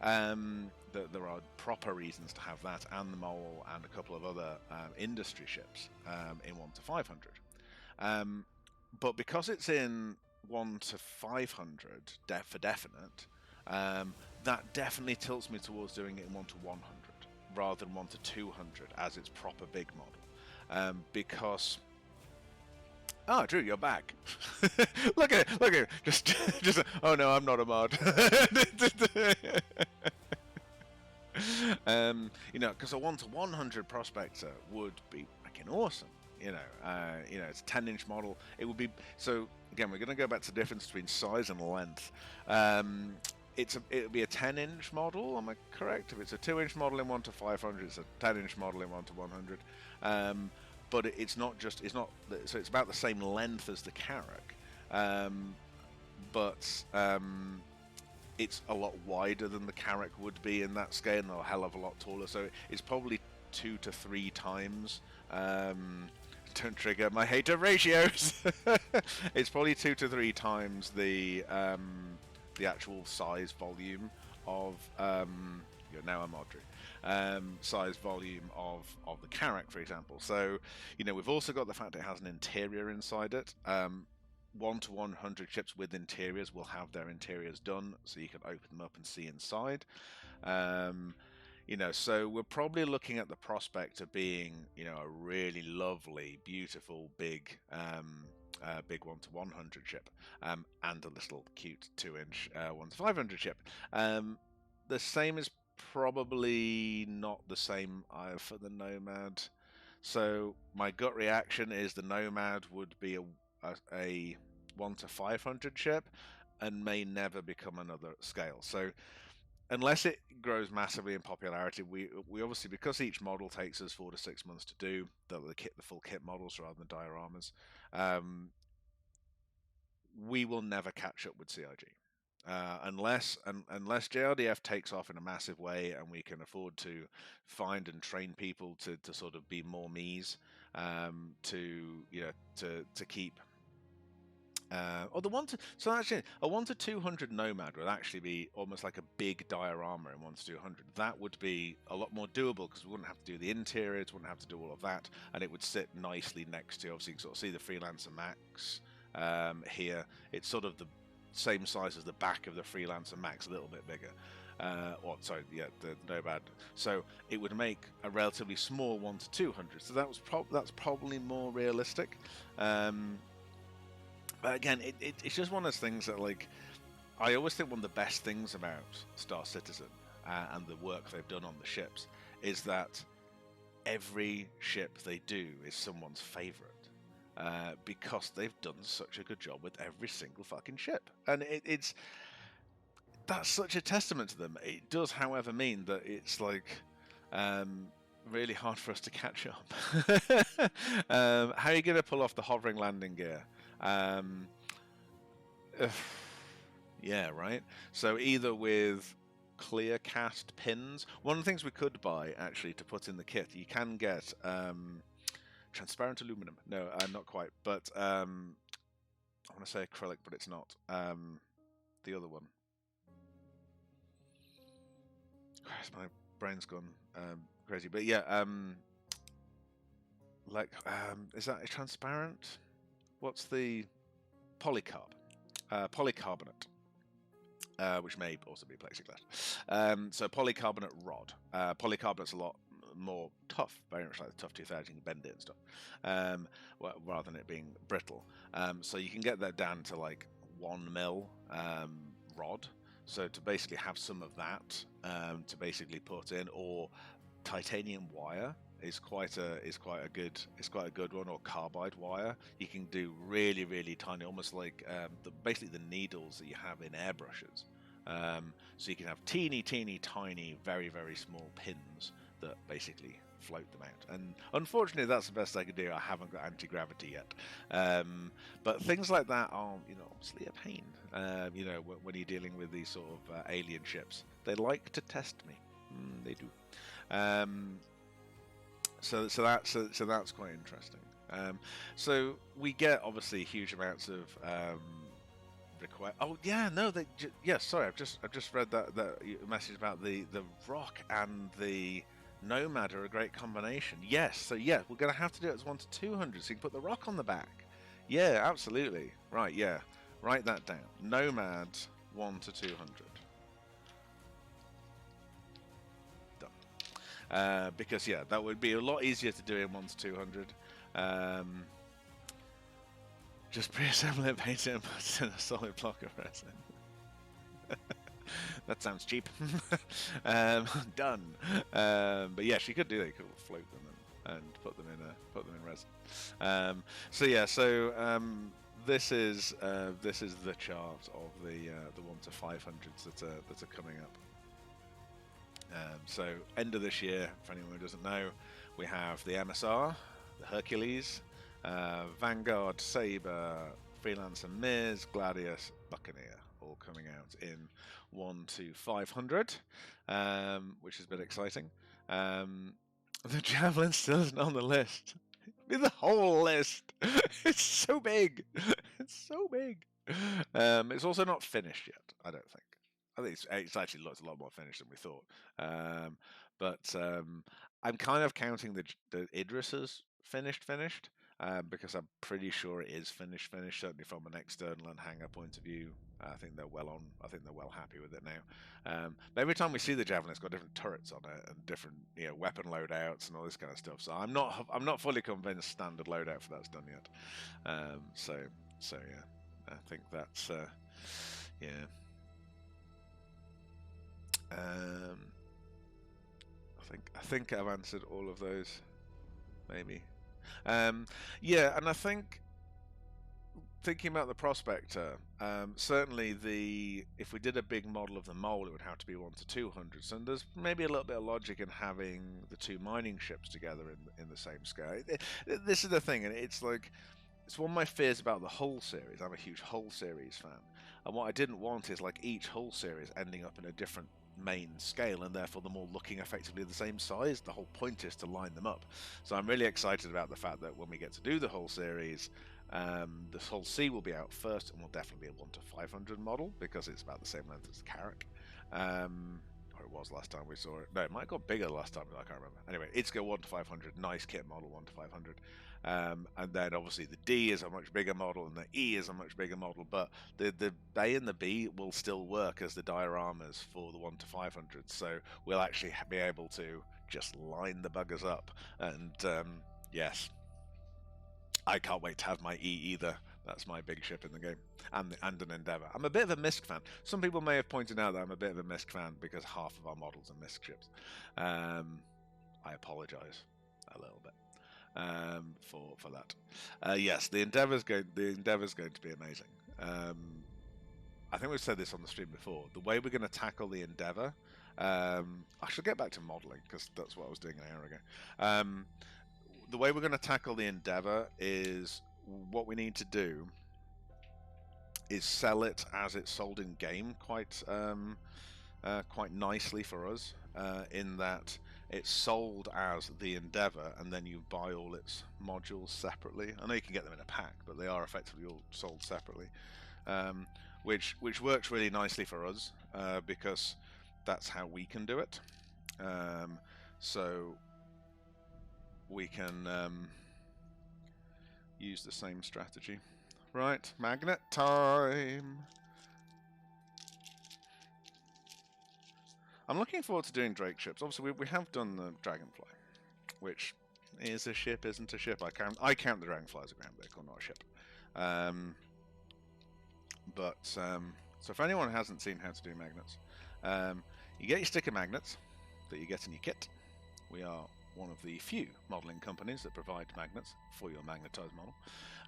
Speaker 3: There are proper reasons to have that, and the Mole, and a couple of other industry ships in 1 to 500. But because it's in 1 to 500 for definite, that definitely tilts me towards doing it in 1 to 100 rather than 1 to 200 as its proper big model. Because... Oh, Drew, you're back. Look at it. Just. Oh no, I'm not a mod. Because a 1 to 100 Prospector would be freaking awesome. It's a 10-inch model. It would be so. Again, we're going to go back to the difference between size and length. it'll be a 10-inch model. Am I correct? If it's a 2-inch model in 1 to 500, it's a 10-inch model in 1 to 100. But it's not just so it's about the same length as the Carrack, but it's a lot wider than the Carrack would be in that scale, and a hell of a lot taller. So it's probably 2 to 3 times. Don't trigger my hater ratios. It's probably 2 to 3 times the actual size volume of now I'm Audrey. Size volume of the Carrack, for example. So we've also got the fact it has an interior inside it. 1 to 100 ships with interiors will have their interiors done, so you can open them up and see inside. So we're probably looking at the prospect of being, a really lovely, beautiful, big 1 to 100 ship, and a little cute 2-inch 1 to 500 ship. The same is probably not the same for the Nomad. So my gut reaction is the Nomad would be a 1 to 500 ship, and may never become another scale. So unless it grows massively in popularity, we obviously, because each model takes us 4 to 6 months to do the full kit models rather than dioramas, we will never catch up with CIG unless JRDF takes off in a massive way, and we can afford to find and train people to sort of be more me's, to keep. So actually, a 1 to 200 Nomad would actually be almost like a big diorama in 1 to 200. That would be a lot more doable, because we wouldn't have to do the interiors, wouldn't have to do all of that, and it would sit nicely next to. Obviously, you can sort of see the Freelancer Max here. It's sort of the same size as the back of the Freelancer Max, a little bit bigger. The Nomad. So it would make a relatively small 1 to 200. So that's probably more realistic. But again, it's just one of those things that, like, I always think one of the best things about Star Citizen and the work they've done on the ships is that every ship they do is someone's favorite, because they've done such a good job with every single fucking ship, and that's such a testament to them. It does, however, mean that it's like really hard for us to catch up. How are you going to pull off the hovering landing gear? Yeah, right. So either with clear cast pins. One of the things we could buy, actually, to put in the kit, you can get transparent aluminum. No, not quite. But I want to say acrylic, but it's not. The other one. Christ, my brain's gone crazy. But yeah, is that a transparent? What's the polycarb? Polycarbonate, which may also be plexiglass. So polycarbonate rod. Polycarbonate's a lot more tough, very much like the Tough 2000. You can bend it and stuff, rather than it being brittle. So you can get that down to like 1 mil rod. So to basically have some of that to basically put in, or titanium wire is quite a good one, or carbide wire. You can do really, really tiny, almost like basically the needles that you have in airbrushes. So you can have teeny, tiny, very, very small pins that basically float them out. And unfortunately, that's the best I can do. I haven't got anti-gravity yet. But things like that are, obviously a pain. When you're dealing with these sort of alien ships, they like to test me. They do. So that's quite interesting. So we get obviously huge amounts of request. Oh yeah, no, sorry, I've just read that message about the Rock and the Nomad are a great combination. Yes, so yeah, we're gonna have to do it as 1 to 200, so you can put the Rock on the back. Yeah, absolutely. Right, yeah, write that down. Nomad 1 to 200. Because yeah, that would be a lot easier to do in 1 to 200. Just pre-assemble it, paint it, and put it in a solid block of resin. That sounds cheap. Done. But yeah, she could do that. You could float them and put them in resin. this is the chart of the 1 to 500s that are coming up. So end of this year, for anyone who doesn't know, we have the MSR, the Hercules, Vanguard, Saber, Freelancer, Miz, Gladius, Buccaneer, all coming out in 1 to 500, which is a bit exciting. The Javelin still isn't on the list. The whole list. It's so big. It's so big. It's also not finished yet, I don't think. I think it's actually looked a lot more finished than we thought. But I'm kind of counting the Idris as finished, because I'm pretty sure it is finished, certainly from an external and hangar point of view. I think they're well happy with it now. But every time we see the Javelin, it's got different turrets on it and different weapon loadouts and all this kind of stuff. So I'm not fully convinced standard loadout for that's done yet. So yeah, I think that's yeah. I think I've answered all of those, maybe. Yeah, and I think thinking about the Prospector, certainly if we did a big model of the Mole, it would have to be 1 to 200. So there's maybe a little bit of logic in having the two mining ships together in the same scale. This is the thing, and it's one of my fears about the Hull series. I'm a huge Hull series fan, and what I didn't want is each Hull series ending up in a different main scale, and therefore them all looking effectively the same size. The whole point is to line them up. So I'm really excited about the fact that when we get to do the whole series, the Hull C will be out first, and will definitely be a 1 to 500 model because it's about the same length as the Carrack. Or it was last time we saw it. No, it might have got bigger last time, I can't remember. Anyway, it's go 1 to 500, nice kit model, 1 to 500. And then obviously the D is a much bigger model and the E is a much bigger model, but the A and the B will still work as the dioramas for the 1 to 500. So we'll actually be able to just line the buggers up. And yes, I can't wait to have my E either. That's my big ship in the game, and an Endeavour. I'm a bit of a Misk fan. Some people may have pointed out that I'm a bit of a Misk fan because half of our models are Misk ships. I apologise a little bit for that. Yes, the Endeavour's going to be amazing. I think we've said this on the stream before. The way we're going to tackle the Endeavour, I should get back to modelling because that's what I was doing an hour ago. The way we're going to tackle the Endeavour is, what we need to do is sell it as it's sold in game quite nicely for us, in that it's sold as the Endeavour and then you buy all its modules separately. I know you can get them in a pack, but they are effectively all sold separately, which works really nicely for us because that's how we can do it. So we can use the same strategy. Right, magnet time! I'm looking forward to doing Drake ships. Obviously, we have done the Dragonfly, which is a ship, isn't a ship. I count the Dragonfly as a ground vehicle, not a ship. So for anyone who hasn't seen how to do magnets, you get your sticker magnets that you get in your kit. We are one of the few modelling companies that provide magnets for your magnetised model.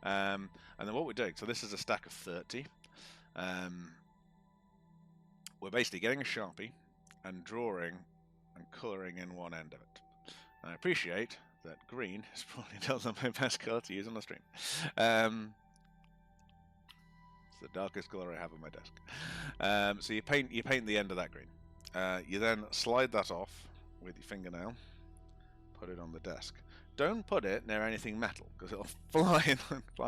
Speaker 3: And then what we're doing, so this is a stack of 30. We're basically getting a Sharpie and drawing and colouring in one end of it. And I appreciate that green is probably not my best colour to use on the stream. It's the darkest colour I have on my desk. So you paint the end of that green. You then slide that off with your fingernail, put it on the desk. Don't put it near anything metal because it'll fly and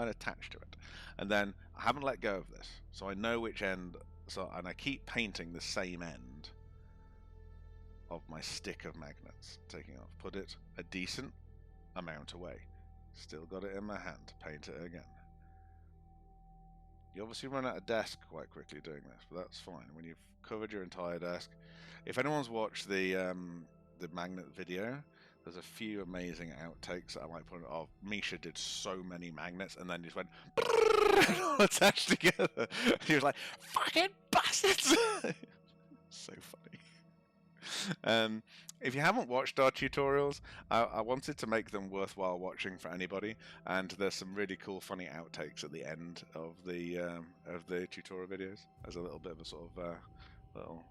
Speaker 3: attach to it. And then I haven't let go of this, so I know which end. And I keep painting the same end of my stick of magnets, taking off. Put it a decent amount away. Still got it in my hand. Paint it again. You obviously run out of desk quite quickly doing this, but that's fine. When you've covered your entire desk, if anyone's watched the magnet video, there's a few amazing outtakes that I might put of. Misha did so many magnets and then just went all attached together. He was like, "Fucking bastards!" So funny. If you haven't watched our tutorials, I wanted to make them worthwhile watching for anybody, and there's some really cool, funny outtakes at the end of the tutorial videos as a little bit of a sort of little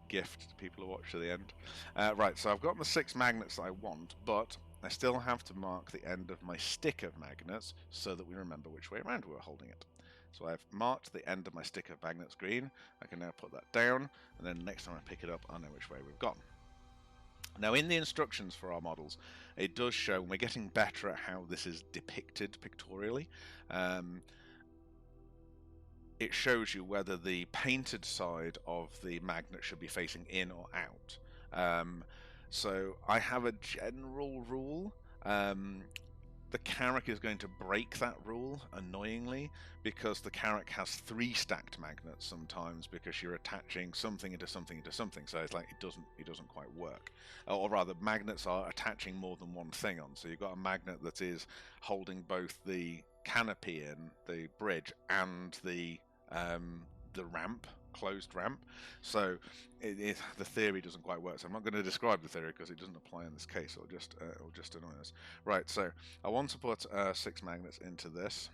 Speaker 3: gift to people who watch to the end. Right, so I've got the 6 magnets that I want, but I still have to mark the end of my stick of magnets so that we remember which way around we were holding it. So I've marked the end of my stick of magnets green. I can now put that down, and then next time I pick it up, I know which way we've gone. Now, in the instructions for our models, it does show, and we're getting better at how this is depicted pictorially. It shows you whether the painted side of the magnet should be facing in or out. So I have a general rule. The Carrack is going to break that rule, annoyingly, because the Carrack has 3 stacked magnets sometimes, because you're attaching something into something into something. So it's like it doesn't quite work. Or rather, magnets are attaching more than one thing on. So you've got a magnet that is holding both the canopy in, the bridge, and the ramp, closed ramp. So the theory doesn't quite work. So I'm not going to describe the theory because it doesn't apply in this case. It'll just annoy us. Right. So I want to put 6 magnets into this,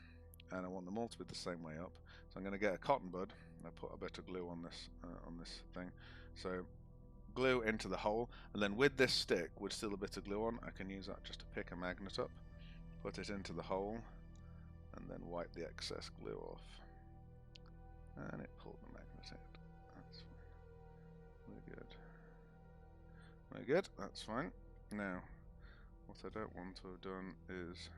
Speaker 3: and I want them all to be the same way up. So I'm going to get a cotton bud. I put a bit of glue on this thing. So glue into the hole, and then with this stick with still a bit of glue on, I can use that just to pick a magnet up, put it into the hole, and then wipe the excess glue off. And it pulled the magnet out. That's fine. We're good. We're good. That's fine. Now, what I don't want to have done is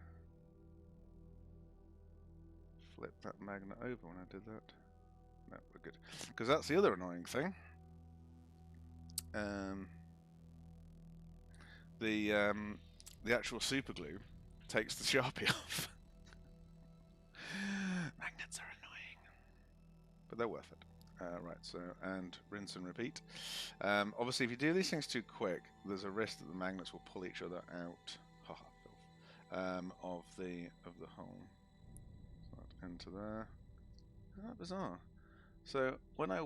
Speaker 3: flip that magnet over when I did that. No, we're good. Because that's the other annoying thing. The actual super glue takes the Sharpie off. Magnets are annoying, but they're worth it. Right, so, and rinse and repeat. Obviously, if you do these things too quick, there's a risk that the magnets will pull each other out of the hole. So that into there. Isn't that bizarre? So when I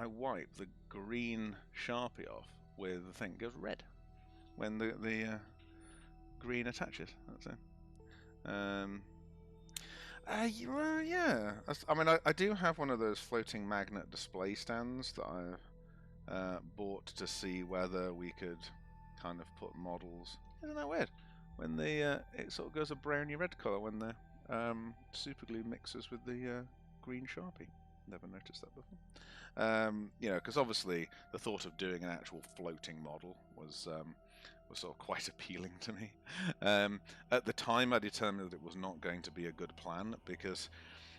Speaker 3: wipe the green Sharpie off with the thing, it goes red when the green attaches. That's it. Yeah. I mean, I do have one of those floating magnet display stands that I bought to see whether we could kind of put models. Isn't that weird? When it sort of goes a browny red colour when the super glue mixes with the green Sharpie. Never noticed that before. You know, because obviously the thought of doing an actual floating model was sort of quite appealing to me. At the time, I determined that it was not going to be a good plan, because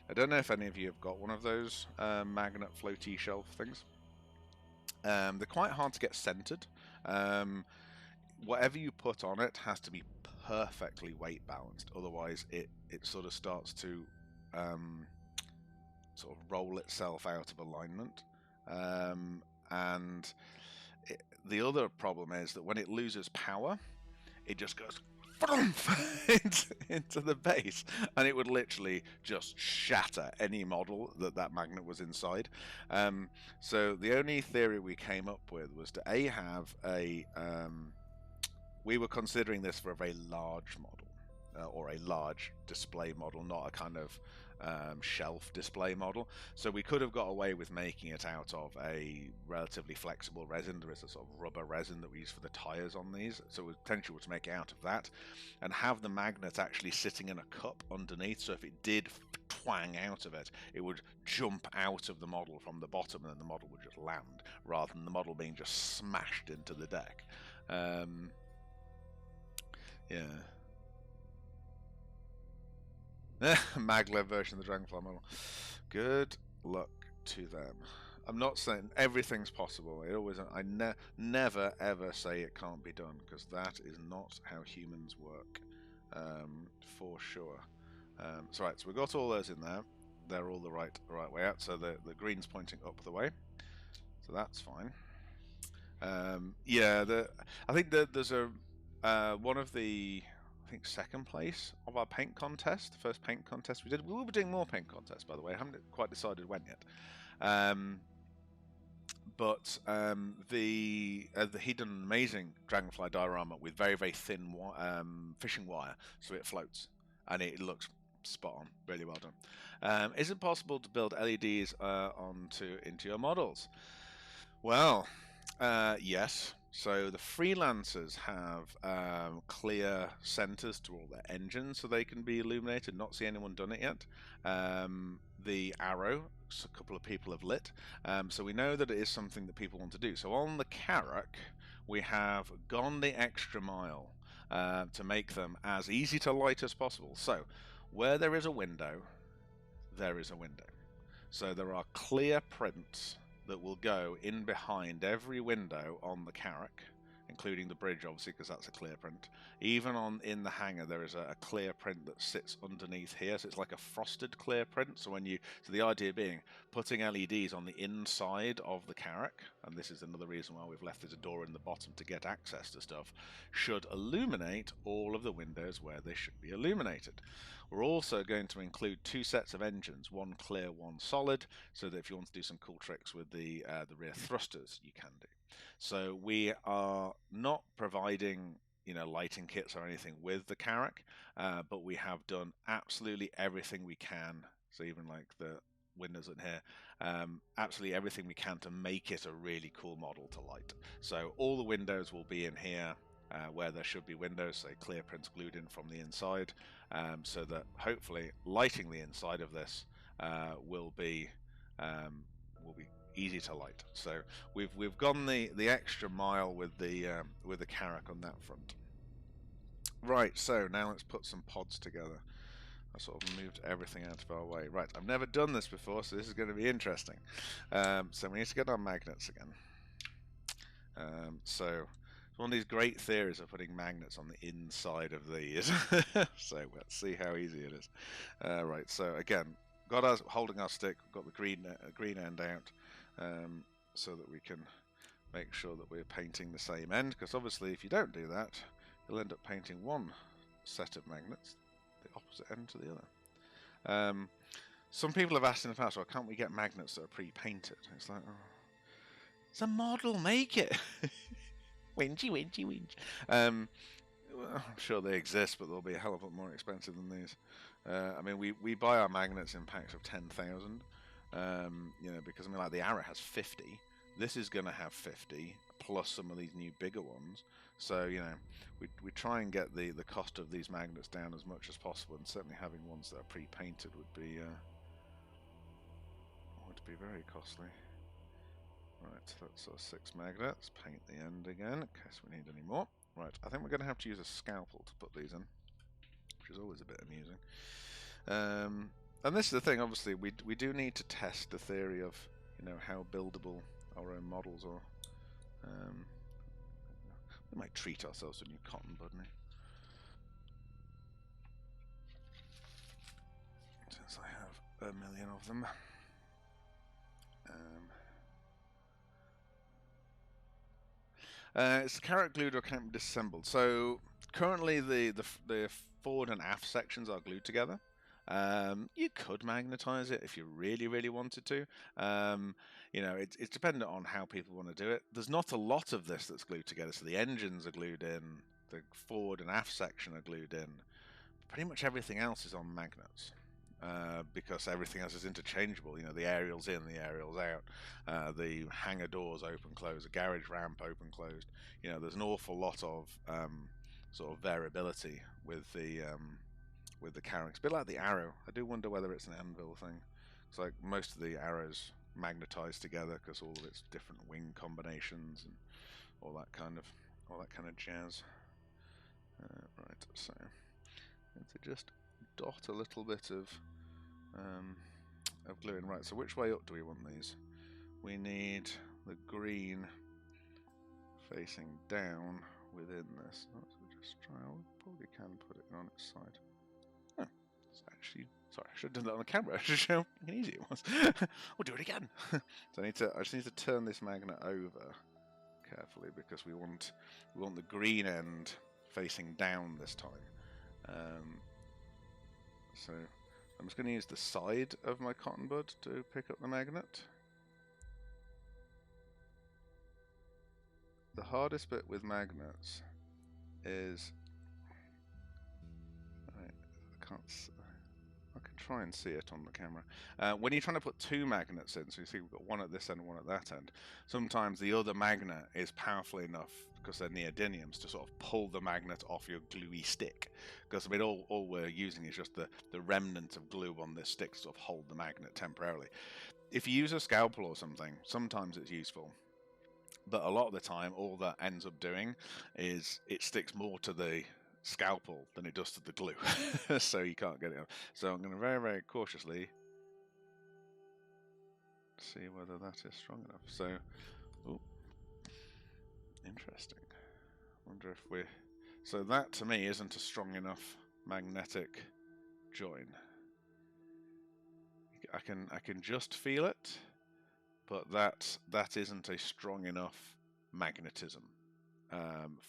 Speaker 3: I don't know if any of you have got one of those magnet floaty shelf things. They're quite hard to get centered. Whatever you put on it has to be perfectly weight balanced, otherwise it sort of starts to sort of roll itself out of alignment. And the other problem is that when it loses power, it just goes into the base, and it would literally just shatter any model that magnet was inside. So the only theory we came up with was to have a we were considering this for a very large model, or a large display model, not a kind of shelf display model. So we could have got away with making it out of a relatively flexible resin. There is a sort of rubber resin that we use for the tires on these, so the potential was to make it out of that and have the magnet actually sitting in a cup underneath, so if it did twang out of it, it would jump out of the model from the bottom, and then the model would just land, rather than the model being just smashed into the deck. Yeah. Maglev version of the Dragonfly model. Good luck to them. I'm not saying everything's possible. I never ever say it can't be done, because that is not how humans work, for sure. So right, so we've got all those in there. They're all the right way out. So the green's pointing up the way, so that's fine. Yeah, I think that there's a one of the. I think second place of our paint contest, the first paint contest we did. We will be doing more paint contests, by the way. I haven't quite decided when yet. but he'd done an amazing Dragonfly diorama with very, very thin fishing wire, so it floats, and it looks spot on, really well done. Is it possible to build LEDs into your models? Well, yes. So the freelancers have clear centers to all their engines, so they can be illuminated. Not see anyone done it yet. The arrow, a couple of people have lit, so we know that it is something that people want to do. So on the Carrack, we have gone the extra mile to make them as easy to light as possible. So where there is a window, there is a window. So there are clear prints that will go in behind every window on the Carrack, including the bridge, obviously, because that's a clear print. Even in the hangar, there is a clear print that sits underneath here, so it's like a frosted clear print. So the idea being putting LEDs on the inside of the Carrack, and this is another reason why we've left there's a door in the bottom to get access to stuff, should illuminate all of the windows where they should be illuminated. We're also going to include 2 sets of engines, one clear, one solid, so that if you want to do some cool tricks with the rear thrusters, you can do. So we are not providing, lighting kits or anything with the Carrack, but we have done absolutely everything we can. So even like the windows in here, absolutely everything we can to make it a really cool model to light. So all the windows will be in here. Where there should be windows, say clear prints glued in from the inside, so that hopefully lighting the inside of this will be easy to light. So we've gone the extra mile with the Carrack on that front. Right, so now let's put some pods together. I sort of moved everything out of our way. Right, I've never done this before, so this is going to be interesting. So we need to get our magnets again. So one of these great theories of putting magnets on the inside of these. So let's see how easy it is. Right, so again, got us holding our stick, got the green end out, so that we can make sure that we're painting the same end, because obviously if you don't do that, you'll end up painting one set of magnets, the opposite end to the other. Some people have asked in the past, well, can't we get magnets that are pre-painted? It's like, oh, it's a model, make it. Winchy. I'm sure they exist, but they'll be a hell of a lot more expensive than these. I mean, we buy our magnets in packs of 10,000, because like the Arrow has 50. This is going to have 50 plus some of these new bigger ones. So we try and get the cost of these magnets down as much as possible, and certainly having ones that are pre-painted would be very costly. Right, that's our 6 magnets. Paint the end again in case we need any more. Right, I think we're going to have to use a scalpel to put these in, which is always a bit amusing. And this is the thing, obviously, we do need to test the theory of, how buildable our own models are. We might treat ourselves to a new cotton bud now, since I have a million of them. It's Carrack glued or can be disassembled. So currently the forward and aft sections are glued together. You could magnetize it if you really wanted to. It's dependent on how people want to do it. There's not a lot of this that's glued together. So the engines are glued in, the forward and aft section are glued in. Pretty much everything else is on magnets. Because everything else is interchangeable. The aerial's in, the aerial's out, the hangar doors open, close, the garage ramp open, closed. There's an awful lot of sort of variability with the Carrack. It's a bit like the Arrow. I do wonder whether it's an anvil thing. It's like most of the Arrows magnetized together because all of its different wing combinations and all that kind of jazz. Right, so to just dot a little bit of glue in. Right, so which way up do we want these? We need the green facing down within this. So just try. We probably can put it on its side. Oh, it's actually. Sorry, I should have done that on the camera to show how easy it was. We'll do it again. So I just need to turn this magnet over carefully because we want the green end facing down this time. So I'm just going to use the side of my cotton bud to pick up the magnet. the hardest bit with magnets is I can't. I can try and see it on the camera. When you're trying to put two magnets in, so you see we've got one at this end and one at that end, sometimes the other magnet is powerful enough, because they're neodymiums, to sort of pull the magnet off your gluey stick. Because I mean, all we're using is just the remnant of glue on this stick to sort of hold the magnet temporarily. If you use a scalpel or something, sometimes it's useful. But a lot of the time, all that ends up doing is it sticks more to the scalpel than it does to the glue, so you can't get it off. So I'm going to very, very cautiously see whether that is strong enough. So, ooh, interesting. Wonder if we. So that to me isn't a strong enough magnetic join. I can just feel it, but that isn't a strong enough magnetism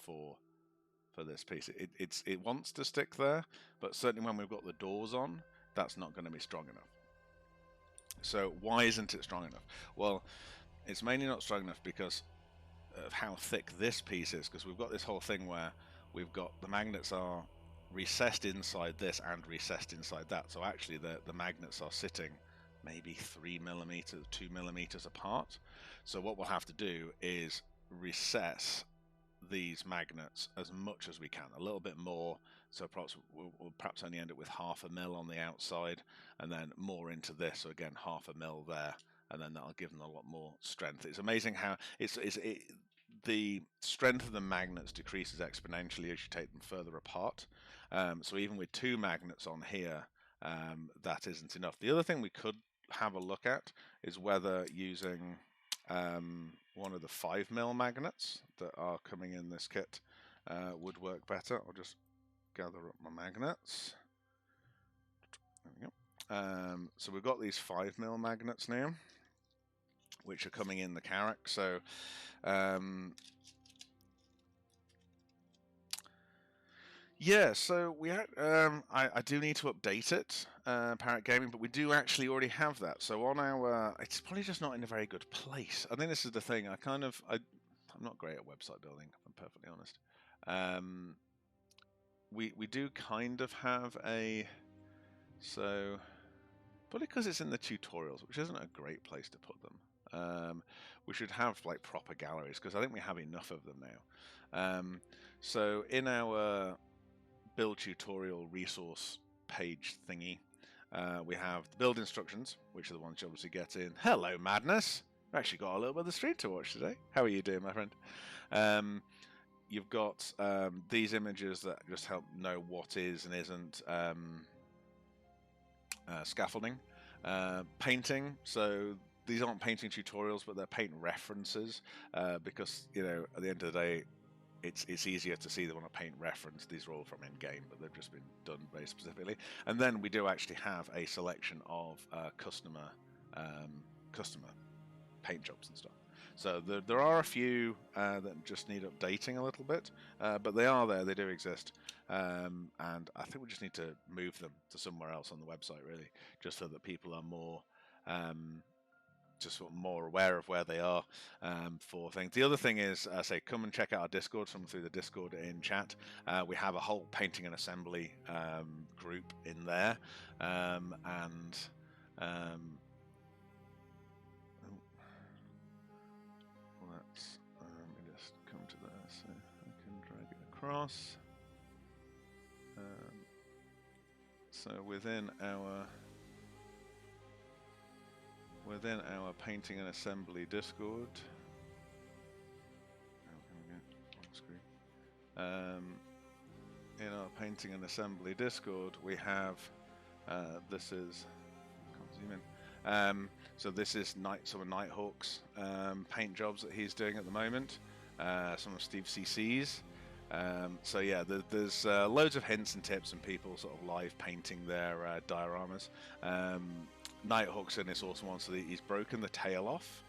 Speaker 3: for this piece. It wants to stick there, but certainly when we've got the doors on, that's not going to be strong enough. So why isn't it strong enough? Well, it's mainly not strong enough because of how thick this piece is, because we've got this whole thing where we've got the magnets are recessed inside this and recessed inside that. So actually the magnets are sitting maybe 3 millimeters, 2 millimeters apart. So what we'll have to do is recess these magnets as much as we can, a little bit more, so perhaps we'll perhaps only end up with 0.5 mil on the outside, and then more into this, so again 0.5 mil there, and then that'll give them a lot more strength. It's amazing how the strength of the magnets decreases exponentially as you take them further apart. So even with 2 magnets on here, that isn't enough. The other thing we could have a look at is whether using one of the 5 mil magnets that are coming in this kit would work better. I'll just gather up my magnets. There we go. So we've got these 5 mil magnets now, which are coming in the Carrack. So yeah, so we I do need to update it, Parrot Gaming, but we do actually already have that. So on our, it's probably just not in a very good place. I think this is the thing. I'm not great at website building, if I'm perfectly honest. We do kind of have a, so probably because it's in the tutorials, which isn't a great place to put them. We should have like proper galleries, because I think we have enough of them now. So in our build tutorial resource page thingy, we have the build instructions, which are the ones you obviously get in. Hello, Madness! I've actually got a little bit of the stream to watch today. How are you doing, my friend? You've got these images that just help know what is and isn't scaffolding. Painting, so these aren't painting tutorials, but they're paint references, because, you know, at the end of the day, it's easier to see them on a paint reference. These are all from in-game, but they've just been done very specifically. And then we do actually have a selection of customer paint jobs and stuff. So there are a few that just need updating a little bit, but they are there, they do exist. And I think we just need to move them to somewhere else on the website, really, just so that people are more just sort of more aware of where they are for things. The other thing is, say, come and check out our Discord. Someone through the Discord in chat. We have a whole painting and assembly group in there, and let's let me just come to there so I can drag it across. So within our painting and assembly Discord, in our painting and assembly Discord, we have this is, can't zoom in. So this is some of Nighthawk's paint jobs that he's doing at the moment. Some of Steve CC's. So yeah, there's loads of hints and tips and people sort of live painting their dioramas. Nighthawk's in this awesome one, so he's broken the tail off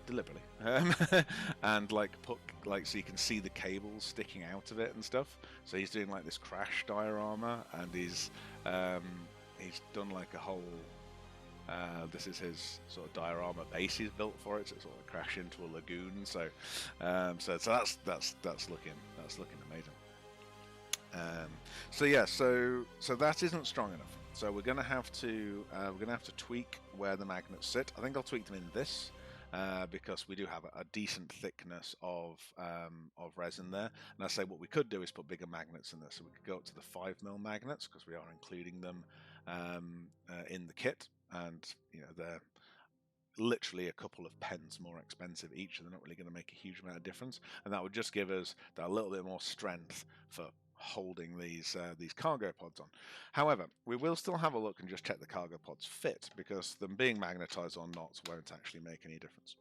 Speaker 3: deliberately, and so you can see the cables sticking out of it and stuff. So he's doing like this crash diorama, and he's done like a whole This is his sort of diorama base he's built for it. So it's sort of crash into a lagoon. So that's looking amazing. So that isn't strong enough. So we're going to have to tweak where the magnets sit. I think I'll tweak them in this because we do have a decent thickness of resin there. And I say what we could do is put bigger magnets in this. So we could go up to the 5mm magnets because we are including them in the kit, and they're literally a couple of pence more expensive each, and they're not really going to make a huge amount of difference. And that would just give us that little bit more strength for holding these cargo pods on. However, we will still have a look and just check the cargo pods fit, because them being magnetized or not won't actually make any difference,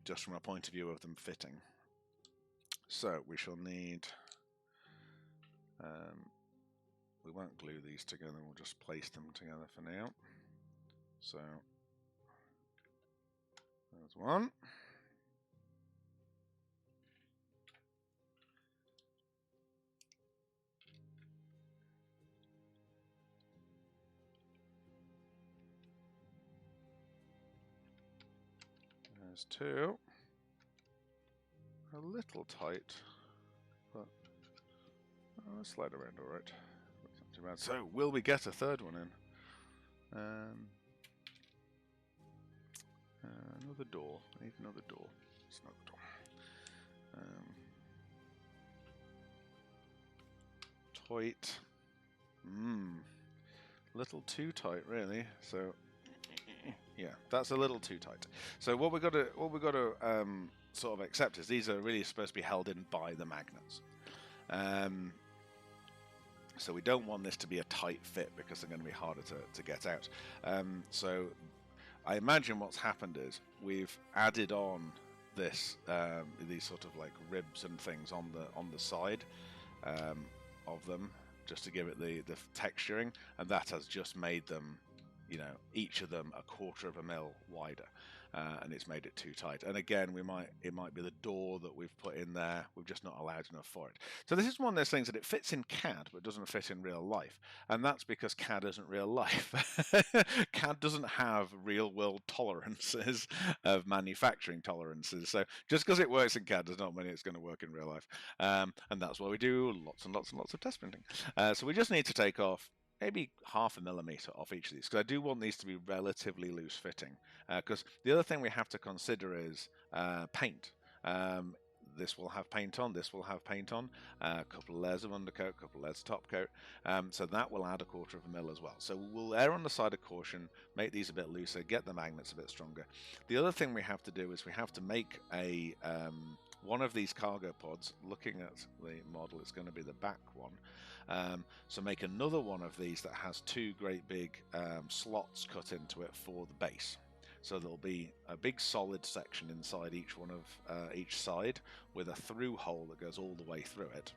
Speaker 3: just from a point of view of them fitting. So we shall need, we won't glue these together, we'll just place them together for now. So there's one. There's two. A little tight, but I'll slide around all right. That's not too bad. So, will we get a third one in? Another door. I need another door. It's not the door. Tight. Little too tight, really. So, yeah, that's a little too tight. So what we got to sort of accept is these are really supposed to be held in by the magnets. So we don't want this to be a tight fit because they're going to be harder to get out. So I imagine what's happened is we've added on this these sort of like ribs and things on the side of them just to give it the texturing, and that has just made them, each of them 1/4 mil wider, and it's made it too tight. And again, it might be the door that we've put in there. We've just not allowed enough for it. So this is one of those things that it fits in CAD but doesn't fit in real life, and that's because CAD isn't real life. CAD doesn't have real world tolerances of manufacturing tolerances. So just because it works in CAD does not mean it's going to work in real life. And that's why we do lots and lots and lots of test printing. So we just need to take off maybe 1/2 millimeter off each of these, because I do want these to be relatively loose fitting, because the other thing we have to consider is paint. This will have paint on, this will have paint on, a couple of layers of undercoat, a couple of layers of top coat, so that will add 1/4 mil as well. So we'll err on the side of caution, make these a bit looser, get the magnets a bit stronger. The other thing we have to do is we have to make a one of these cargo pods. Looking at the model, it's going to be the back one. So make another one of these that has 2 great big slots cut into it for the base. So there'll be a big solid section inside each one of each side with a through hole that goes all the way through it,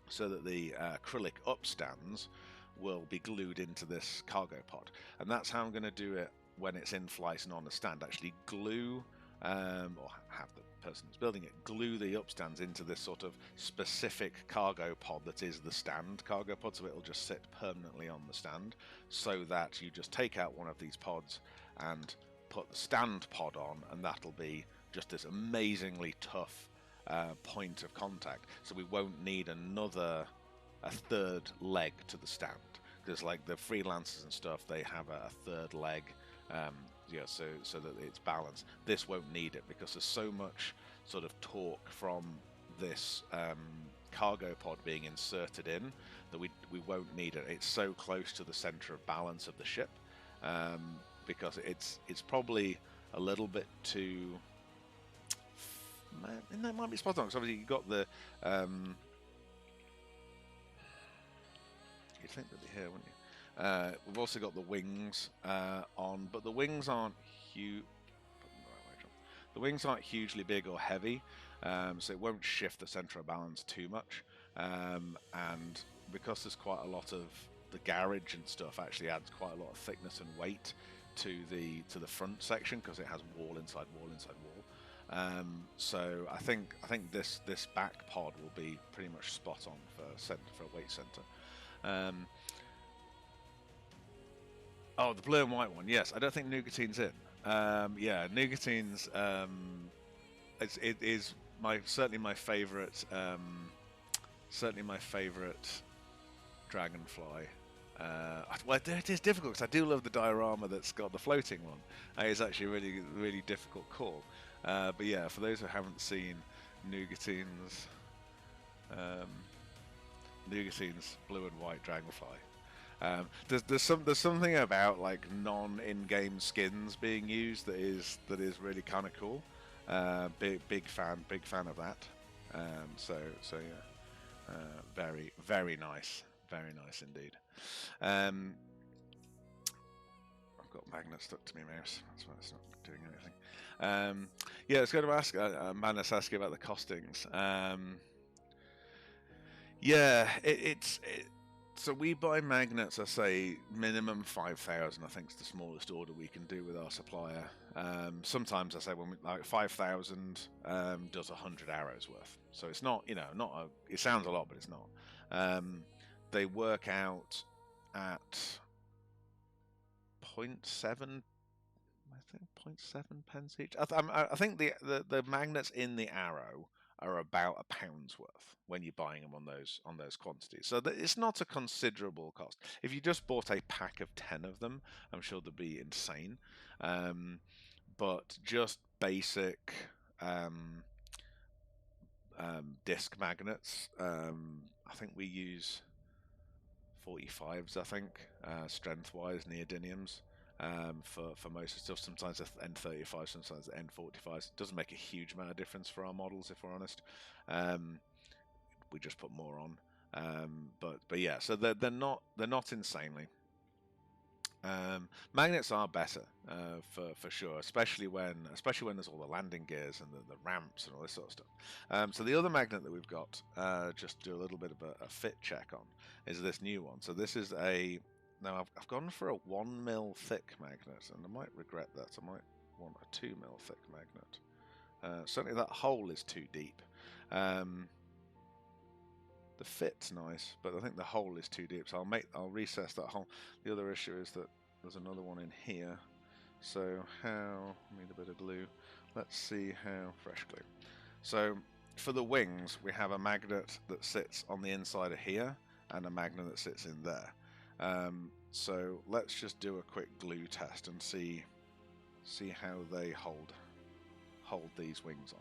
Speaker 3: so that the acrylic upstands will be glued into this cargo pod. And that's how I'm going to do it when it's in flight and on the stand. Actually glue, or have the person who's building it glue the upstands into this sort of specific cargo pod that is the stand cargo pod, so it'll just sit permanently on the stand, so that you just take out one of these pods and put the stand pod on, and that'll be just this amazingly tough point of contact. So we won't need a 3rd leg to the stand, because like the freelancers and stuff, they have a 3rd leg, so that it's balanced. This won't need it because there's so much sort of torque from this cargo pod being inserted in that we won't need it. It's so close to the center of balance of the ship, because it's probably a little bit too. And that might be spot on, because obviously you've got the. You'd think they'd be here, wouldn't you? We've also got the wings on, but the wings aren't huge. The wings aren't hugely big or heavy, so it won't shift the center of balance too much. And because there's quite a lot of the garage and stuff, actually adds quite a lot of thickness and weight to the front section, because it has wall inside wall inside wall. So I think this back pod will be pretty much spot on for a weight center. Oh, the blue and white one. Yes, I don't think Nougatine's in. Yeah, Nougatine's. It is certainly my favorite. Certainly my favorite dragonfly. Well, it is difficult because I do love the diorama that's got the floating one. It's actually a really, really difficult call. But yeah, for those who haven't seen Nougatine's, Nougatine's blue and white dragonfly. There's something about like non-in-game skins being used that is really kind of cool. Big fan of that. So yeah, very nice indeed. I've got magnet stuck to my mouse. That's why it's not doing anything. Yeah, I was going to ask Manus ask you about the costings. Yeah, so we buy magnets, I say, minimum 5,000, I think is the smallest order we can do with our supplier. Sometimes I say when we, like 5,000 does 100 arrows worth. So it's not, it sounds a lot, but it's not. They work out at 0.7, I think 0.7 pence each. I think the magnets in the arrow are about £1's worth when you're buying them on those quantities. So it's not a considerable cost. If you just bought a pack of 10 of them, I'm sure they'd be insane. But just basic disc magnets, I think we use 45s, I think, strength-wise, neodymiums. For most stuff, sometimes N35, sometimes N45s. Doesn't make a huge amount of difference for our models, if we're honest. We just put more on, but yeah. So they're not insanely. Magnets are better for sure, especially when there's all the landing gears and the ramps and all this sort of stuff. So the other magnet that we've got, just to do a little bit of a fit check on, is this new one. So this is now I've gone for a 1 mil thick magnet, and I might regret that. I might want a 2 mil thick magnet. Certainly that hole is too deep. The fit's nice, but I think the hole is too deep, so I'll recess that hole. The other issue is that there's another one in here. So need a bit of glue. Let's see how fresh glue. So for the wings, we have a magnet that sits on the inside of here, and a magnet that sits in there. So let's just do a quick glue test and see how they hold these wings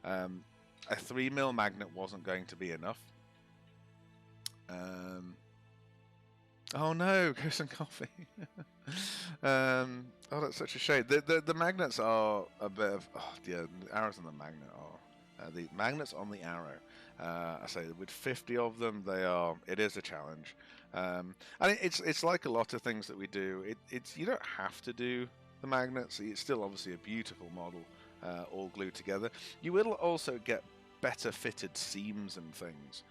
Speaker 3: on. A 3 mil magnet wasn't going to be enough. Oh no, Ghost and Coffee. Oh, that's such a shame. The magnets are a bit of the arrows on the magnet are the magnets on the arrow. I say with 50 of them, it is a challenge. And it's like a lot of things that we do. You don't have to do the magnets. It's still obviously a beautiful model, all glued together. You will also get better fitted seams and things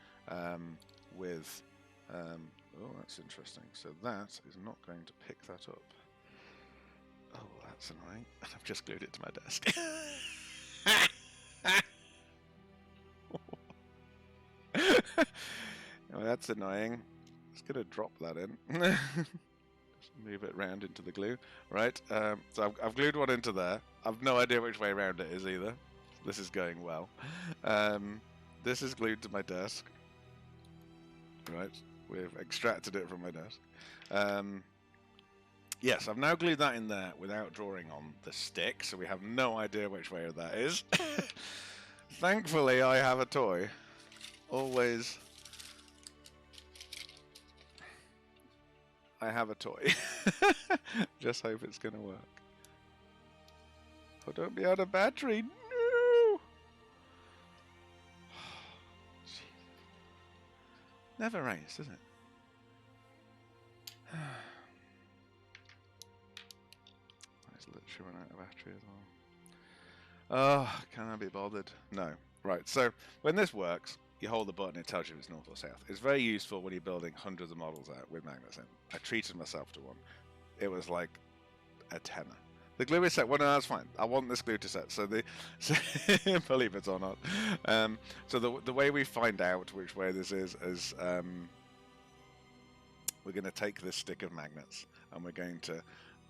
Speaker 3: with. Oh, that's interesting. So that is not going to pick that up. Oh, that's annoying. I've just glued it to my desk. Oh, that's annoying. Just gonna drop that in. Just move it round into the glue. Right. So I've glued one into there. I've no idea which way around it is either. This is going well. This is glued to my desk. Right. We've extracted it from my desk. Yes, I've now glued that in there without drawing on the stick, so we have no idea which way that is. Thankfully, I have a toy. Always. I have a toy. Just hope it's going to work. Oh, don't be out of battery. No! Never rains, does it? It's literally run out of battery as well. Oh, can I be bothered? No. Right, so when this works, you hold the button, it tells you if it's north or south. It's very useful when you're building hundreds of models out with magnets in. I treated myself to one. It was like a tenner. The glue is set. Well, no, that's fine. I want this glue to set. So believe it or not. So the way we find out which way this is we're going to take this stick of magnets and we're going to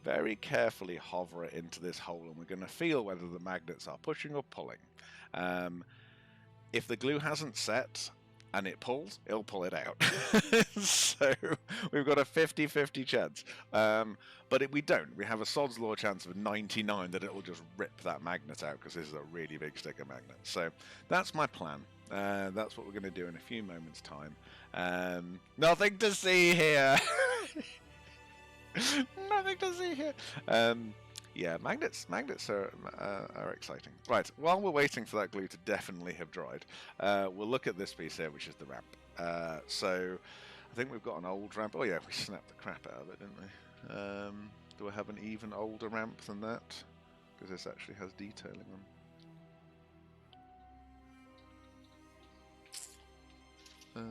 Speaker 3: very carefully hover it into this hole, and we're going to feel whether the magnets are pushing or pulling. If the glue hasn't set and it pulls, it'll pull it out. So we've got a 50-50 chance. But we don't. We have a sod's law chance of 99 that it'll just rip that magnet out, because this is a really big sticker magnet. So that's my plan. That's what we're going to do in a few moments' time. Nothing to see here. Nothing to see here. Yeah, magnets are exciting. Right, while we're waiting for that glue to definitely have dried, we'll look at this piece here, which is the ramp. So I think we've got an old ramp. Oh yeah, we snapped the crap out of it, didn't we? Do I have an even older ramp than that? Because this actually has detailing on.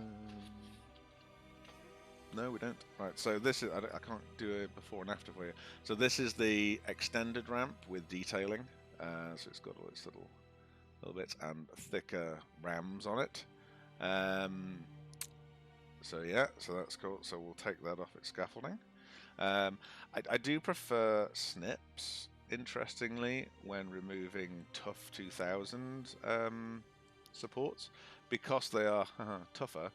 Speaker 3: No, we don't. Right, so this is, I can't do a before and after for you. So this is the extended ramp with detailing. So it's got all its little bits and thicker rams on it. So yeah, so that's cool. So we'll take that off its scaffolding. I do prefer snips, interestingly, when removing Tough 2000 supports, because they are tougher.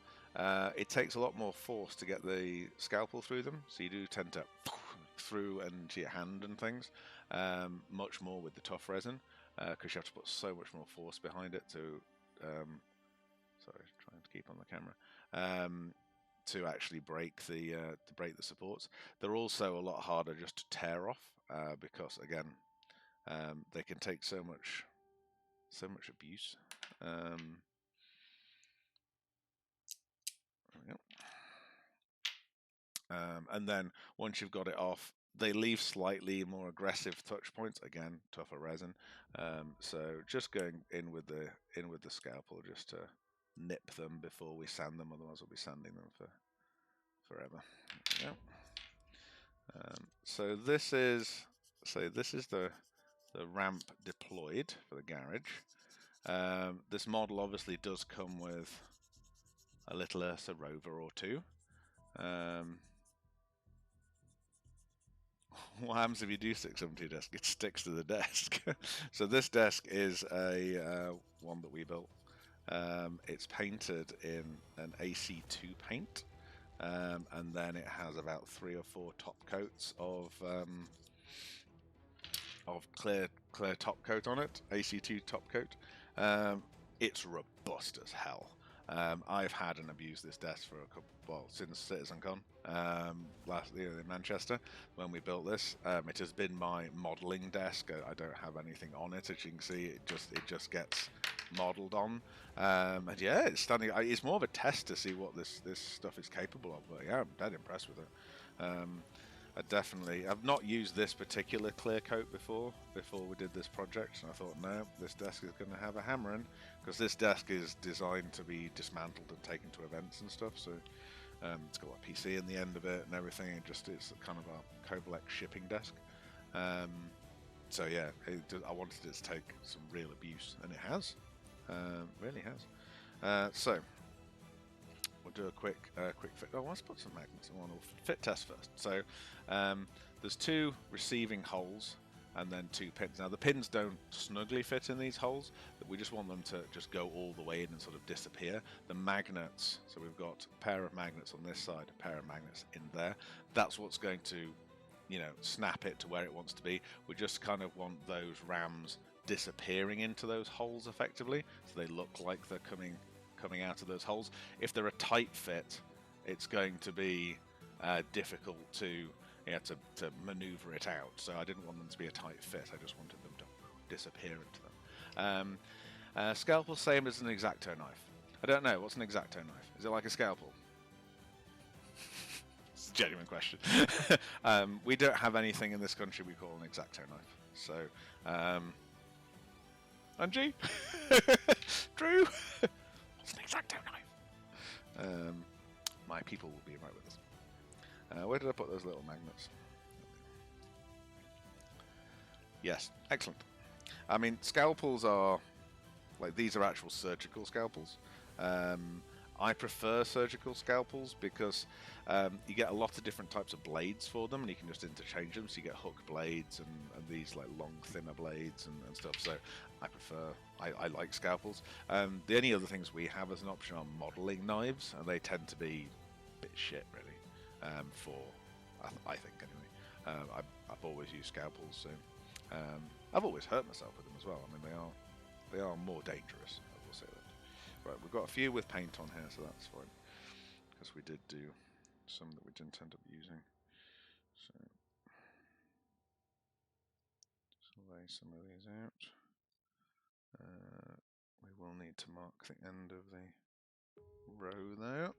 Speaker 3: It takes a lot more force to get the scalpel through them, so you do tend to through into your hand and things, much more with the tough resin, because you have to put so much more force behind it to, sorry, trying to keep on the camera, to actually break the supports. They're also a lot harder just to tear off, because again, they can take so much abuse. And then once you've got it off, they leave slightly more aggressive touch points. Again, tougher resin. So just going in with the scalpel just to nip them before we sand them. Otherwise, we'll be sanding them for forever. Yeah. So this is the ramp deployed for the garage. This model obviously does come with a little Ursa rover or two. What happens if you do stick something to your desk? It sticks to the desk. So this desk is a one that we built. It's painted in an AC2 paint, and then it has about 3 or 4 top coats of clear top coat on it, AC2 top coat. It's robust as hell. I've had and abused this desk for since CitizenCon last year in Manchester when we built this. It has been my modelling desk. I don't have anything on it, as you can see. It just gets modelled on, and yeah, it's stunning. It's more of a test to see what this stuff is capable of. But yeah, I'm dead impressed with it. I've not used this particular clear coat before we did this project, and I thought, no, this desk is going to have a hammer in, because this desk is designed to be dismantled and taken to events and stuff. So it's got a PC in the end of it and everything. It's kind of a Coblex shipping desk. So yeah, I wanted it to take some real abuse, and it has, really has. So we'll do a quick fit. Oh, let's put some magnets on. We'll fit test first. So there's 2 receiving holes and then 2 pins. Now the pins don't snugly fit in these holes, but we just want them to just go all the way in and sort of disappear. The magnets, so we've got a pair of magnets on this side, a pair of magnets in there. That's what's going to, snap it to where it wants to be. We just kind of want those rams disappearing into those holes effectively, so they look like they're coming out of those holes. If they're a tight fit, it's going to be difficult to maneuver it out. So I didn't want them to be a tight fit. I just wanted them to disappear into them. Scalpel, same as an X-Acto knife. I don't know. What's an X-Acto knife? Is it like a scalpel? It's a genuine question. We don't have anything in this country we call an X-Acto knife. So, Angie? Drew? What's an X-Acto knife? My people will be right with us. Where did I put those little magnets? Yes, excellent. I mean, scalpels are, these are actual surgical scalpels. I prefer surgical scalpels because you get a lot of different types of blades for them, and you can just interchange them. So you get hook blades and these like long, thinner blades and stuff. So I prefer, I like scalpels. The only other things we have as an option are modeling knives, and they tend to be a bit shit, really. I think anyway. I've always used scalpels, so I've always hurt myself with them as well. I mean, they are more dangerous. I will say that. Right, we've got a few with paint on here, so that's fine. Because we did do some that we didn't end up using. So, just lay some of these out. We will need to mark the end of the row there.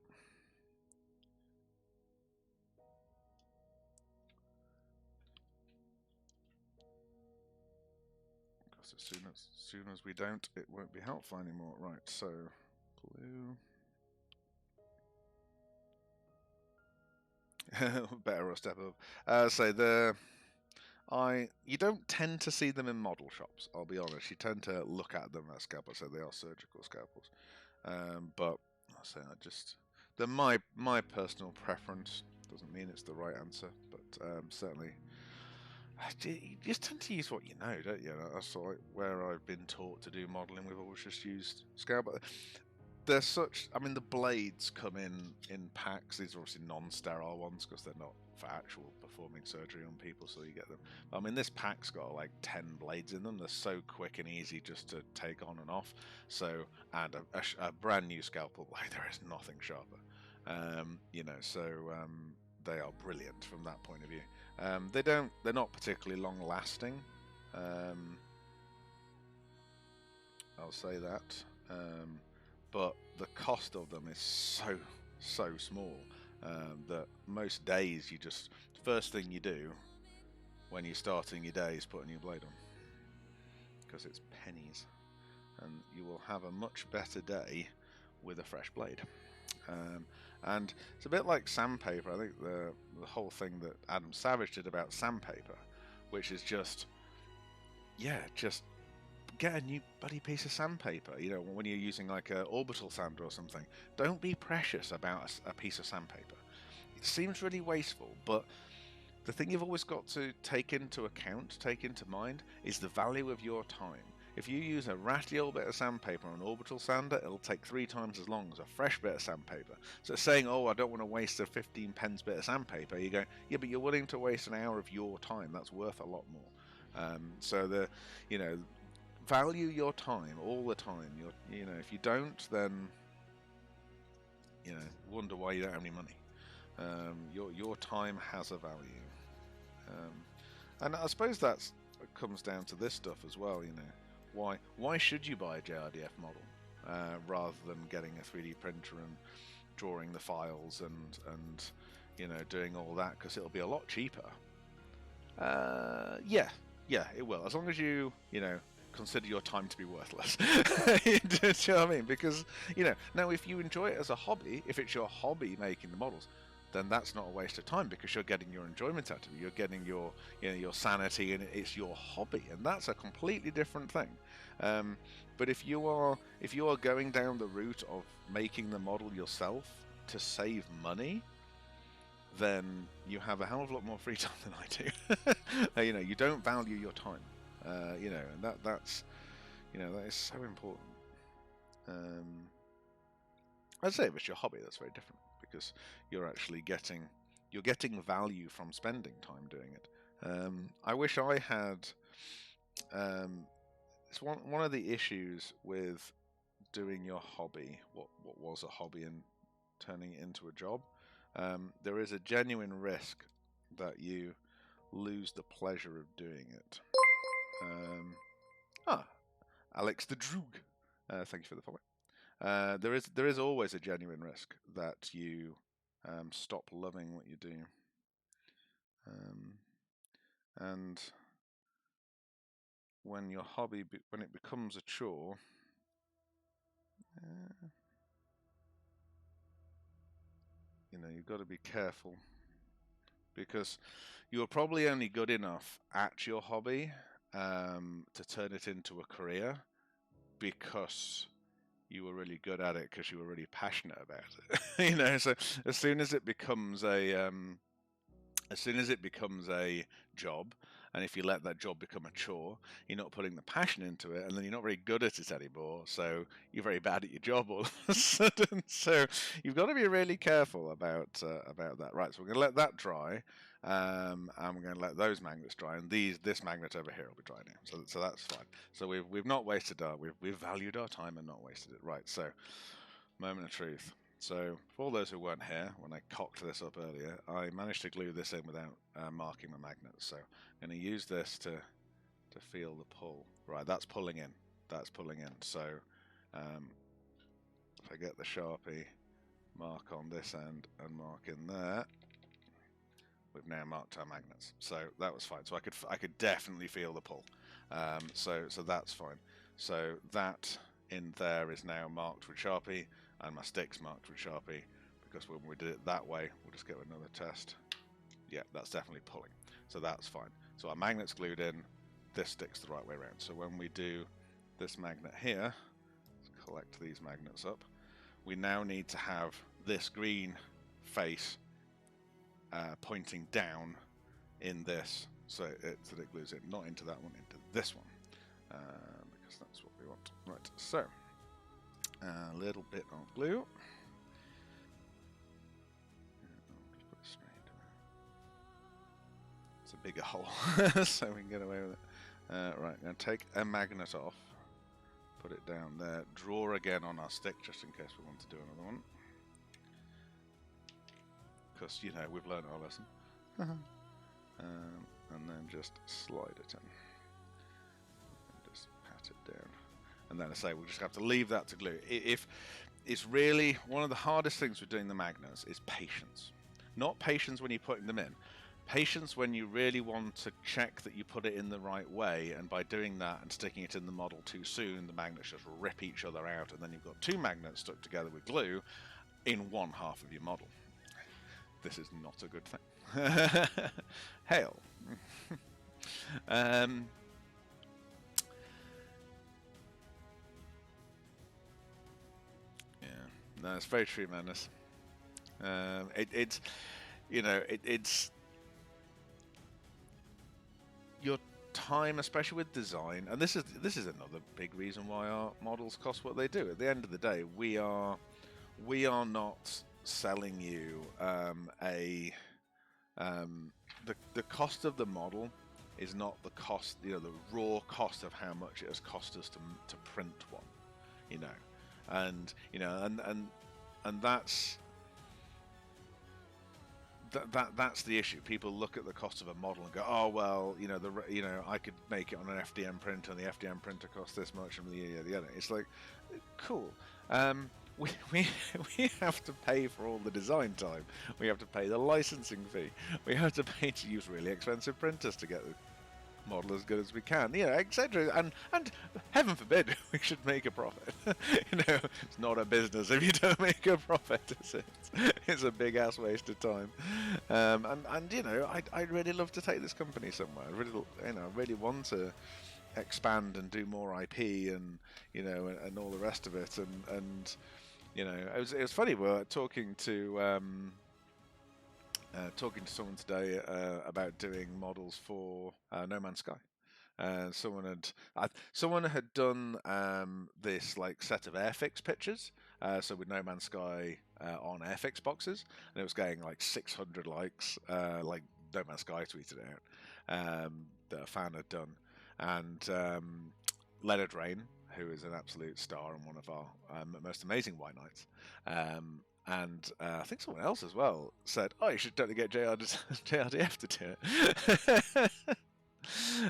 Speaker 3: Because as soon as we don't, it won't be helpful anymore. Right, so blue. Better or step up. So you don't tend to see them in model shops. I'll be honest. You tend to look at them as scalpels. So they are surgical scalpels. But I say they're my personal preference. Doesn't mean it's the right answer, but certainly. You just tend to use what you know, don't you? That's like where I've been taught to do modelling. We've always just used scalpel. They're such. I mean, the blades come in packs. These are obviously non-sterile ones because they're not for actual performing surgery on people, so you get them. I mean, this pack's got like 10 blades in them. They're so quick and easy just to take on and off. So, and a brand new scalpel blade, there is nothing sharper. They are brilliant from that point of view. They're not particularly long lasting. I'll say that. But the cost of them is so small that most days first thing you do when you're starting your day is put a new blade on, because it's pennies, and you will have a much better day with a fresh blade. And it's a bit like sandpaper. I think the whole thing that Adam Savage did about sandpaper, which is just get a new bloody piece of sandpaper. You know, when you're using like an orbital sander or something, don't be precious about a piece of sandpaper. It seems really wasteful, but the thing you've always got to take into mind, is the value of your time. If you use a ratty old bit of sandpaper on an orbital sander, it'll take 3 times as long as a fresh bit of sandpaper. So saying, oh, I don't want to waste a 15 pence bit of sandpaper, you go, yeah, but you're willing to waste an hour of your time. That's worth a lot more. Value your time all the time. If you don't, then wonder why you don't have any money. Your time has a value, and I suppose it comes down to this stuff as well. Why should you buy a JRDF model rather than getting a 3D printer and drawing the files and doing all that, because it'll be a lot cheaper. Yeah, it will, as long as you consider your time to be worthless. Do you know what I mean? Because now if you enjoy it as a hobby, if it's your hobby making the models, then that's not a waste of time, because you're getting your enjoyment out of it. You're getting your your sanity, and it's your hobby, and that's a completely different thing. But if you are going down the route of making the model yourself to save money, then you have a hell of a lot more free time than I do. You don't value your time. And that's that is so important. I'd say if it's your hobby, that's very different, because you're actually getting value from spending time doing it. I wish I had. It's one of the issues with doing your hobby, what was a hobby, and turning it into a job. There is a genuine risk that you lose the pleasure of doing it. Alex the Droog, thank you for the follow. There is always a genuine risk that you stop loving what you do, and when your hobby when it becomes a chore, you've got to be careful, because you're probably only good enough at your hobby to turn it into a career, because you were really good at it because you were really passionate about it. You know, so as soon as it becomes a job, and if you let that job become a chore, you're not putting the passion into it, and then you're not very good at it anymore, so you're very bad at your job all of a sudden. So you've got to be really careful about that. Right, so we're going to let that dry, and we're going to let those magnets dry, and this magnet over here will be dry now. So that's fine. So we've not wasted we've valued our time and not wasted it. Right, so moment of truth. So, for all those who weren't here when I cocked this up earlier, I managed to glue this in without marking my magnets. So, I'm going to use this to feel the pull. Right, that's pulling in. That's pulling in. So, if I get the Sharpie, mark on this end and mark in there, we've now marked our magnets. So that was fine. So I could definitely feel the pull. So that's fine. So that in there is now marked with Sharpie, and my stick's marked with Sharpie, because when we did it that way, we'll just get another test. Yeah, that's definitely pulling. So that's fine. So our magnet's glued in, this stick's the right way around. So when we do this magnet here, let's collect these magnets up, we now need to have this green face pointing down in this, so that it glues in, not into that one, into this one, because that's what we want. Right, so a little bit of glue. Just put it straight there. It's a bigger hole, so we can get away with it. Right, now take a magnet off, put it down there, draw again on our stick just in case we want to do another one. Because, you know, we've learned our lesson. And then just slide it in. And just pat it down. And then I say we'll just have to leave that to glue. If it's really one of the hardest things with doing the magnets is patience. Not patience when you're putting them in. Patience when you really want to check that you put it in the right way, and by doing that and sticking it in the model too soon, the magnets just rip each other out, and then you've got two magnets stuck together with glue in one half of your model. This is not a good thing. Hail. Yeah, no, it's very true, Madness. It's, you know, it's your time, especially with design, and this is another big reason why our models cost what they do. At the end of the day, we are not selling you the cost of the model is not the cost, you know, the raw cost of how much it has cost us to print one, you know, and you know, and that's the issue. People look at the cost of a model and go, oh well, you know, I could make it on an FDM printer, and the FDM printer costs this much, and the other. It's like, cool. We have to pay for all the design time. We have to pay the licensing fee. We have to pay to use really expensive printers to get the model as good as we can, you know, etc. And heaven forbid we should make a profit. You know, it's not a business if you don't make a profit, is it? It's a big ass waste of time. And you know, I'd really love to take this company somewhere. I really want to expand and do more IP, and you know, and all the rest of it, and you know, it was funny. We were talking to someone today about doing models for No Man's Sky. Someone had done this like set of Airfix pictures, so with No Man's Sky on Airfix boxes, and it was getting like 600 likes. Like No Man's Sky tweeted it out that a fan had done, and Leonard Rain, who is an absolute star and one of our most amazing White Knights, and I think someone else as well said, "Oh, you should totally get JRDF to do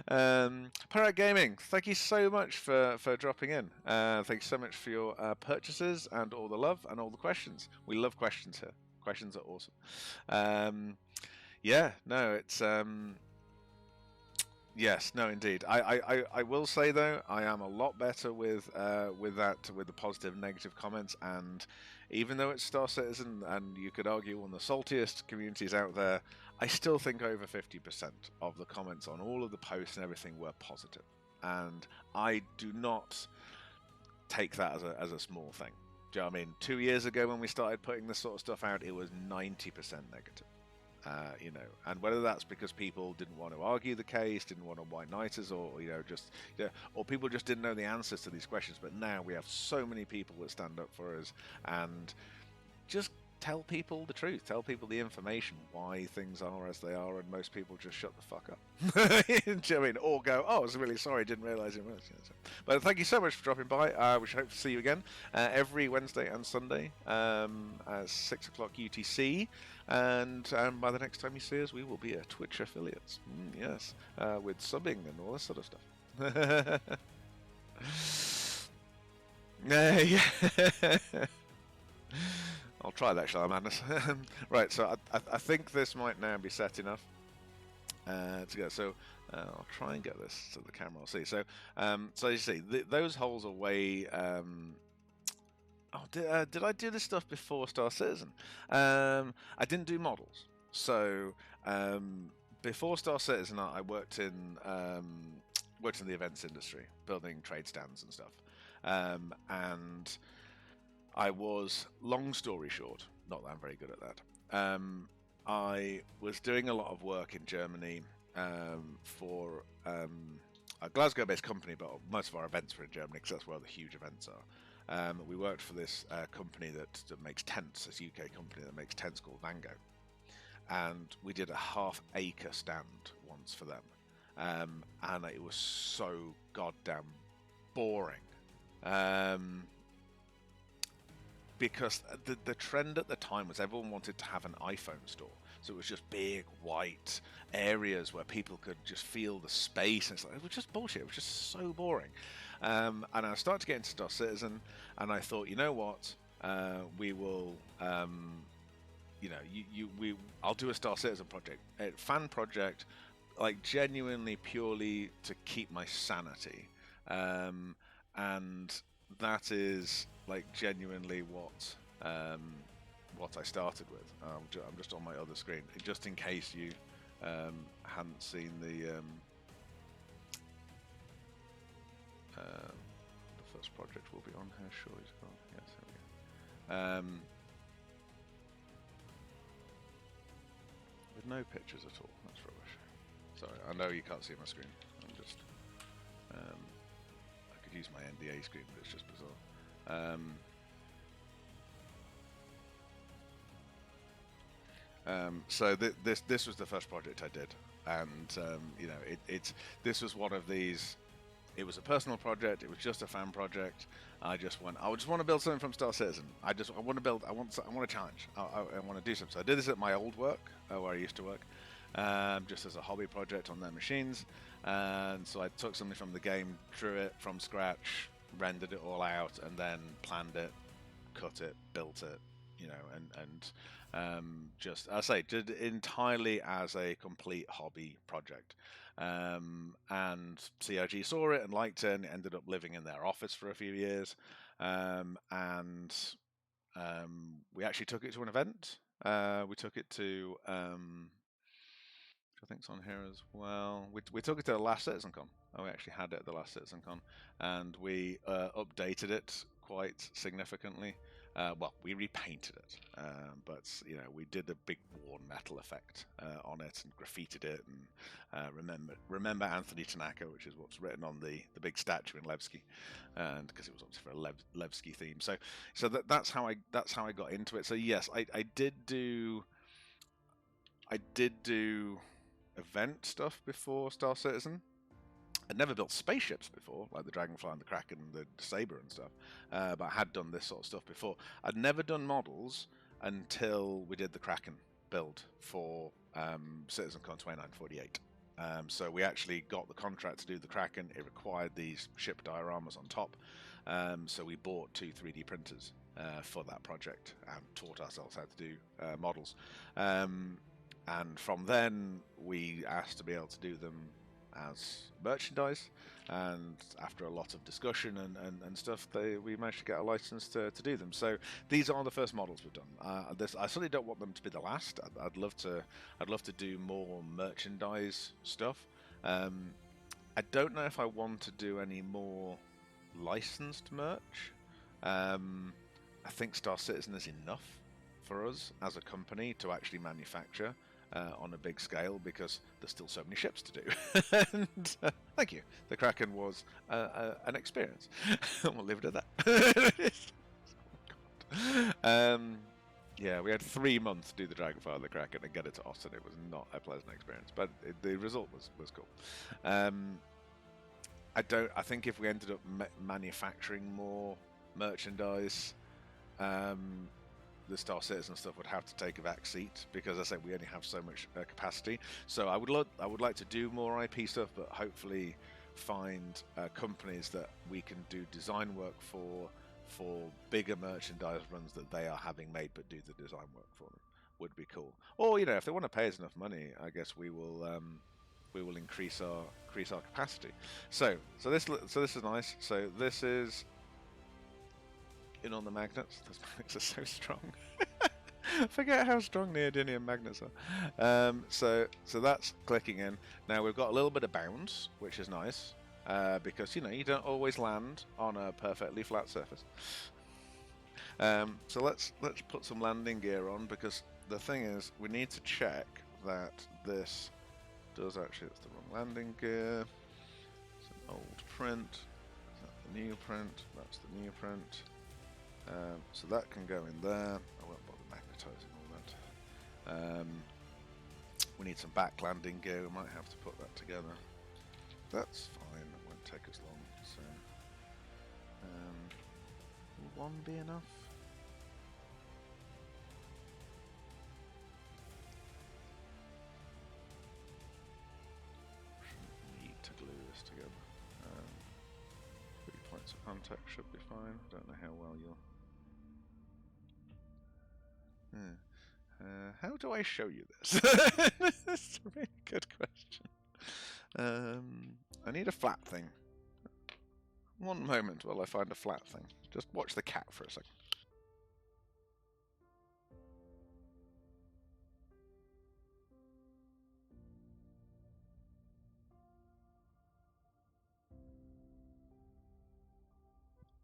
Speaker 3: it." Pirate Gaming, thank you so much for dropping in. Thank you so much for your purchases and all the love and all the questions. We love questions here. Questions are awesome. Yeah, no, it's yes, no, indeed. I will say though, I am a lot better with the positive and negative comments, and even though it's Star Citizen and you could argue one of the saltiest communities out there, I still think over 50% of the comments on all of the posts and everything were positive. And I do not take that as a small thing. Do you know what I mean? 2 years ago when we started putting this sort of stuff out, it was 90% negative. You know, and whether that's because people didn't want to argue the case, didn't want to white knight us, or or people just didn't know the answers to these questions. But now we have so many people that stand up for us and just tell people the truth, tell people the information, why things are as they are, and most people just shut the fuck up. Do you know what I mean? Or go, oh, I was really sorry, didn't realise it was. But thank you so much for dropping by. We should hope to see you again every Wednesday and Sunday at 6 o'clock UTC. And by the next time you see us, we will be a Twitch affiliates. Yes, with subbing and all that sort of stuff. Yeah. I'll try that, shall I, Madness? Right, so I think this might now be set enough to go. So I'll try and get this so the camera will see. So, so you see, those holes are way... did I do this stuff before Star Citizen? I didn't do models. So before Star Citizen, I worked in the events industry, building trade stands and stuff. And I was, long story short, not that I'm very good at that. I was doing a lot of work in Germany for a Glasgow-based company, but most of our events were in Germany because that's where the huge events are. We worked for this company that makes tents, this UK company that makes tents called Vango. And we did a half-acre stand once for them. And it was so goddamn boring. Because the trend at the time was everyone wanted to have an iPhone store. So it was just big, white areas where people could just feel the space. And it was just bullshit. It was just so boring. And I started to get into Star Citizen, and I thought, you know what? We will, I'll do a Star Citizen project, a fan project, like genuinely, purely to keep my sanity. And that is like genuinely what I started with. I'm just on my other screen, just in case you hadn't seen the first project will be on here. Sure, as well. Yes, there we go. With no pictures at all. That's rubbish. Sorry, I know you can't see my screen. I'm just I could use my NDA screen, but it's just bizarre. So this was the first project I did, and this was one of these. It was a personal project. It was just a fan project. I just want to build something from Star Citizen. I want a challenge. I want to do something. So I did this at my old work, where I used to work, just as a hobby project on their machines. And so I took something from the game, drew it from scratch, rendered it all out, and then planned it, cut it, built it, just, I say, did it entirely as a complete hobby project. And CRG saw it and liked it, and it ended up living in their office for a few years. And we actually took it to an event. We took it to, I think it's on here as well. We took it to the last CitizenCon. We actually had it at the last CitizenCon, and we updated it quite significantly. Well, we repainted it, but we did a big worn metal effect on it and graffitied it, and remember Anthony Tanaka, which is what's written on the big statue in Levski, and because it was obviously for a Levski theme. So that's how I got into it. So yes, I did do event stuff before Star Citizen. I'd never built spaceships before, like the Dragonfly and the Kraken and the Saber and stuff, but I had done this sort of stuff before. I'd never done models until we did the Kraken build for CitizenCon 2948. So we actually got the contract to do the Kraken. It required these ship dioramas on top, so we bought 2 3D printers for that project and taught ourselves how to do models. And from then, we asked to be able to do them as merchandise, and after a lot of discussion and stuff, we managed to get a license to do them. So these are the first models we've done. I certainly don't want them to be the last. I'd love to do more merchandise stuff. I don't know if I want to do any more licensed merch. I think Star Citizen is enough for us as a company to actually manufacture on a big scale, because there's still so many ships to do. And thank you. The Kraken was an experience. We'll leave it at that. Yeah, we had 3 months to do the Dragonfire of the Kraken and get it to Austin. It was not a pleasant experience, but the result was cool. I think if we ended up manufacturing more merchandise, the Star Citizen stuff would have to take a back seat, because as I say, we only have so much capacity. So I would like to do more IP stuff, but hopefully find companies that we can do design work for bigger merchandise runs that they are having made, but do the design work for them would be cool. Or if they want to pay us enough money, I guess we will increase our capacity. So this is nice. So this is in on the magnets. Those magnets are so strong. Forget how strong neodymium magnets are. So that's clicking in. Now we've got a little bit of bounce, which is nice, because you don't always land on a perfectly flat surface. So let's put some landing gear on, because the thing is, we need to check that this does actually. It's the wrong landing gear. It's an old print. Is that the new print? That's the new print. So that can go in there. I won't bother magnetizing all that. We need some back landing gear. We might have to put that together. That's fine. It won't take us long. So, will one be enough? Shouldn't need to glue this together. 3 points of contact should be fine. I don't know how well you'll. How do I show you this? That's a really good question. I need a flat thing. One moment while I find a flat thing. Just watch the cat for a second.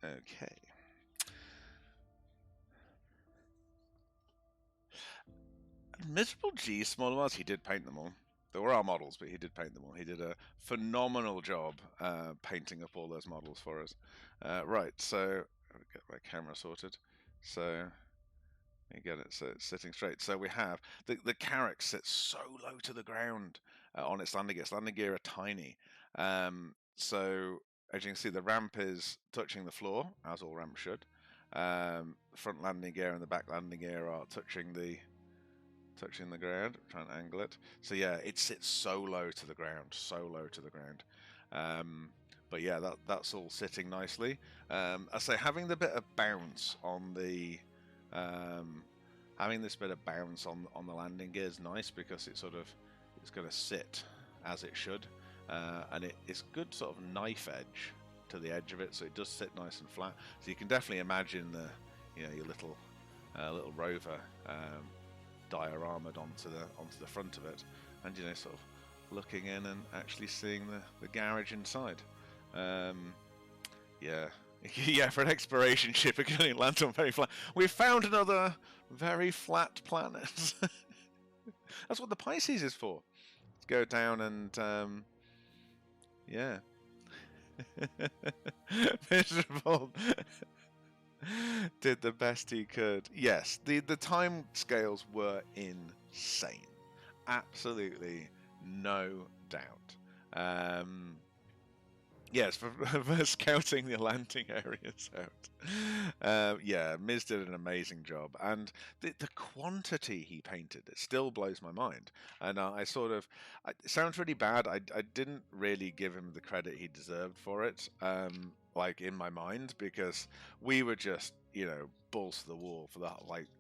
Speaker 3: Okay. Miserable G small models, he did paint them all. There were our models, but he did paint them all. He did a phenomenal job painting up all those models for us. Right, so I'll get my camera sorted. So you get it, so it's sitting straight. So we have the Carrack sits so low to the ground on its landing gear. Its landing gear are tiny. So as you can see, the ramp is touching the floor, as all ramps should. The front landing gear and the back landing gear are touching the ground. I'm trying to angle it. So yeah, it sits so low to the ground, but yeah, that's all sitting nicely. I say having the bit of bounce on the having this bit of bounce on the landing gear is nice, because it's going to sit as it should, and it's good sort of knife edge to the edge of it, so it does sit nice and flat. So you can definitely imagine your little rover diorama'd onto the front of it, and sort of looking in and actually seeing the garage inside. Yeah, for an exploration ship, it can only land on very flat. We've found another very flat planet. That's what the Pisces is for. To go down and yeah. Miserable did the best he could. Yes, the time scales were insane. Absolutely no doubt. Yes, for scouting the landing areas out. Yeah, Miz did an amazing job, and the quantity he painted, it still blows my mind. And it sounds really bad. I didn't really give him the credit he deserved for it, like in my mind, because we were just balls to the wall for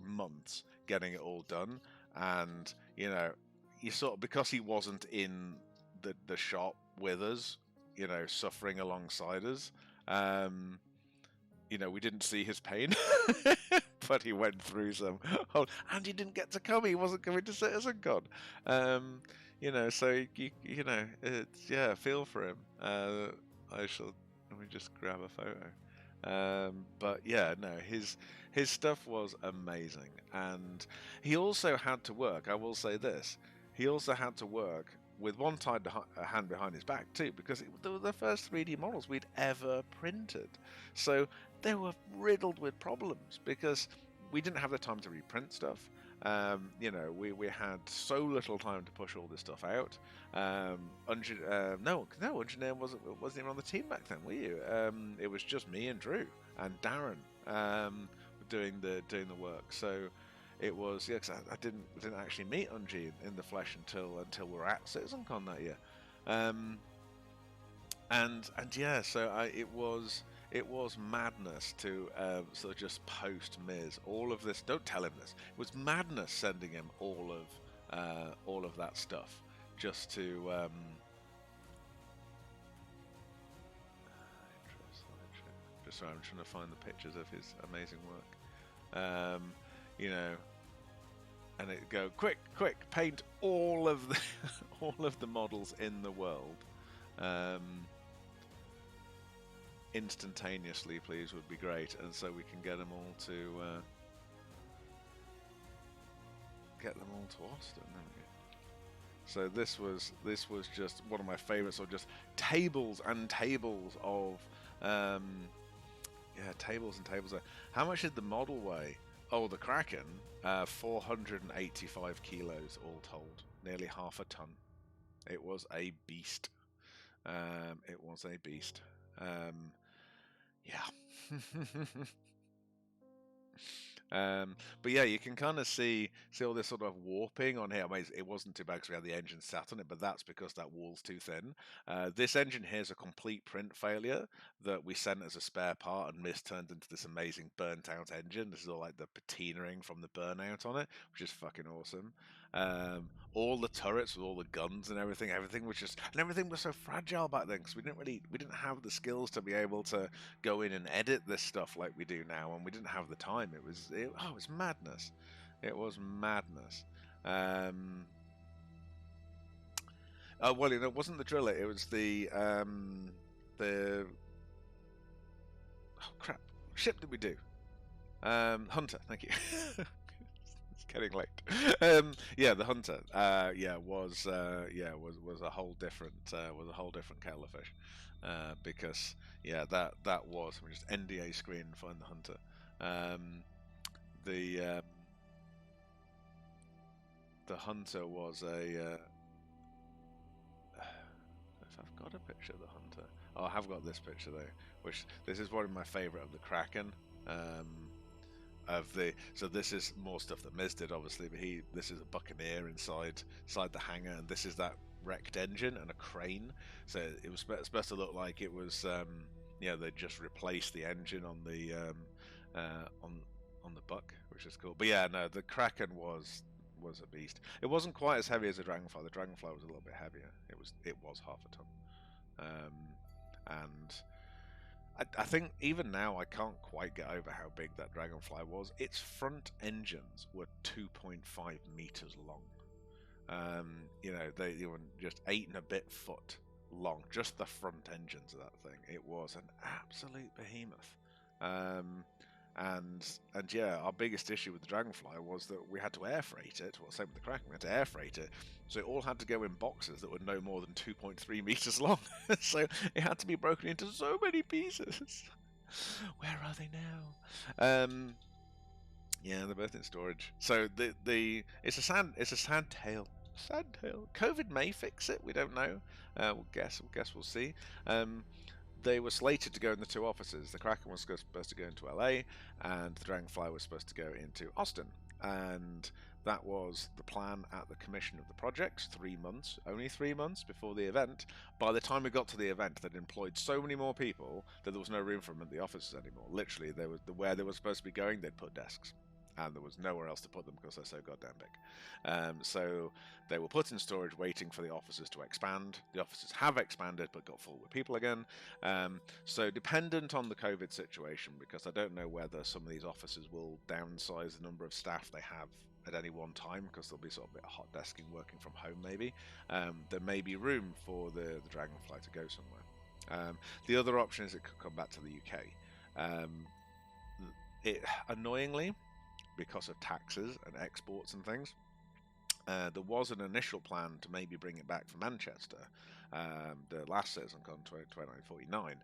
Speaker 3: months getting it all done, and you sort of, because he wasn't in the shop with us, suffering alongside us. We didn't see his pain, but he went through some. Oh, and he didn't get to come. He wasn't coming to Citizen Con. So it's feel for him. I Let me just grab a photo. But yeah, no, his stuff was amazing, and he also had to work. I will say this: he also had to work with one tied hand behind his back too, because they were the first 3D models we'd ever printed. So they were riddled with problems because we didn't have the time to reprint stuff. We had so little time to push all this stuff out. No, Engineer wasn't even on the team back then, were you? It was just me and Drew and Darren doing the work. So it was, yeah, 'cause I didn't actually meet Unji in the flesh until we were at CitizenCon that year. And yeah, so it was madness to sort of just post Miz all of this. Don't tell him this. It was madness sending him all of that stuff just to. Just sorry, I'm trying to find the pictures of his amazing work. And it go quick, paint all of the all of the models in the world. Instantaneously, please, would be great, and so we can get them all to Austin. So this was just one of my favorites, or just tables and tables of tables and tables. How much did the model weigh? Oh, the Kraken, 485 kilos all told, nearly half a ton. It was a beast. It was a beast. Yeah. But yeah, you can kind of see all this sort of warping on here. I mean, it wasn't too bad because we had the engine sat on it, but that's because that wall's too thin. This engine here is a complete print failure that we sent as a spare part, and Miz turned into this amazing burnt out engine. This is all like the patinaing from the burnout on it, which is fucking awesome. All the turrets with all the guns and everything was just, and everything was so fragile back then because we didn't have the skills to be able to go in and edit this stuff like we do now, and we didn't have the time. It was madness. It was madness. Well, it wasn't the driller. It was the oh crap, ship did we do? Hunter. Thank you. It's getting late. Yeah, the Hunter. Was a whole different kettle of fish. Because that was, let me just NDA screen and find the Hunter. The Hunter was a. If I've got a picture of the Hunter, I have got this picture though. This is one of my favourite of the Kraken. So this is more stuff that Miz did, obviously, but this is a Buccaneer inside the hangar, and this is that wrecked engine and a crane. So it was supposed to look like it was they just replaced the engine on the on the Buck, which is cool. But yeah, no, the Kraken was a beast. It wasn't quite as heavy as the Dragonfly. The Dragonfly was a little bit heavier. It was half a ton. And I think even now I can't quite get over how big that Dragonfly was. Its front engines were 2.5 meters long. They were just 8 and a bit foot long, just the front engines of that thing. It was an absolute behemoth. And yeah, our biggest issue with the Dragonfly was that we had to air freight it. Well, same with the Kraken, we had to air freight it. So it all had to go in boxes that were no more than 2.3 meters long. So it had to be broken into so many pieces. Where are they now? Yeah, they're both in storage. So it's a sad tale. Sad tale. COVID may fix it. We don't know. We'll guess we'll see. They were slated to go in the 2 offices. The Kraken was supposed to go into LA, and the Dragonfly was supposed to go into Austin. And that was the plan at the commission of the project. Only 3 months before the event. By the time we got to the event, they'd employed so many more people that there was no room for them in the offices anymore. Literally, where they were supposed to be going, they'd put desks. And there was nowhere else to put them because they're so goddamn big. So they were put in storage waiting for the offices to expand. The offices have expanded but got full with people again. So dependent on the COVID situation, because I don't know whether some of these offices will downsize the number of staff they have at any one time, because there'll be sort of a bit of hot desking working from home maybe. There may be room for the Dragonfly to go somewhere. The other option is it could come back to the UK. It annoyingly, because of taxes and exports and things, there was an initial plan to maybe bring it back from Manchester, the last CitizenCon 2949,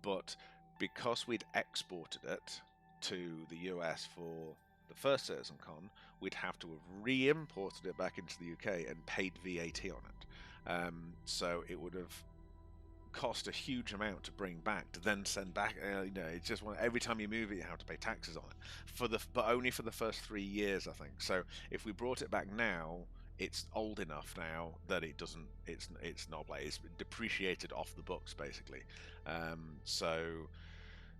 Speaker 3: but because we'd exported it to the US for the first CitizenCon, we'd have to have re-imported it back into the UK and paid VAT on it. So it would have cost a huge amount to bring back to then send back. It's just every time you move it, you have to pay taxes on it but only for the first 3 years, I think. So if we brought it back now, it's old enough now that it doesn't. It's not like it's depreciated off the books basically. So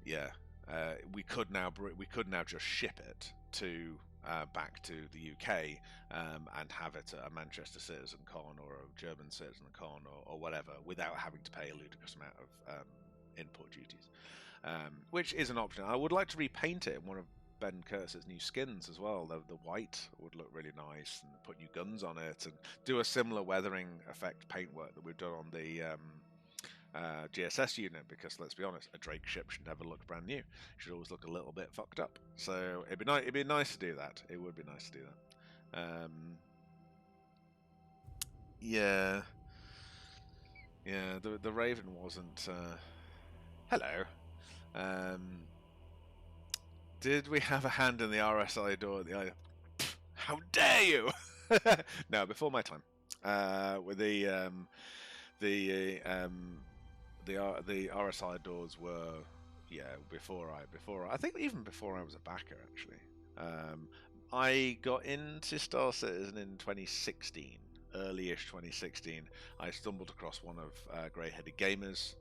Speaker 3: yeah, we could now just ship it to back to the UK and have it at a Manchester CitizenCon or a German CitizenCon or whatever without having to pay a ludicrous amount of import duties, which is an option. I would like to repaint it in one of Ben Curtis's new skins as well. The white would look really nice, and put new guns on it and do a similar weathering effect paintwork that we've done on the GSS unit, because let's be honest, a Drake ship should never look brand new. It should always look a little bit fucked up. So it'd be nice to do that. It would be nice to do that. Yeah. The Raven wasn't. Hello. Did we have a hand in the RSI door at the island? How dare you! No, before my time. With the RSI doors were, before I think even before I was a backer actually. I got into Star Citizen in 2016, early-ish 2016. I stumbled across one of Grey-Headed Gamer's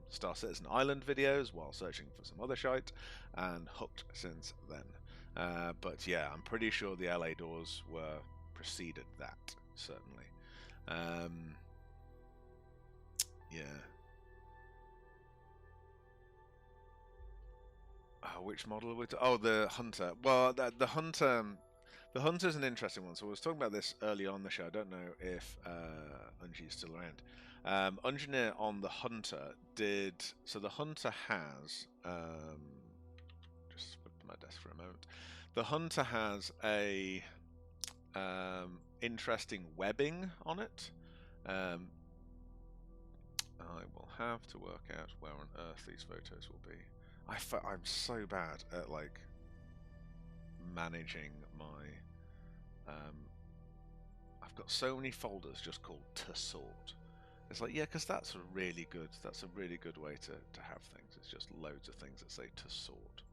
Speaker 3: Star Citizen Island videos while searching for some other shite, and hooked since then. But yeah, I'm pretty sure the LA doors were preceded that, certainly. Yeah. Which model are we the Hunter. Well, the Hunter's an interesting one. So I was talking about this early on the show. I don't know if Unji's still around. Engineer on the Hunter did... So the Hunter has... just flip my desk for a moment. The Hunter has a interesting webbing on it. I will have to work out where on earth these photos will be. I'm so bad at like managing my. I've got so many folders just called to sort. It's like, yeah, because that's a really good way to have things. It's just loads of things that say to sort.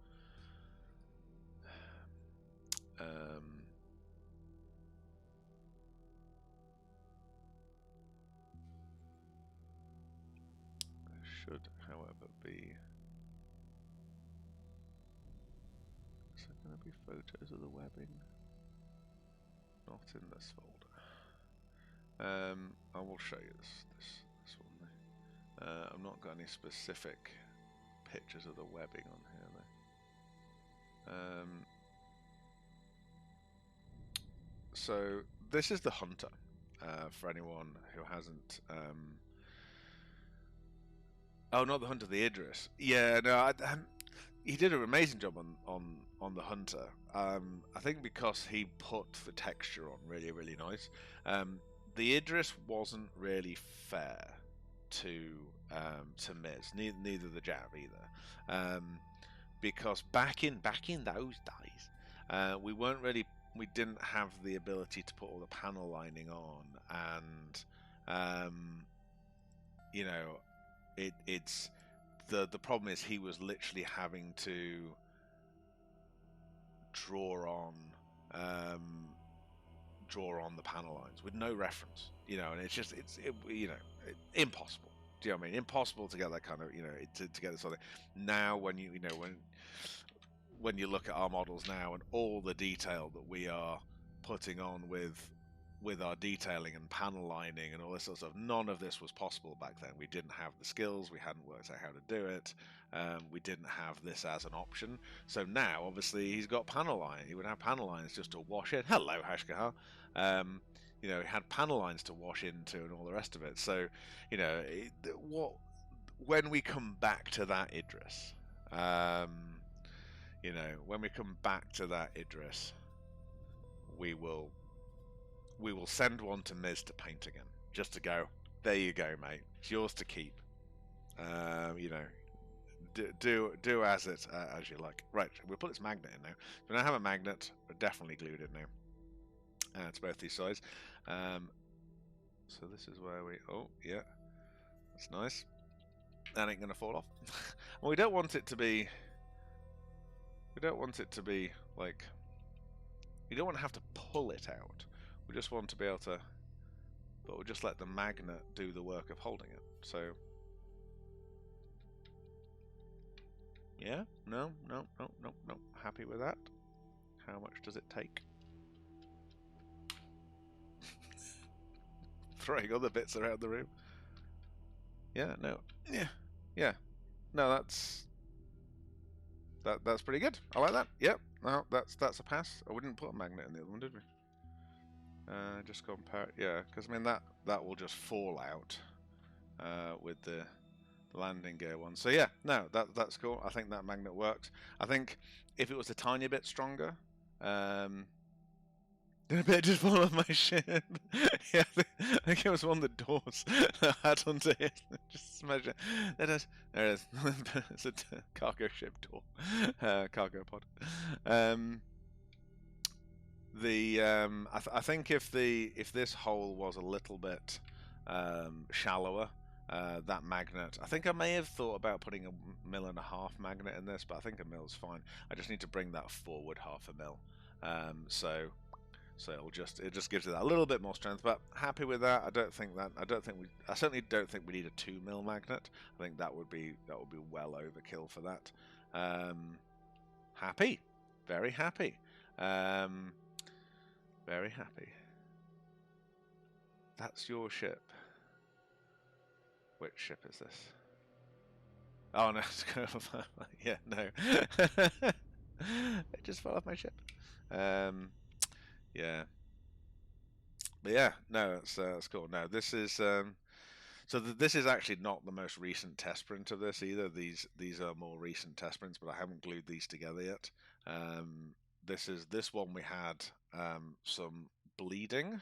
Speaker 3: There should, however, be. Is there going to be photos of the webbing? Not in this folder. I will show you this one. I've not got any specific pictures of the webbing on here though. So this is the Hunter. For anyone who hasn't. Oh, not the Hunter, the Idris. Yeah, no, he did an amazing job on the Hunter. I think because he put the texture on really, really nice. The Idris wasn't really fair to Miz, neither the Jav either, because back in those days, we didn't have the ability to put all the panel lining on, and you know, it's the problem is he was literally having to draw on the panel lines with no reference, you know, and it's impossible. Do you know what I mean? Impossible to get that kind of, you know, to get this sort of thing. Now, when you look at our models now and all the detail that we are putting on with our detailing and panel lining and all this sort of stuff, none of this was possible back then. We didn't have the skills, we hadn't worked out how to do it, we didn't have this as an option. So now, obviously, he's got panel line. He would have panel lines just to wash in. Hello, Hashkahar. You know, he had panel lines to wash into and all the rest of it. So, you know, when we come back to that Idris, you know, when we come back to that Idris, we will send one to Miz to paint again, just to go. There you go, mate. It's yours to keep. You know, do as you like. Right, we'll put its magnet in now. So now I have a magnet. We're definitely glued in now. To both these sides. So this is where we. Oh yeah, that's nice. That ain't gonna fall off. Well, we don't want it to be. We don't want it to be like. You don't want to have to pull it out. We just want to be able to. But we'll just let the magnet do the work of holding it. So. Yeah? No. Happy with that? How much does it take? Throwing other bits around the room. Yeah, no. Yeah. No, that's pretty good. I like that. Yep. No, that's a pass. I wouldn't put a magnet in the other one, did we? Just compare. Yeah, because I mean that will just fall out with the landing gear one. So yeah, no, that's cool. I think that magnet works. I think if it was a tiny bit stronger, did a bit just fall off my ship. Yeah, I think it was one of the doors that I had under it. Just imagine. There it is. It's a cargo ship door, cargo pod. I think if this hole was a little bit shallower, that magnet. I think I may have thought about putting a 1.5 mil magnet in this, but I think a mil's fine. I just need to bring that forward 0.5 mil. So it just gives it that a little bit more strength. But happy with that. I certainly don't think we need a 2 mil magnet. I think that would be well overkill for that. Happy, very happy. Very happy. That's your ship. Which ship is this? Oh no, it's going off. Yeah, no. It just fell off my ship. Yeah. But yeah, no, that's cool. No, this is this is actually not the most recent test print of this either. These are more recent test prints, but I haven't glued these together yet. This one we had some bleeding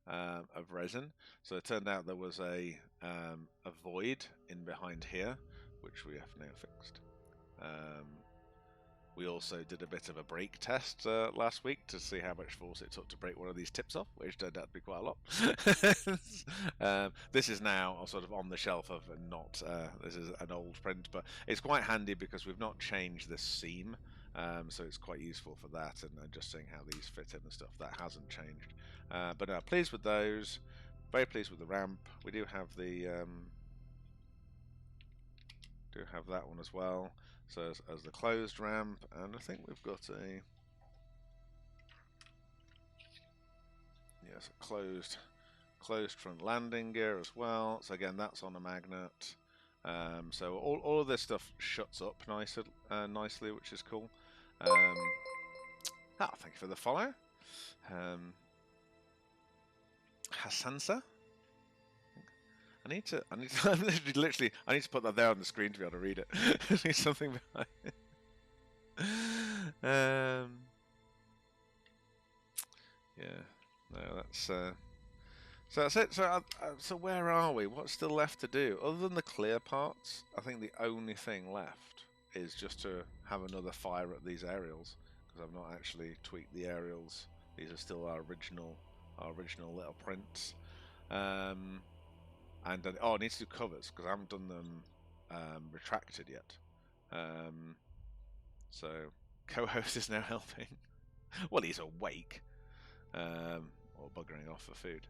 Speaker 3: of resin, so it turned out there was a void in behind here, which we have now fixed. We also did a bit of a brake test last week to see how much force it took to break one of these tips off, which turned out to be quite a lot. This is now sort of on the shelf of not. This is an old print, but it's quite handy because we've not changed this seam. So it's quite useful for that, and just seeing how these fit in and stuff. That hasn't changed. But pleased with those. Very pleased with the ramp. We do have the that one as well. So as the closed ramp, and I think we've got a closed front landing gear as well. So again, that's on a magnet. So all of this stuff shuts up nicely, which is cool. Thank you for the follow. Hassansa. I need to literally I need to put that there on the screen to be able to read it. There's something behind it. Yeah. No, that's so that's it. So where are we? What's still left to do? Other than the clear parts, I think the only thing left is just to have another fire at these aerials, because I've not actually tweaked the aerials. These are still our original little prints. And then, I need to do covers because I haven't done them retracted yet. So co-host is now helping. Well, he's awake, or buggering off for food.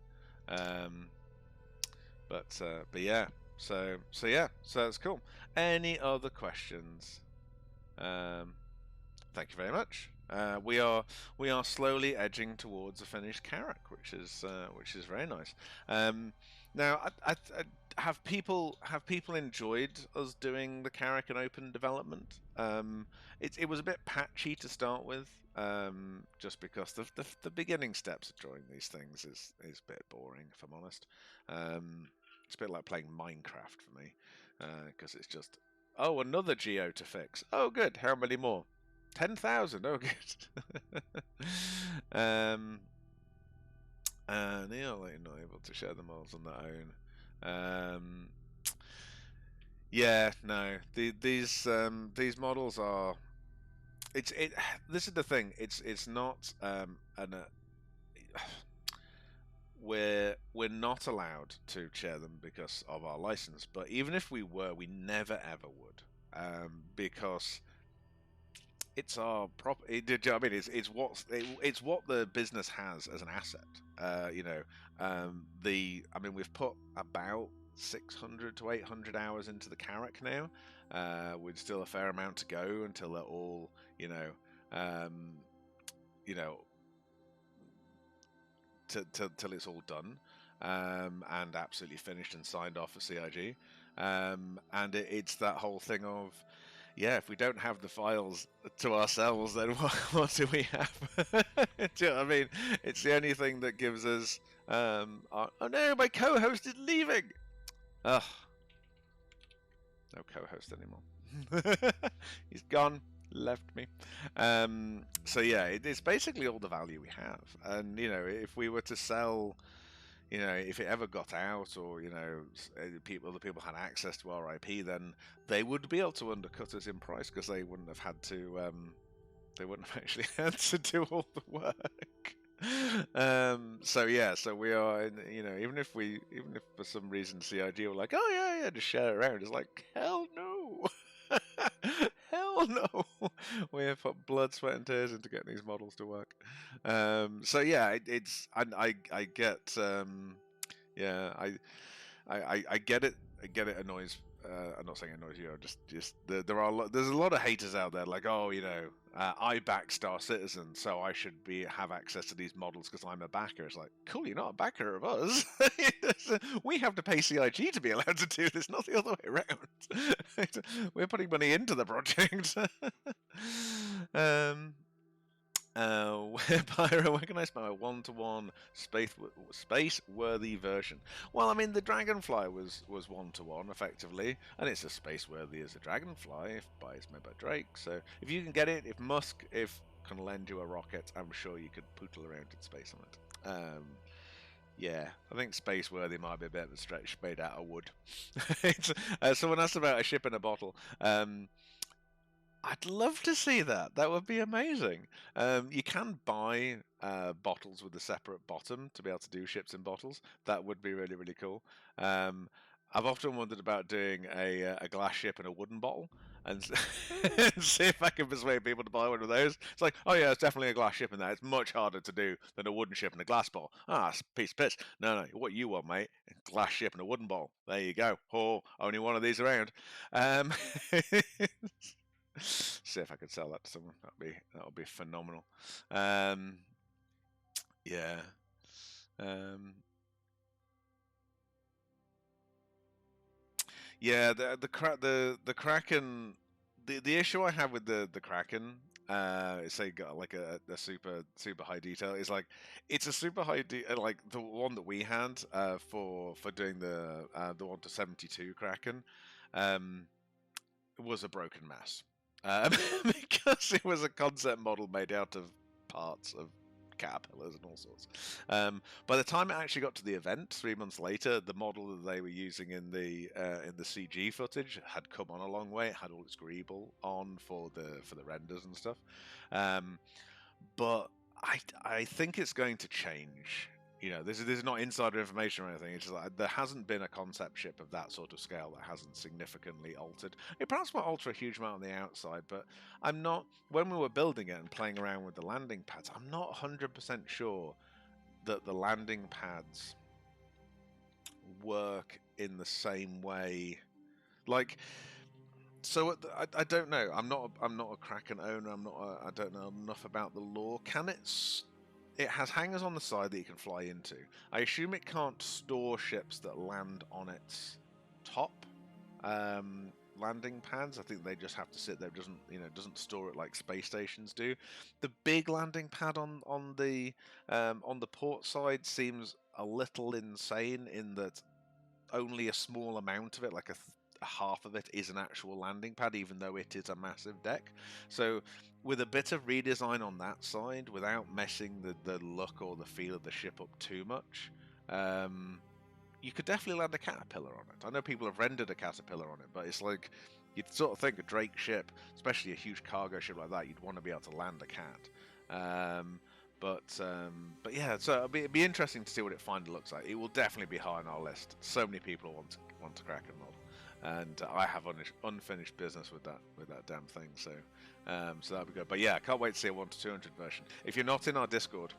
Speaker 3: But yeah. So that's cool. Any other questions? Thank you very much. We are slowly edging towards a finished Carrack, which is very nice. Now, have people enjoyed us doing the Carrack in open development? It was a bit patchy to start with, just because the beginning steps of drawing these things is a bit boring, if I'm honest. It's a bit like playing Minecraft for me. because it's just, oh, another geo to fix. Oh, good. How many more? 10,000. Oh, good. Neil, like, not able to share the models on their own. Yeah, no. These models are. This is the thing. It's not we're not allowed to share them because of our license. But even if we were, we never ever would, because it's our property. Do you know what I mean? It's what the business has as an asset. We've put about 600 to 800 hours into the Carrack now. With still a fair amount to go until they're all, till it's all done, and absolutely finished and signed off for CIG. And it's that whole thing of, yeah, if we don't have the files to ourselves, then what do we have? Do you know what I mean? It's the only thing that gives us. Oh no, my co-host is leaving. Ugh, no co-host anymore. He's gone, left me. So yeah, it's basically all the value we have, and if we were to sell. If it ever got out, or other people had access to our IP, then they would be able to undercut us in price because they wouldn't have had to. They wouldn't have actually had to do all the work. So yeah, so we are. Even if for some reason CIG were like, oh yeah, just share it around. It's like, hell no. Hell no! We have put blood, sweat, and tears into getting these models to work. So yeah, I get yeah, I get it. I get it annoys. I'm not saying it annoys you. There's a lot of haters out there. Like, oh, I back Star Citizen, so I should have access to these models because I'm a backer. It's like, cool, you're not a backer of us. We have to pay CIG to be allowed to do this, not the other way around. We're putting money into the project. Pyro, where can I spell a one-to-one space-worthy version? Well, I mean, the Dragonfly was one-to-one, effectively, and it's as space-worthy as a Dragonfly, if made by Drake. So, if you can get it, if Musk can lend you a rocket, I'm sure you could poodle around in space on it. Yeah, I think space-worthy might be a bit of a stretch made out of wood. Someone asked about a ship in a bottle. I'd love to see that. That would be amazing. You can buy bottles with a separate bottom to be able to do ships in bottles. That would be really, really cool. I've often wondered about doing a glass ship in a wooden bottle and see if I can persuade people to buy one of those. It's like, oh yeah, it's definitely a glass ship in that. It's much harder to do than a wooden ship in a glass bottle. Ah, it's a piece of piss. No, what you want, mate? A glass ship in a wooden bottle. There you go. Oh, only one of these around. See if I could sell that to someone. That would be phenomenal. Yeah. Yeah. The Kraken. The issue I have with the Kraken, it's got like a super high detail. Is like it's a super high like the one that we had for doing the 1-72 Kraken. It was a broken mess. Because it was a concept model made out of parts of caterpillars and all sorts. By the time it actually got to the event, 3 months later, the model that they were using in the CG footage had come on a long way. It had all its greeble on for the renders and stuff. But I think it's going to change. This is not insider information or anything. It's just like there hasn't been a concept ship of that sort of scale that hasn't significantly altered. It perhaps might alter a huge amount on the outside, but I'm not. When we were building it and playing around with the landing pads, I'm not 100% sure that the landing pads work in the same way. Like, so I don't know. I'm not a Kraken owner. I don't know enough about the lore. It has hangars on the side that you can fly into. I assume it can't store ships that land on its top landing pads. I think they just have to sit there. It doesn't store it like space stations do. The big landing pad on the port side seems a little insane in that only a small amount of it, like half of it is an actual landing pad, even though it is a massive deck. So with a bit of redesign on that side, without messing the look or the feel of the ship up too much, you could definitely land a caterpillar on it. I know people have rendered a caterpillar on it, but it's like, you'd sort of think a Drake ship, especially a huge cargo ship like that, you'd want to be able to land a cat. But yeah, so it'd be interesting to see what it finally looks like. It will definitely be high on our list. So many people want to crack a mod, and I have unfinished business with that damn thing. So that'd be good. But yeah, I can't wait to see a 1 to 200 version. If you're not in our Discord,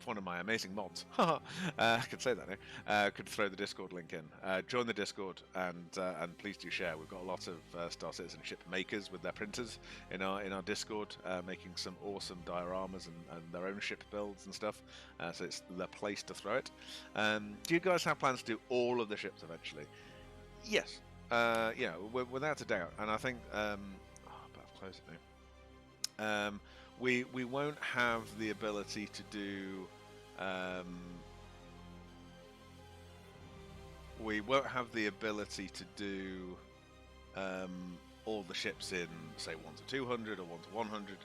Speaker 3: one of my amazing mods, I could say that now, could throw the Discord link in. Join the Discord and please do share. We've got a lot of Star Citizen ship makers with their printers in our Discord, making some awesome dioramas and their own ship builds and stuff. So it's the place to throw it. Do you guys have plans to do all of the ships eventually? Yes. Yeah, without a doubt. And I think, but I've closed it now. We won't have the ability to do all the ships in, say, 1 to 200 or 1 to 100.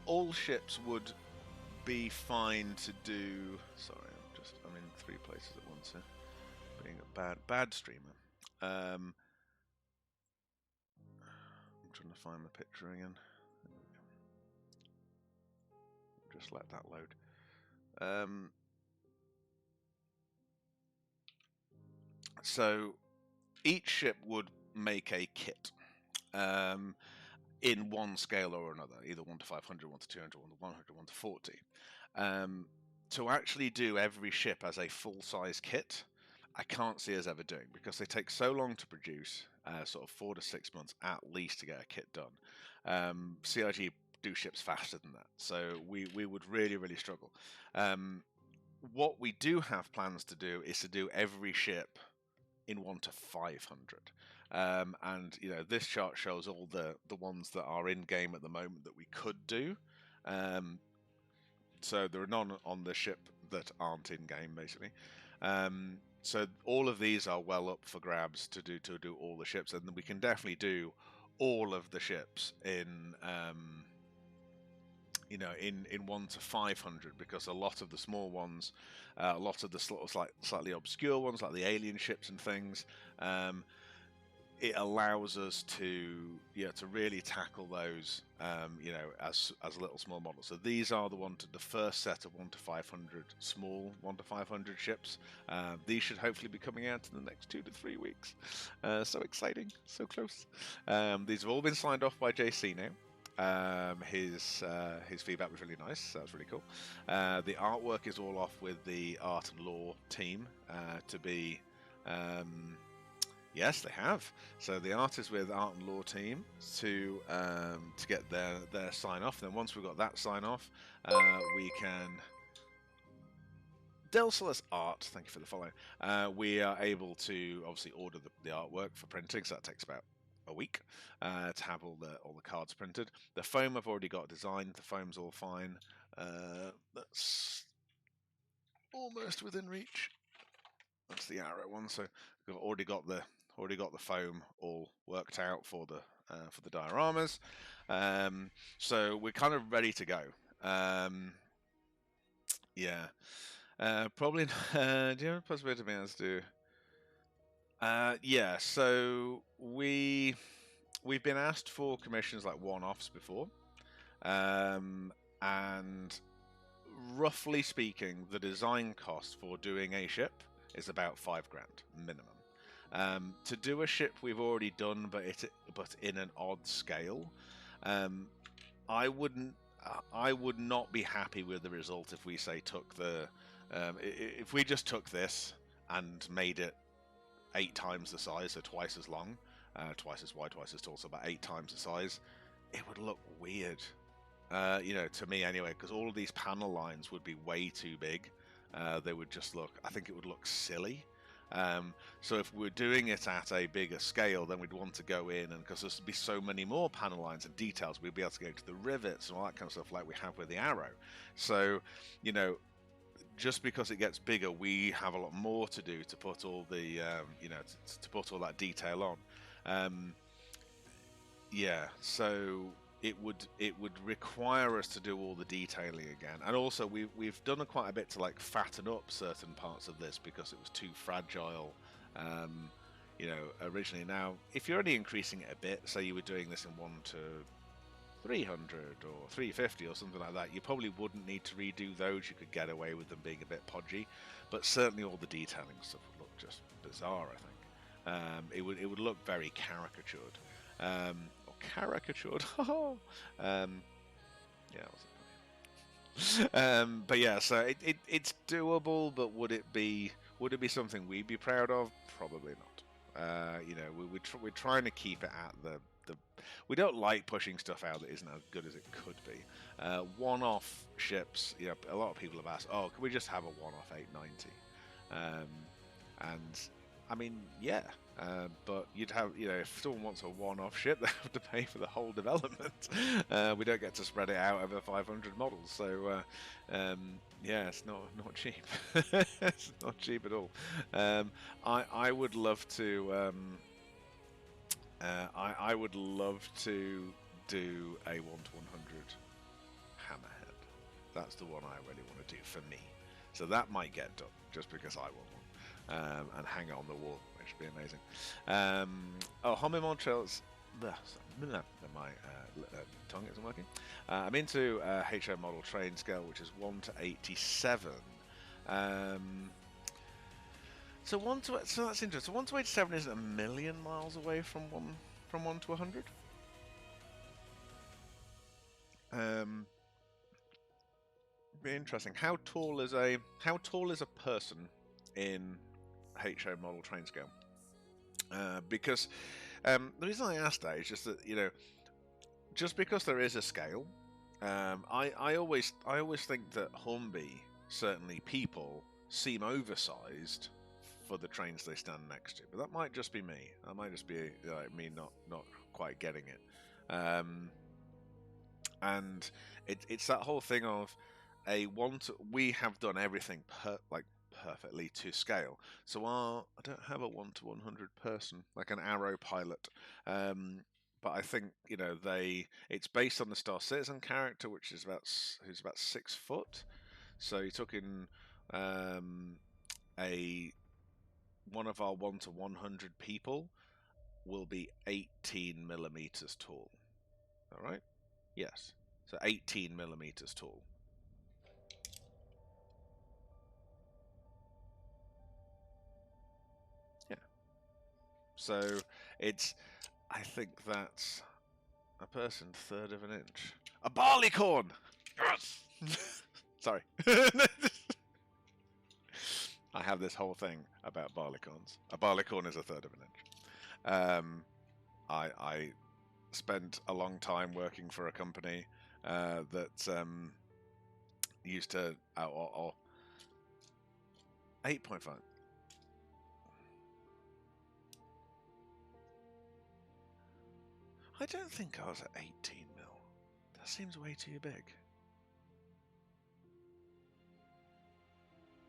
Speaker 3: All ships would be fine to do. Sorry, I'm in 3 places at once here, being a bad streamer. I'm trying to find the picture again. Just let that load. So each ship would make a kit in one scale or another, either 1 to 500, 1 to 200, 1 to 100, 1 to 40. To actually do every ship as a full-size kit, I can't see us ever doing, because they take so long to produce, sort of 4 to 6 months at least to get a kit done. CIG do ships faster than that, so we would really struggle. What we do have plans to do is to do every ship in 1 to 500, and this chart shows all the ones that are in game at the moment that we could do. So there are none on the ship that aren't in game, basically. So all of these are well up for grabs to do all the ships, and we can definitely do all of the ships in in 1 to 500, because a lot of the small ones, a lot of the sort of slightly obscure ones, like the alien ships and things, it allows us to really tackle those as little small models. So these are the first set of 1 to 500 small 1 to 500 ships. These should hopefully be coming out in the next 2 to 3 weeks. So exciting, so close. These have all been signed off by JC now. His feedback was really nice. That was really cool. The artwork is all off with the art and lore team to be. Yes, they have. So the art is with art and lore team to get their sign off. Then once we've got that sign off, we can. Delsolus Art, thank you for the follow. We are able to obviously order the artwork for printing, so that takes about a week to have all the cards printed. The foam I've already got designed. The foam's all fine. That's almost within reach. That's the arrow one. So we've already got the foam all worked out for the dioramas. So we're kind of ready to go. Yeah. Probably. Do you have a possibility of being able to do? Yeah, so we've been asked for commissions like one-offs before, and roughly speaking, the design cost for doing a ship is about $5,000 minimum. To do a ship we've already done, but in an odd scale, I would not be happy with the result if we if we just took this and made it 8 times the size, so twice as long, twice as wide, twice as tall, so about 8 times the size. It would look weird, to me anyway, because all of these panel lines would be way too big. They would just look, I think it would look silly. So if we're doing it at a bigger scale, then we'd want to go in, and because there's be so many more panel lines and details, we'd be able to go to the rivets and all that kind of stuff like we have with the Arrow. So, just because it gets bigger, we have a lot more to do to put all the to put all that detail on. Yeah, so it would require us to do all the detailing again, and also we've done quite a bit to like fatten up certain parts of this because it was too fragile. Originally. Now, if you're only increasing it a bit, say you were doing this in 1 to 300 or 350 or something like that, you probably wouldn't need to redo those. You could get away with them being a bit podgy, but certainly all the detailing stuff would look just bizarre. I think it would look very caricatured. Or caricatured. Yeah, but yeah, so it's doable, but would it be something we'd be proud of? Probably not. We're trying to keep it at the. We don't like pushing stuff out that isn't as good as it could be. One-off ships, a lot of people have asked, oh, can we just have a one-off 890? And I mean, yeah, but you'd have, if someone wants a one-off ship, they have to pay for the whole development. We don't get to spread it out over 500 models, so yeah, it's not cheap. It's not cheap at all. I would love to. I would love to do a 1 to 100 Hammerhead. That's the one I really want to do for me. So that might get done just because I want one. And hang it on the wall, which would be amazing. Homimon Trails. My tongue isn't working. I'm into HO model train scale, which is 1 to 87. So that's interesting. So 1 to 87 isn't a million miles away from 1 to 100. Be interesting. How tall is a person in HO model train scale? Because the reason I asked that is just that just because there is a scale, I always think that Hornby, certainly people, seem oversized for the trains they stand next to, but that might just be me. That might just be me not quite getting it. And it's that whole thing of we have done everything perfectly to scale. So I don't have a 1 to 100 person like an Arrow pilot. But I think it's based on the Star Citizen character, which is who's about 6 foot. So you're talking one of our 1 to 100 people will be 18 millimeters tall. All right? Yes. So 18 millimeters tall. Yeah. So I think that's a person 1/3 of an inch. A barleycorn! Yes! Sorry. I have this whole thing about barleycorns. A barleycorn is 1/3 of an inch. I spent a long time working for a company that used to 8.5. I don't think I was at 18 mil. That seems way too big.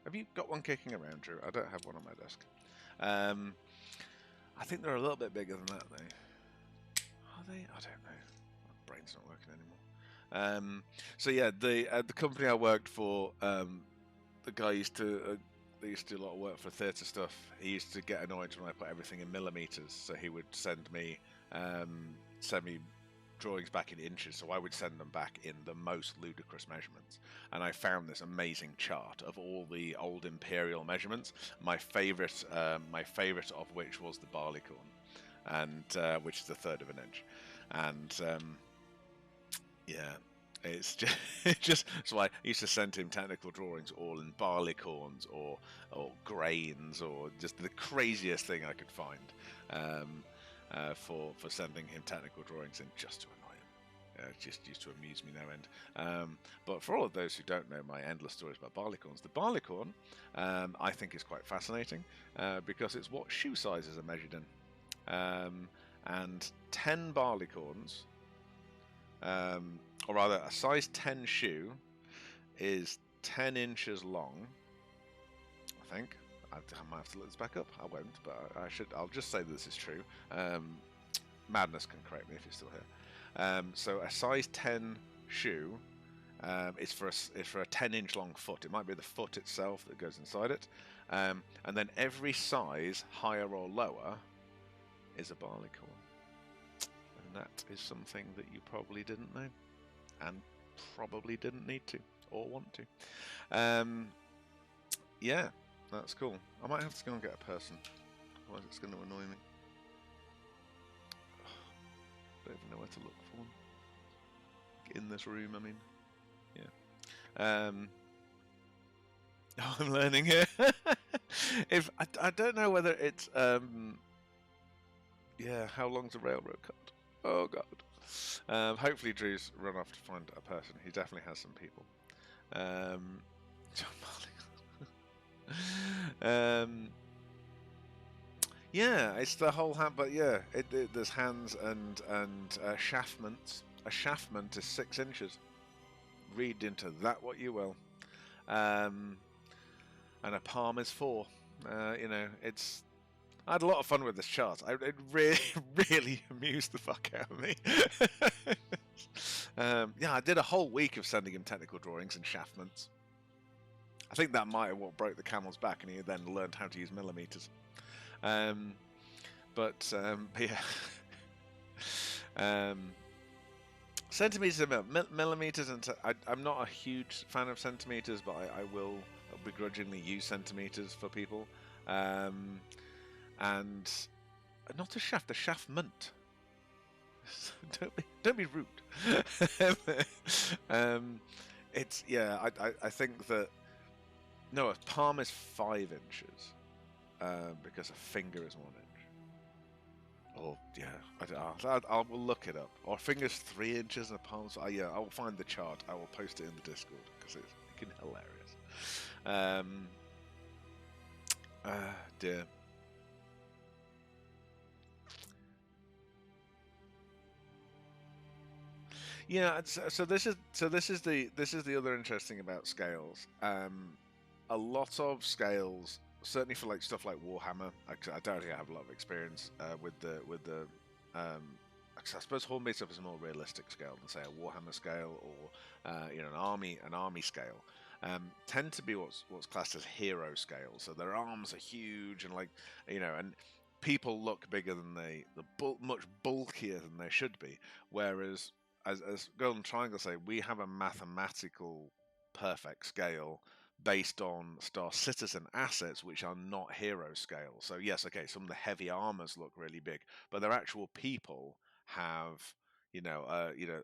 Speaker 3: Have you got one kicking around, Drew? I don't have one on my desk. I think they're a little bit bigger than that, though. Are they? I don't know. My brain's not working anymore. So yeah, the company I worked for, the guy used to do a lot of work for theatre stuff. He used to get annoyed when I put everything in millimeters, so he would send me drawings back in inches, so I would send them back in the most ludicrous measurements. And I found this amazing chart of all the old imperial measurements. My favorite of which was the barleycorn, and which is 1/3 of an inch. And yeah, it's just so I used to send him technical drawings all in barleycorns or grains or just the craziest thing I could find. For sending him technical drawings in just to annoy him. It just used to amuse me no end. But for all of those who don't know my endless stories about barleycorns, the barleycorn I think is quite fascinating because it's what shoe sizes are measured in. And 10 barleycorns, or rather a size 10 shoe, is 10 inches long, I think. I might have to look this back up. I won't, but I should. I'll just say that this is true. Madness can correct me if he's still here. So a size 10 shoe is for a 10-inch long foot. It might be the foot itself that goes inside it, and then every size higher or lower is a barleycorn. And that is something that you probably didn't know, and probably didn't need to or want to. Yeah, that's cool. I might have to go and get a person, otherwise it's going to annoy me. Don't even know where to look for them. In this room, I mean. Yeah. Oh, I'm learning here. If I don't know whether it's yeah, how long's a railroad cut? Oh god. Hopefully Drew's run off to find a person. He definitely has some people. John Marley. Yeah, it's the whole hand, but yeah, there's hands and shaftments. A shaftment is 6 inches. Read into that what you will. And a palm is 4. You know, it's. I had a lot of fun with this chart. It really, really amused the fuck out of me. Yeah, I did a whole week of sending him technical drawings and shaftments. I think that might have what broke the camel's back, and he then learned how to use millimeters. But yeah. Centimeters and millimeters, and I'm not a huge fan of centimeters, but I will begrudgingly use centimeters for people. And not a shaft, a shaftment. Don't be rude. It's yeah. I think that no, a palm is 5 inches because a finger is 1 inch. Oh yeah, I will look it up. Or fingers 3 inches and a palm. Yeah, I will find the chart. I will post it in the Discord because it's fucking hilarious. Dear. Yeah, so this is the other interesting about scales. A lot of scales, certainly for like stuff like Warhammer. I don't think I have a lot of experience with the. I suppose Hornbeat stuff is a more realistic scale than say a Warhammer scale or an army scale. Tend to be what's classed as hero scale. So their arms are huge and and people look bigger than much bulkier than they should be. Whereas as Golden Triangle say, we have a mathematical perfect scale based on Star Citizen assets, which are not hero scale. So yes, okay, some of the heavy armors look really big, but their actual people have,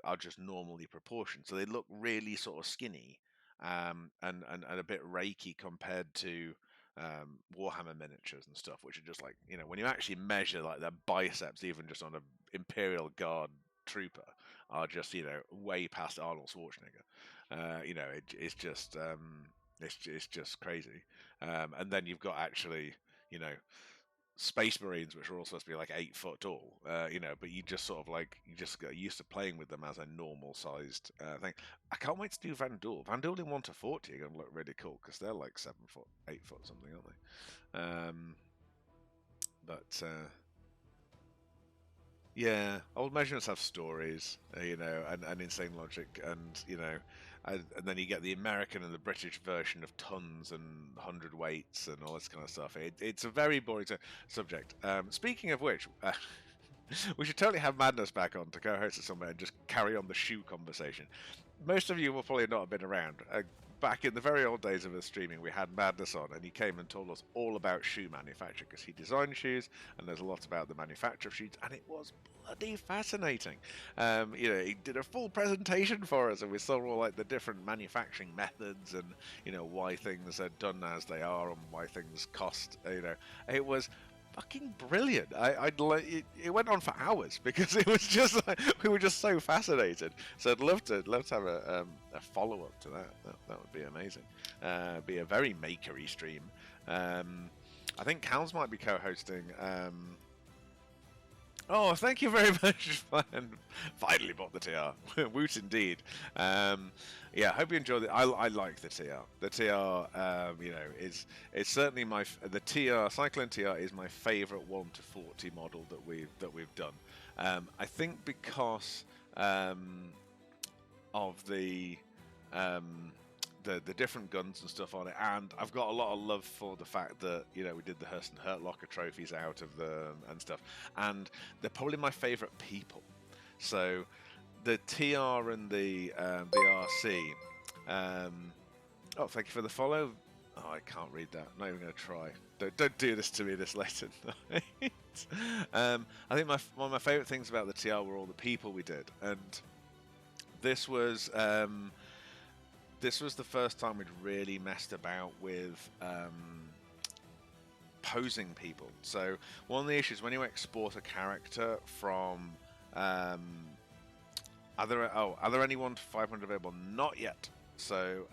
Speaker 3: are just normally proportioned. So they look really sort of skinny, and a bit raky compared to Warhammer miniatures and stuff, which are just like, when you actually measure like their biceps, even just on an Imperial Guard trooper, are just way past Arnold Schwarzenegger. It's just it's just crazy. And then you've got actually Space Marines, which are all supposed to be like 8 foot tall, but you just sort of you just get used to playing with them as a normal sized thing. I can't wait to do Van Duel. Van Duel in 1 to 40 are going to look really cool because they're like 7 foot, 8 foot something, aren't they? Yeah, old measurements have stories, and insane logic, and then you get the American and the British version of tons and hundredweights and all this kind of stuff. It's a very boring subject. Speaking of which, we should totally have Madness back on to co-host it somewhere and just carry on the shoe conversation. Most of you will probably not have been around. Back in the very old days of us streaming, we had Madness on, and he came and told us all about shoe manufacture because he designed shoes, and there's a lot about the manufacture of shoes, and it was bloody fascinating. He did a full presentation for us, and we saw all like the different manufacturing methods, and why things are done as they are, and why things cost. It was fucking brilliant. It went on for hours because it was just like, we were just so fascinated. So I'd love to have a follow up to that. That would be amazing. Be a very makery stream. I think Cals might be co-hosting Oh, thank you very much. Finally bought the TR. Woot indeed. Yeah, I hope you enjoyed it. I like the TR. The TR, you know, is it's certainly the TR Cyclone TR is my favourite 1 to 40 model that we've done. I think because of the different guns and stuff on it, and I've got a lot of love for the fact that, you know, we did the Hurston Hurt Locker trophies out of them and stuff, and they're probably my favourite people. So the TR and the RC. Oh, thank you for the follow. Oh, I can't read that. Not even going to try. Don't do this to me this late at night. I think one of my favourite things about the TR were all the people we did, and this was the first time we'd really messed about with posing people. So one of the issues when you export a character from are there any 1 to 500 available? Not yet. So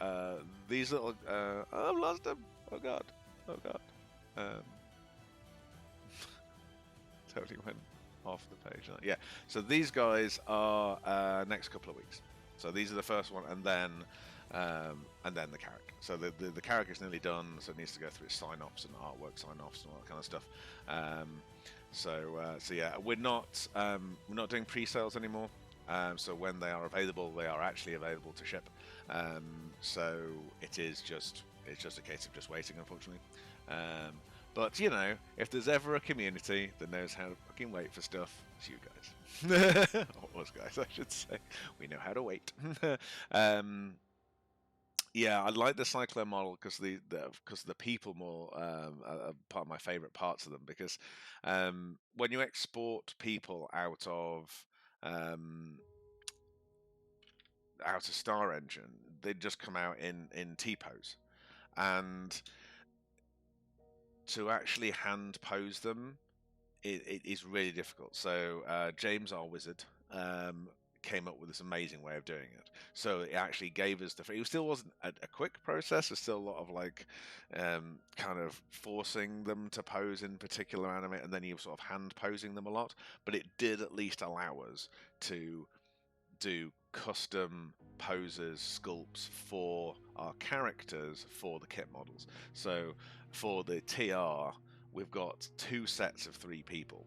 Speaker 3: these little oh, I've lost them. Oh god. Totally went off the page. Yeah. So these guys are next couple of weeks. So these are the first one, and then the Carrack. So the Carrack is nearly done, so it needs to go through its sign-offs and artwork sign-offs and all that kind of stuff. So yeah, we're not doing pre-sales anymore. So when they are available, they are actually available to ship. So it's just a case of just waiting, unfortunately. But you know, if there's ever a community that knows how to fucking wait for stuff, it's you guys. Or us guys, I should say. We know how to wait. Yeah, I like the Cyclone model because the people more are part of my favourite parts of them. Because when you export people out of Star Engine, they just come out in T-pose, and to actually hand pose them, it is really difficult. So James, our wizard, came up with this amazing way of doing it. So it actually gave us it still wasn't a quick process. There's still a lot of like kind of forcing them to pose in particular anime, and then you sort of hand posing them a lot. But it did at least allow us to do custom poses, sculpts for our characters for the kit models. So for the TR, we've got 2 sets of 3 people.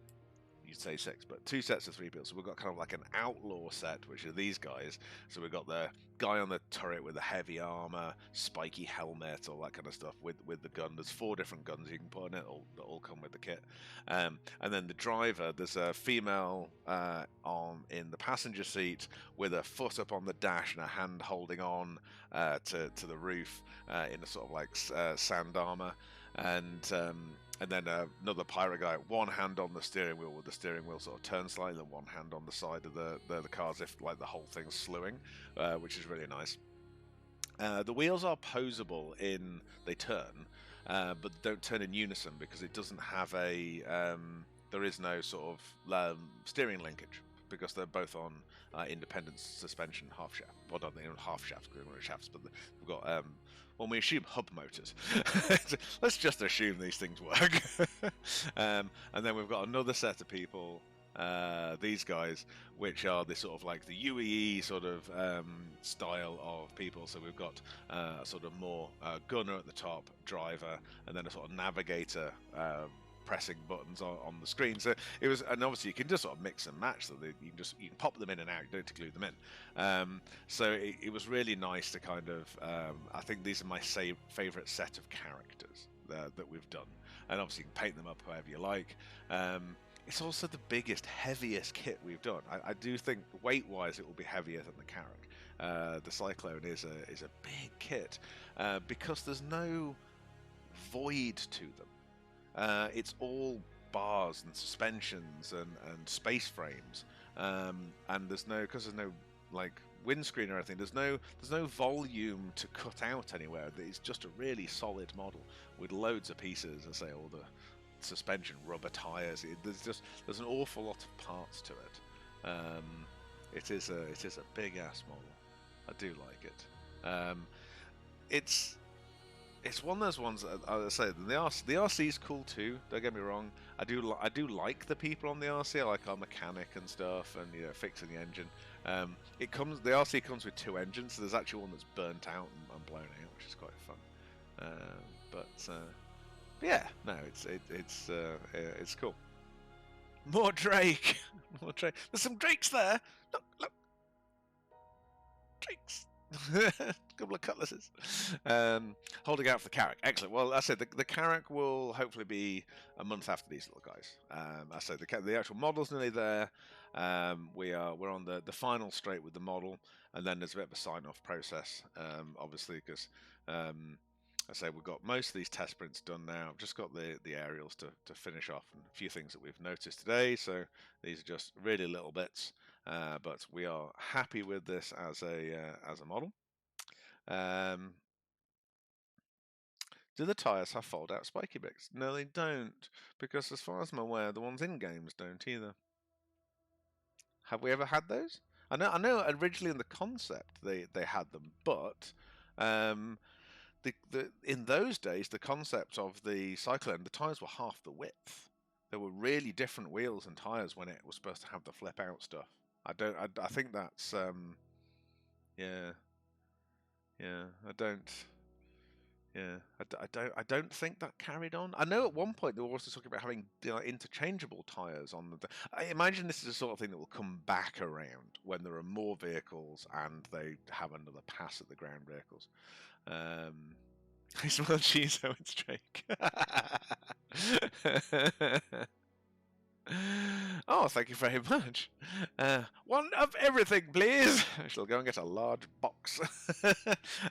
Speaker 3: You'd say 6, but 2 sets of 3 people. So we've got kind of like an outlaw set, which are these guys. So we've got the guy on the turret with the heavy armor, spiky helmet, all that kind of stuff with the gun. There's 4 different guns you can put in it, that all come with the kit. And then the driver, there's a female in the passenger seat with a foot up on the dash and a hand holding on to the roof in a sort of like sand armor. And then another pirate guy, one hand on the steering wheel with the steering wheel sort of turned slightly, and one hand on the side of the car as if like the whole thing's slewing, which is really nice. The wheels are posable they turn, but don't turn in unison because it doesn't have there is no sort of steering linkage, because they're both on independent suspension half shaft. Well, not half shafts, because they're shafts, but we've got we assume hub motors. Let's just assume these things work. And then we've got another set of people, these guys, which are this sort of like the UEE sort of style of people. So we've got a sort of more gunner at the top, driver, and then a sort of navigator pressing buttons on the screen. So it was, and obviously you can just sort of mix and match, so that you can pop them in and out. You don't have to glue them in. So it was really nice to kind of. I think these are my favorite set of characters that we've done, and obviously you can paint them up however you like. It's also the biggest, heaviest kit we've done. I do think weight-wise it will be heavier than the Carrack. The Cyclone is a big kit because there's no void to them. It's all bars and suspensions and space frames, and there's no like windscreen or anything. There's no volume to cut out anywhere. It's just a really solid model with loads of pieces. I say all the suspension, rubber tires. There's an awful lot of parts to it. It is a big ass model. I do like it. it's one of those ones that I say the RC is cool too. Don't get me wrong. I do like the people on the RC. I like our mechanic and stuff, and fixing the engine. The RC comes with 2 engines, so there's actually one that's burnt out and blown out, which is quite fun. But yeah, no, it's cool. More Drake, more Drake. There's some Drakes there. Look, Drakes. A couple of cutlasses. Holding out for the Carrack. Excellent. Well, I said the Carrack will hopefully be a month after these little guys. I said the actual model's nearly there. We're on the final straight with the model, and then there's a bit of a sign-off process, obviously, because I say we've got most of these test prints done now. I've just got the aerials to finish off, and a few things that we've noticed today. So these are just really little bits. But we are happy with this as a model. Do the tyres have fold-out spiky bits? No, they don't, because as far as I'm aware, the ones in games don't either. Have we ever had those? I know. Originally in the concept they had them, but in those days the concept of the Cyclone, the tyres were half the width. There were really different wheels and tyres when it was supposed to have the flip out stuff. I think that's I don't think that carried on. I know at one point they were also talking about having interchangeable tyres on the. I imagine this is the sort of thing that will come back around when there are more vehicles and they have another pass at the ground vehicles. I smell cheese, so it's Drake. Oh, thank you very much. One of everything, please. I shall go and get a large box.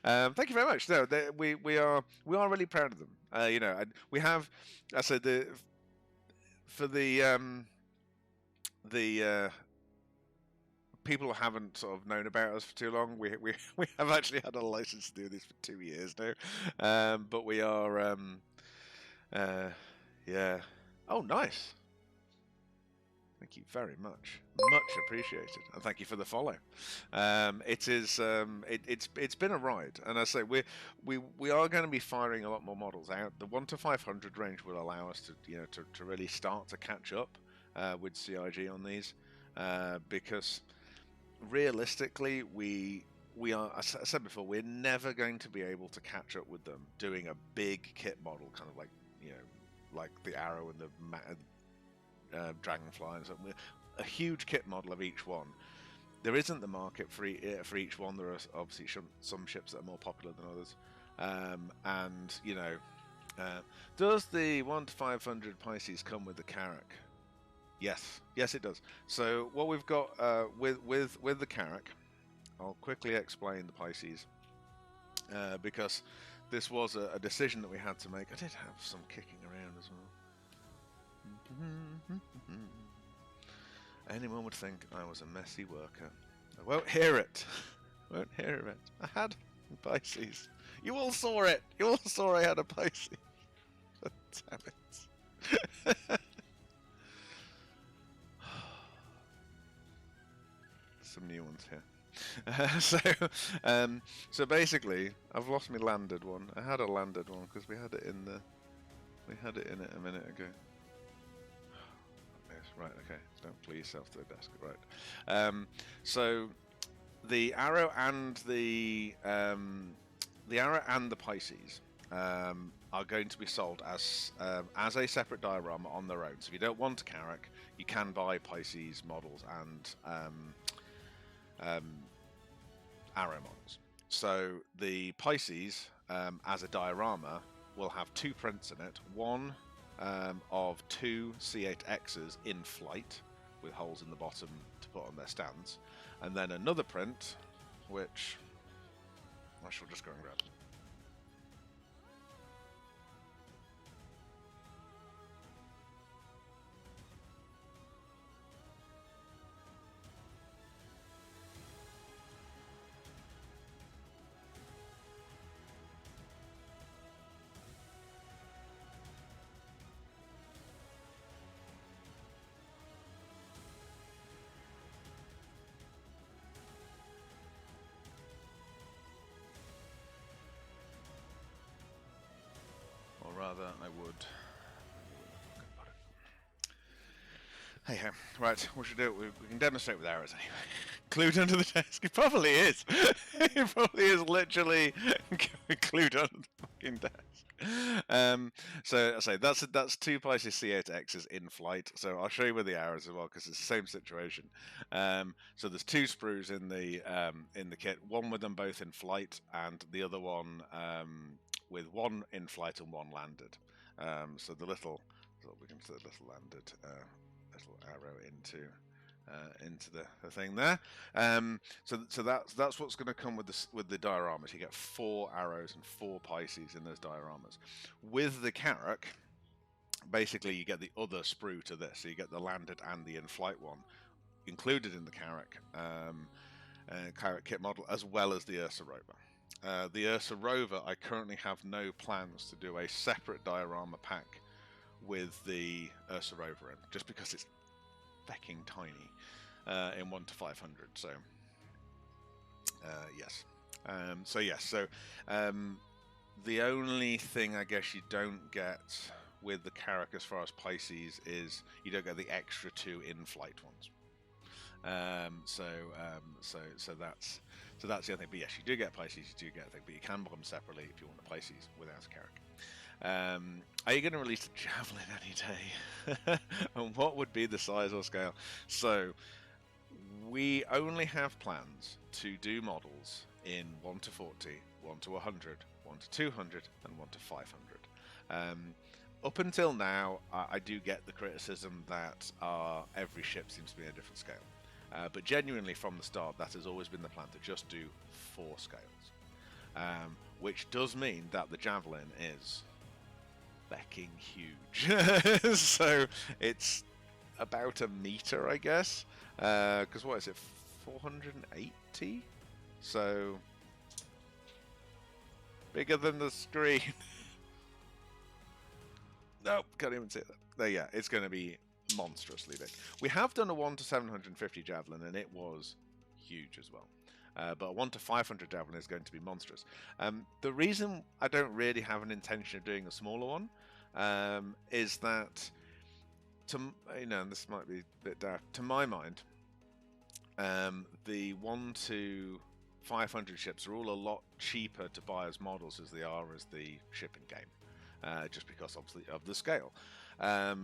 Speaker 3: Thank you very much. No, we are really proud of them. We have. I said for the people who haven't sort of known about us for too long, we have actually had a license to do this for 2 years now. But we are yeah. Oh, nice. Thank you very much. Much appreciated, and thank you for the follow. It's been a ride, and I say we are going to be firing a lot more models out. The 1 to 500 range will allow us to really start to catch up with CIG on these, because realistically we are, as I said before, we're never going to be able to catch up with them doing a big kit model, kind of like like the Arrow and the Dragonfly and something. A huge kit model of each one. There isn't the market for each one. There are obviously some ships that are more popular than others, does the 1 to 500 Pisces come with the Carrack? Yes, it does. So what we've got with the Carrack, I'll quickly explain the Pisces, because this was a decision that we had to make. I did have some kicking around as well. Anyone would think I was a messy worker. I won't hear it. Won't hear it. I had Pisces. You all saw it. You all saw I had a Pisces. Damn it. Some new ones here. So basically, I've lost my landed one. I had a landed one because we had it in it a minute ago. Right, okay. Don't pull yourself to the desk. Right. So the Arrow and the Pisces are going to be sold as a separate diorama on their own. So if you don't want a Carrack, you can buy Pisces models and Arrow models. So the Pisces as a diorama will have 2 prints in it. One of 2 C8Xs in flight with holes in the bottom to put on their stands, and then another print which I shall just go and grab. rather I would. Hey ho. Right, what should we do? We can demonstrate with arrows anyway. Glued under the desk. It probably is. It probably is literally glued under the fucking desk. So I say that's 2 Pisces C8Xs in flight. So I'll show you with the arrows as well because it's the same situation. So there's 2 sprues in the kit. One with them both in flight, and the other one with 1 in flight and 1 landed. So the little, we can see the little landed. Little arrow into the thing there. So that's what's going to come with the dioramas. You get 4 arrows and 4 Pisces in those dioramas. With the Carrack, basically you get the other sprue to this. So you get the landed and the in-flight one included in the Carrack Carrack kit model, as well as the Ursa Rover. The Ursa Rover, I currently have no plans to do a separate diorama pack with the Ursa Rover in, just because it's fecking tiny in 1 to 500. So yes. So the only thing I guess you don't get with the Carrack as far as Pisces is you don't get the extra 2 in-flight ones. So that's the other thing. But yes, you do get Pisces, you do get a thing, but you can buy them separately if you want the Pisces without a Carrack. Are you going to release a Javelin any day? And what would be the size or scale? So we only have plans to do models in 1 to 40, 1 to 100, 1 to 200, and 1 to 500. Up until now, I do get the criticism that every ship seems to be a different scale. But genuinely, from the start, that has always been the plan, to just do 4 scales. Which does mean that the Javelin is becking huge. So it's about a meter, I guess. Because what is it? 480? So bigger than the screen. Nope, can't even see that. There, yeah, it's going to be monstrously big. We have done a 1 to 750 Javelin, and it was huge as well. But a 1 to 500 Javelin is going to be monstrous. The reason I don't really have an intention of doing a smaller one is that, and this might be a bit daft, to my mind, the 1 to 500 ships are all a lot cheaper to buy as models as they are as the shipping game, just because obviously of the scale. There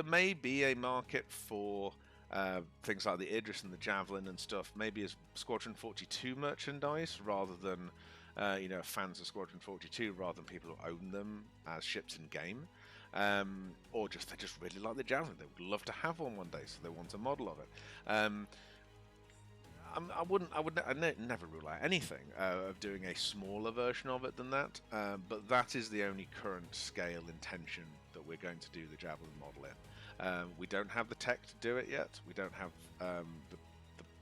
Speaker 3: may be a market for things like the Idris and the Javelin and stuff, maybe as Squadron 42 merchandise rather than fans of Squadron 42 rather than people who own them as ships in game, or they just really like the Javelin. They would love to have one day, so they want a model of it. I would never rule out anything of doing a smaller version of it than that, but that is the only current scale intention that we're going to do the Javelin model in. We don't have the tech to do it yet. We don't have the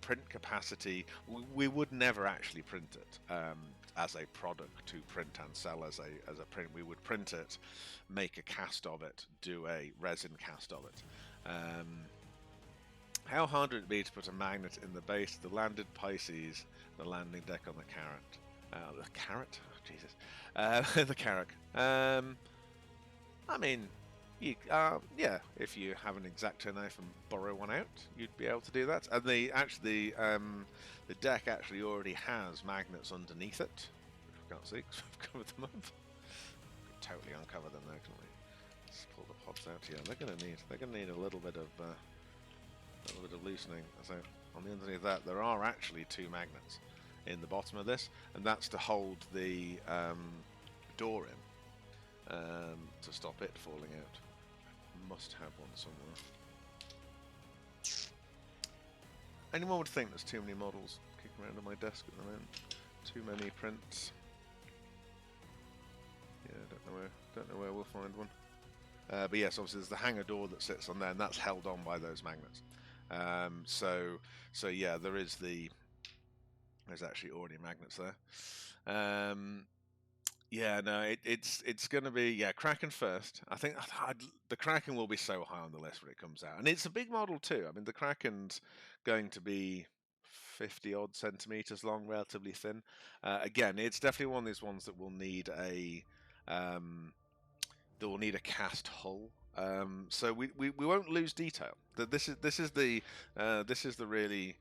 Speaker 3: print capacity. We would never actually print it as a product to print and sell as a print. We would print it, make a cast of it, do a resin cast of it. How hard would it be to put a magnet in the base of the landed Pisces, the landing deck on the Carrack? The Carrot? Oh, Jesus. The Carrack. I mean, yeah, if you have an X-Acto knife and borrow one out, you'd be able to do that. And the deck actually already has magnets underneath it, which we can't see because we've covered them up. We could totally uncover them there, can't we? Let's pull the pods out here. They're gonna need a little bit of loosening. So on the underneath of that, there are actually 2 magnets in the bottom of this, and that's to hold the door in to stop it falling out. Must have one somewhere. Anyone would think there's too many models kicking around on my desk at the moment. Too many prints. Yeah, don't know where we'll find one. But yes, obviously there's the hangar door that sits on there, and that's held on by those magnets. So yeah, there's actually already magnets there. Yeah, no, it's going to be Kraken first. I think the Kraken will be so high on the list when it comes out, and it's a big model too. I mean, the Kraken's going to be
Speaker 4: 50 odd centimeters long, relatively thin. Again, it's definitely one of these ones that will need a cast hull. So we won't lose detail. This is a really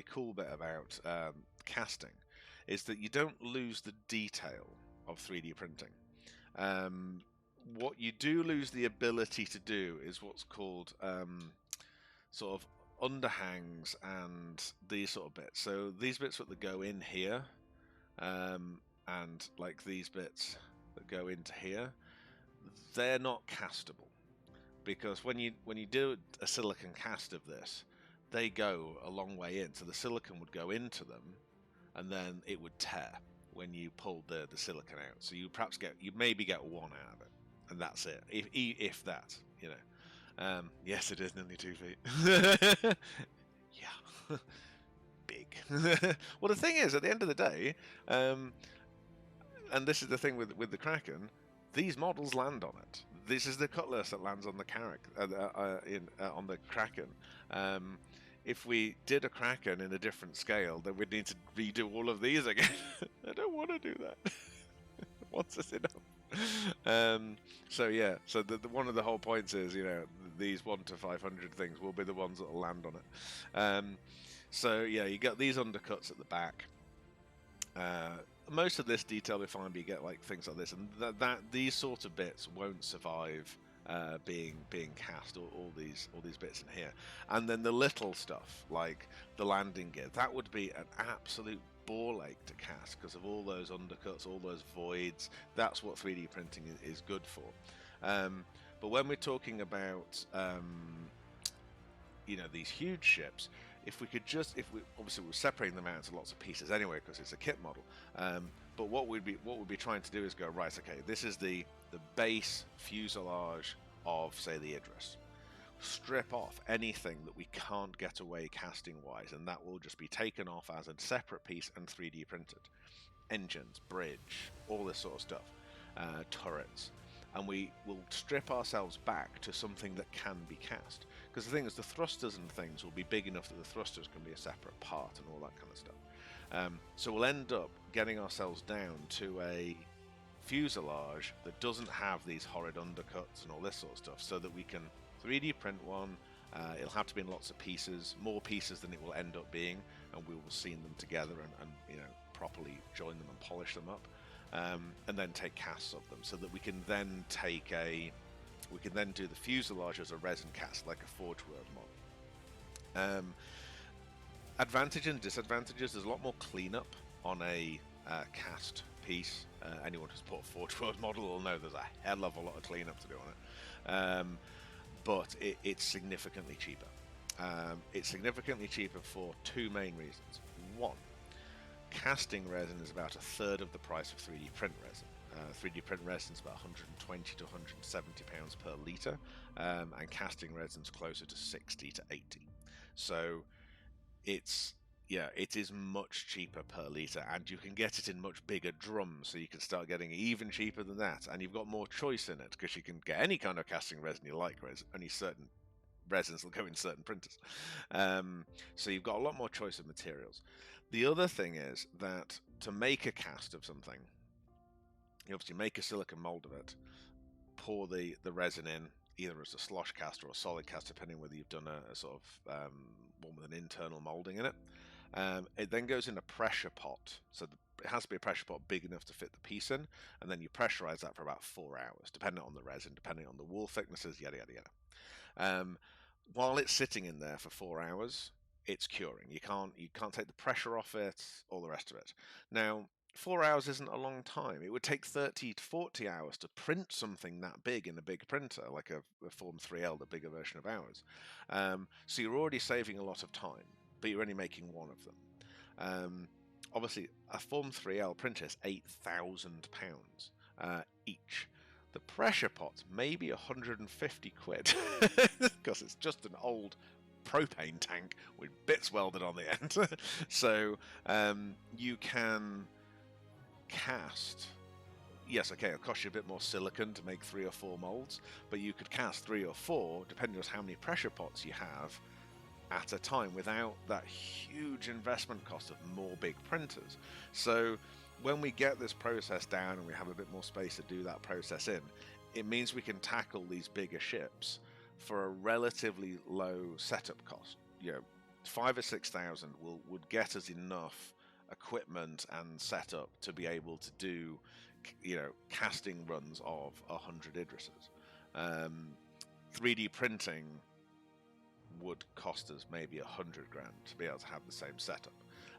Speaker 4: cool bit about casting, is that you don't lose the detail of 3D printing. What you do lose the ability to do is what's called sort of underhangs and these sort of bits. So these bits that go in here, and like these bits that go into here, they're not castable, because when you do a silicon cast of this, they go a long way in. So the silicon would go into them, and then it would tear when you pulled the silicon out. So you maybe get one out of it, and that's it. If that, you know. Yes, it is nearly 2 feet. Yeah, big. Well, the thing is, at the end of the day, and this is the thing with the Kraken, these models land on it. This is the Cutlass that lands on the on the Kraken. If we did a Kraken in a different scale, then we'd need to redo all of these again. I don't want to do that. Once it's enough. So yeah, so one of the whole points is, you know, these 1 to 500 things will be the ones that will land on it. So yeah, you get these undercuts at the back. Most of this detail will be fine, but you get like things like this, and these sort of bits won't survive being cast. All these bits in here, and then the little stuff like the landing gear, that would be an absolute ball ache to cast because of all those undercuts, all those voids. That's what 3D printing is good for. But when we're talking about you know, these huge ships, if we obviously we're separating them out into lots of pieces anyway because it's a kit model. But what we'd be trying to do is go, right, okay, this is the base fuselage of, say, the Idris. Strip off anything that we can't get away casting wise, and that will just be taken off as a separate piece and 3D printed. Engines, bridge, all this sort of stuff, turrets, and we will strip ourselves back to something that can be cast. Because the thing is, the thrusters and things will be big enough that the thrusters can be a separate part and all that kind of stuff. So we'll end up getting ourselves down to a fuselage that doesn't have these horrid undercuts and all this sort of stuff, so that we can 3D print one. It'll have to be in lots of pieces, more pieces than it will end up being, and we will seam them together and you know, properly join them and polish them up, and then take casts of them, so that we can then do the fuselage as a resin cast, like a Forge World model. Advantage and disadvantages: there's a lot more cleanup on a cast piece. Anyone who's bought a Forge World model will know there's a hell of a lot of cleanup to do on it. But it's significantly cheaper. It's significantly cheaper for two main reasons. One, casting resin is about a third of the price of 3D print resin. 3D print resin is about 120 to 170 pounds per litre, and casting resin is closer to 60 to 80. So it is much cheaper per litre, and you can get it in much bigger drums, so you can start getting even cheaper than that, and you've got more choice in it, because you can get any kind of casting resin you like, only certain resins will go in certain printers. So you've got a lot more choice of materials. The other thing is that to make a cast of something, you obviously make a silicon mold of it, pour the resin in, either as a slosh cast or a solid cast, depending whether you've done a sort of one with an internal molding in it. It then goes in a pressure pot, so it has to be a pressure pot big enough to fit the piece in, and then you pressurize that for about 4 hours, depending on the resin, depending on the wall thicknesses, yada yada yada. While it's sitting in there for 4 hours, it's curing. You can't take the pressure off it, all the rest of it. Now, 4 hours isn't a long time. It would take 30 to 40 hours to print something that big in a big printer, like a Form 3L, the bigger version of ours. So you're already saving a lot of time, but you're only making one of them. Obviously, a Form 3L printer is £8,000 each. The pressure pot's maybe 150 quid, because it's just an old propane tank with bits welded on the end. So you can cast, yes, okay, it'll cost you a bit more silicon to make 3 or 4 molds, but you could cast 3 or 4, depending on how many pressure pots you have, at a time without that huge investment cost of more big printers. So when we get this process down and we have a bit more space to do that process in, it means we can tackle these bigger ships for a relatively low setup cost. 5,000 or 6,000 would get us enough equipment and setup to be able to do, casting runs of 100 Idrises. 3D printing would cost us maybe 100 grand to be able to have the same setup,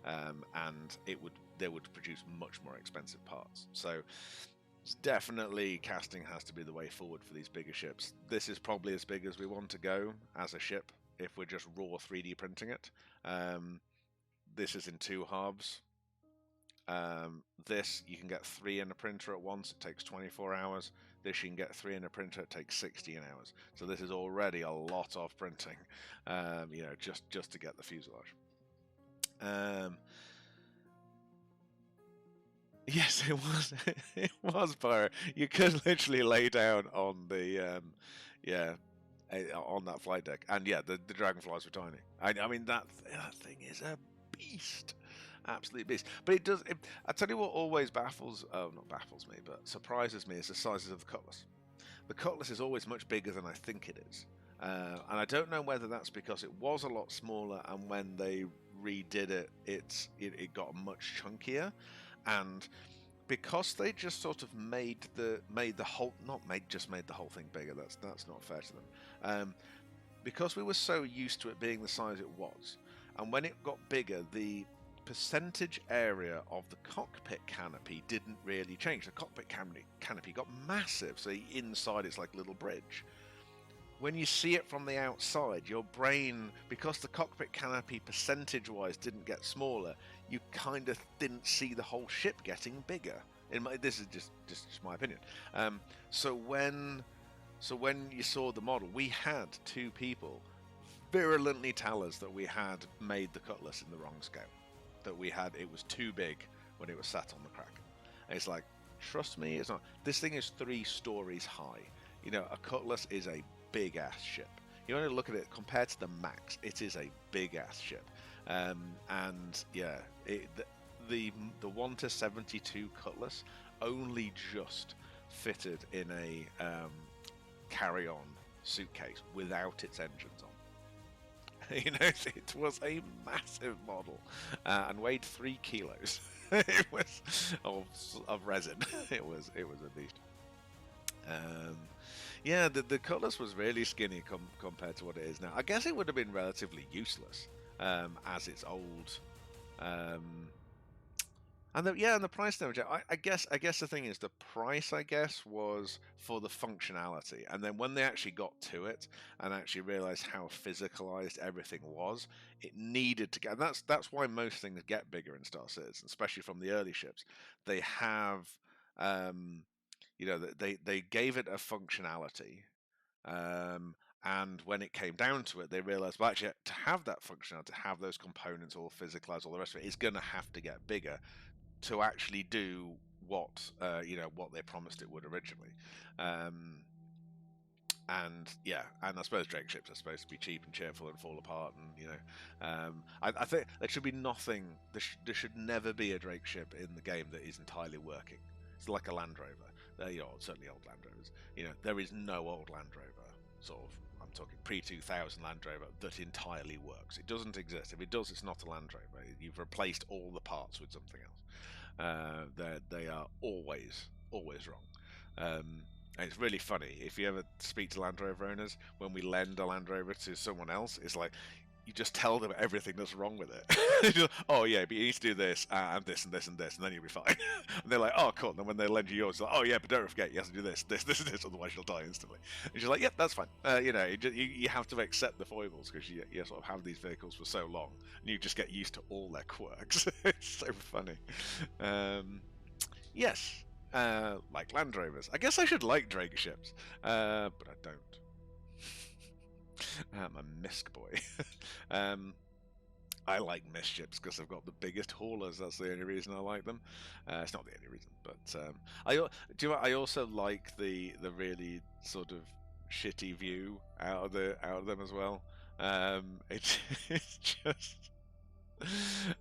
Speaker 4: and they would produce much more expensive parts. So definitely casting has to be the way forward for these bigger ships. This is probably as big as we want to go as a ship if we're just raw 3D printing it. This is in 2 halves. This you can get 3 in a printer at once. It takes 24 hours. This you can get 3 in a printer. It takes 16 hours. So this is already a lot of printing. Just to get the fuselage. Yes, it was. It was Pyro. You could literally lay down on the on that flight deck, and the dragonflies were tiny. I mean that thing is a beast, absolute beast. But it does. I tell you what, always not baffles me, but surprises me is the sizes of the Cutlass. The Cutlass is always much bigger than I think it is, and I don't know whether that's because it was a lot smaller, and when they redid it, it got much chunkier. And because they just sort of made the whole thing bigger, that's not fair to them. Because we were so used to it being the size it was, and when it got bigger, the percentage area of the cockpit canopy didn't really change. The cockpit canopy got massive, so inside it's like a little bridge. When you see it from the outside, your brain, because the cockpit canopy percentage-wise didn't get smaller, you kind of didn't see the whole ship getting bigger. This is just my opinion. So when you saw the model, we had 2 people virulently tell us that we had made the Cutlass in the wrong scale. That it was too big when it was sat on the Kraken. And it's like, trust me, it's not. This thing is 3 stories high. A Cutlass is a big ass ship. You only look at it compared to the Max, it is a big ass ship. The 1-72 Cutlass only just fitted in a carry-on suitcase without its engines on. It was a massive model and weighed 3 kilos. It was of resin. It was a beast. The Cutlass was really skinny compared to what it is now. I guess it would have been relatively useless as it's old. And the price damage. I guess the thing is the price. I guess was for the functionality, and then when they actually got to it and actually realized how physicalized everything was, it needed to get. And that's why most things get bigger in Star Citizen, especially from the early ships. They have. They gave it a functionality, and when it came down to it, they realized, well, actually, to have that functionality, to have those components all physicalized, all the rest of it, it's going to have to get bigger to actually do what they promised it would originally. And I suppose Drake ships are supposed to be cheap and cheerful and fall apart, and I think there should be nothing. There should never be a Drake ship in the game that is entirely working. It's like a Land Rover. Certainly old Land Rovers. There is no old Land Rover, sort of, I'm talking pre-2000 Land Rover, that entirely works. It doesn't exist. If it does, it's not a Land Rover. You've replaced all the parts with something else. They are always wrong. And it's really funny. If you ever speak to Land Rover owners, when we lend a Land Rover to someone else, it's like, you just tell them everything that's wrong with it. Oh yeah, but you need to do this and this and this and this, and then you'll be fine. And they're like, oh cool. And then when they lend you yours, it's like, oh yeah, but don't forget you have to do this, this, this, and this, otherwise you'll die instantly. And she's like, yep, that's fine. You have to accept the foibles because you sort of have these vehicles for so long, and you just get used to all their quirks. It's so funny. Yes, like Land Rovers. I guess I should like Drake ships, but I don't. I'm a Misk boy. I like Misk ships because they've got the biggest haulers. That's the only reason I like them. It's not the only reason, but I also like the really sort of shitty view out of them as well. It's just.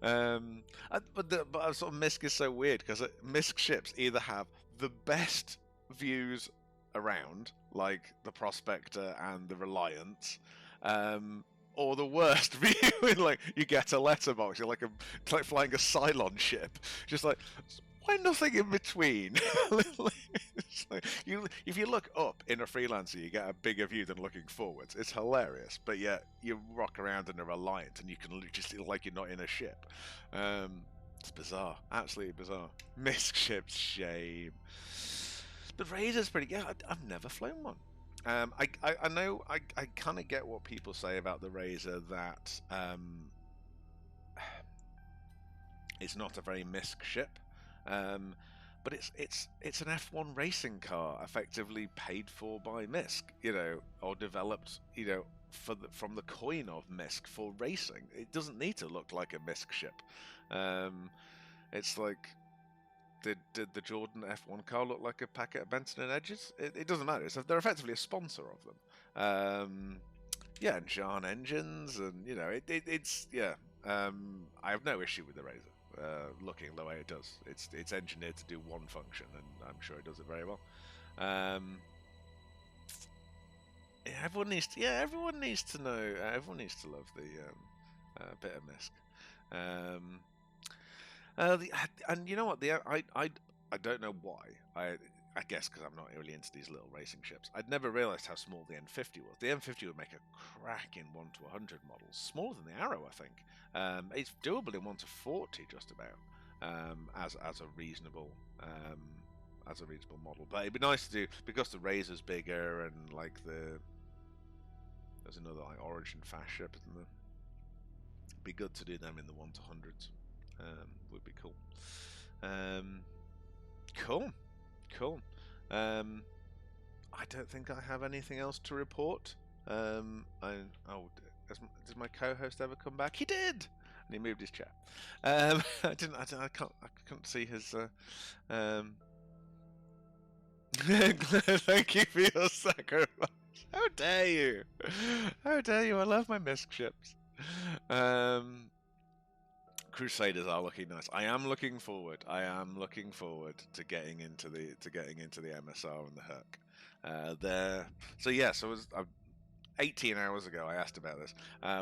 Speaker 4: But sort of Misk is so weird because Misk ships either have the best views around, like the Prospector and the Reliance, or the worst view. Like you get a letterbox, you're like flying a Cylon ship, just like. Why nothing in between? It's like if you look up in a Freelancer, you get a bigger view than looking forwards. It's hilarious, but yet you rock around in a Reliant and you can just feel like you're not in a ship. It's bizarre, absolutely bizarre. Misk ships, shame. The Razor's pretty good. I've never flown one. I know I kind of get what people say about the Razor, that it's not a very Misk ship. But it's an F1 racing car, effectively paid for by Misk, or developed, from the coin of Misk for racing. It doesn't need to look like a Misk ship. It's like, did the Jordan F1 car look like a packet of Benson and Edges? It doesn't matter. They're effectively a sponsor of them. Yeah, and Jean engines, and it's yeah. I have no issue with the Razor. Looking the way it does, it's engineered to do one function, and I'm sure it does it very well. Everyone needs to know. Everyone needs to love the bit of Misk. And you know what? I don't know why. I guess because I'm not really into these little racing ships. I'd never realised how small the N50 was. The N50 would make a cracking 1 to 100 model, smaller than the Arrow, I think. It's doable in 1 to 40 just about, as a reasonable model. But it'd be nice to do, because the Razor's bigger, and like there's another like Origin fast ship, isn't there? It'd be good to do them in the 1 to 100s. Would be cool. Cool. I don't think I have anything else to report. Does my co-host ever come back? He did, and he moved his chair. I couldn't see his. Thank you for your sacrifice. How dare you? How dare you? I love my Misk ships. Crusaders are looking nice. I am looking forward to getting into the MSR and the Herc. So it was 18 hours ago I asked about this,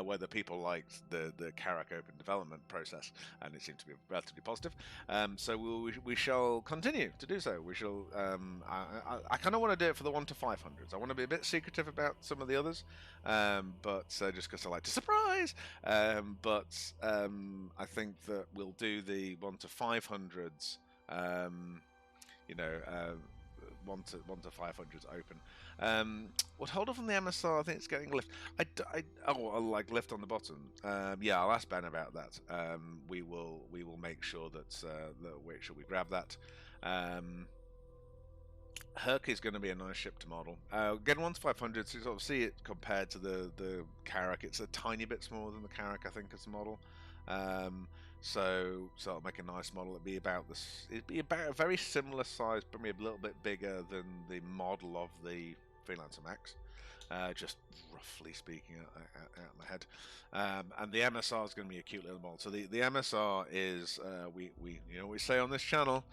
Speaker 4: whether people liked the Karak open development process, and it seemed to be relatively positive. So we shall continue to do so. We shall. I kind of want to do it for the 1 to 500s. I want to be a bit secretive about some of the others, but just because I like to surprise. But I think that we'll do the 1 to 500s. 1 to 500s open. What hold off on the MSR? I think it's getting lift. I'll like lift on the bottom. Yeah, I'll ask Ben about that. We will make sure that we grab that. Herc is going to be a nice ship to model. Getting 1 to 500, so you sort of see it compared to the Karak. It's a tiny bit smaller than the Karak, I think, as a model. So it'll make a nice model. It'd be about a very similar size, but maybe a little bit bigger than the model of the Freelancer Max. Just roughly speaking out of my head. And the MSR is going to be a cute little model. So the MSR is we say on this channel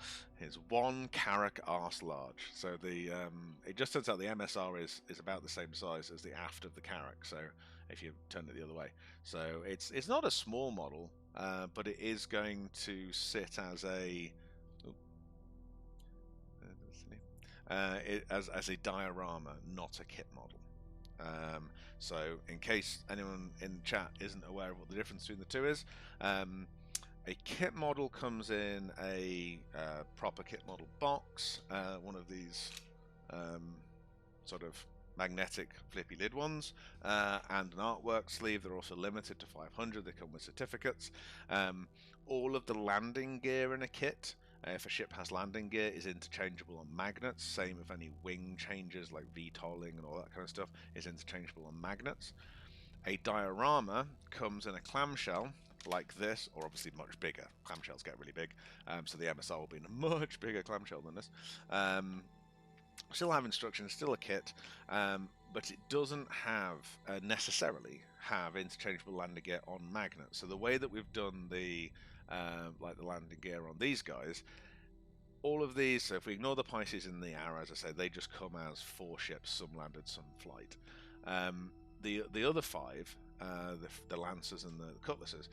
Speaker 4: is 1 Karak arse large. So it just turns out the MSR is about the same size as the aft of the Karak. So if you turn it the other way, so it's not a small model, but it is going to sit as a as a diorama, not a kit model. So in case anyone in chat isn't aware of what the difference between the two is, a kit model comes in a proper kit model box, one of these sort of magnetic flippy lid ones, and an artwork sleeve. They're also limited to 500. They come with certificates. All of the landing gear in a kit, if a ship has landing gear, is interchangeable on magnets. Same if any wing changes like VTOLing and all that kind of stuff is interchangeable on magnets. A diorama comes in a clamshell like this, or obviously much bigger. Clamshells get really big, so the MSR will be in a much bigger clamshell than this. Still have instructions, still a kit, but it doesn't have necessarily have interchangeable landing gear on magnets. So the way that we've done the like the landing gear on these guys, all of these, so if we ignore the Pisces and the Arrow, as I say, they just come as 4 ships, some landed, some flight. The other 5, the Lancers and the Cutlasses,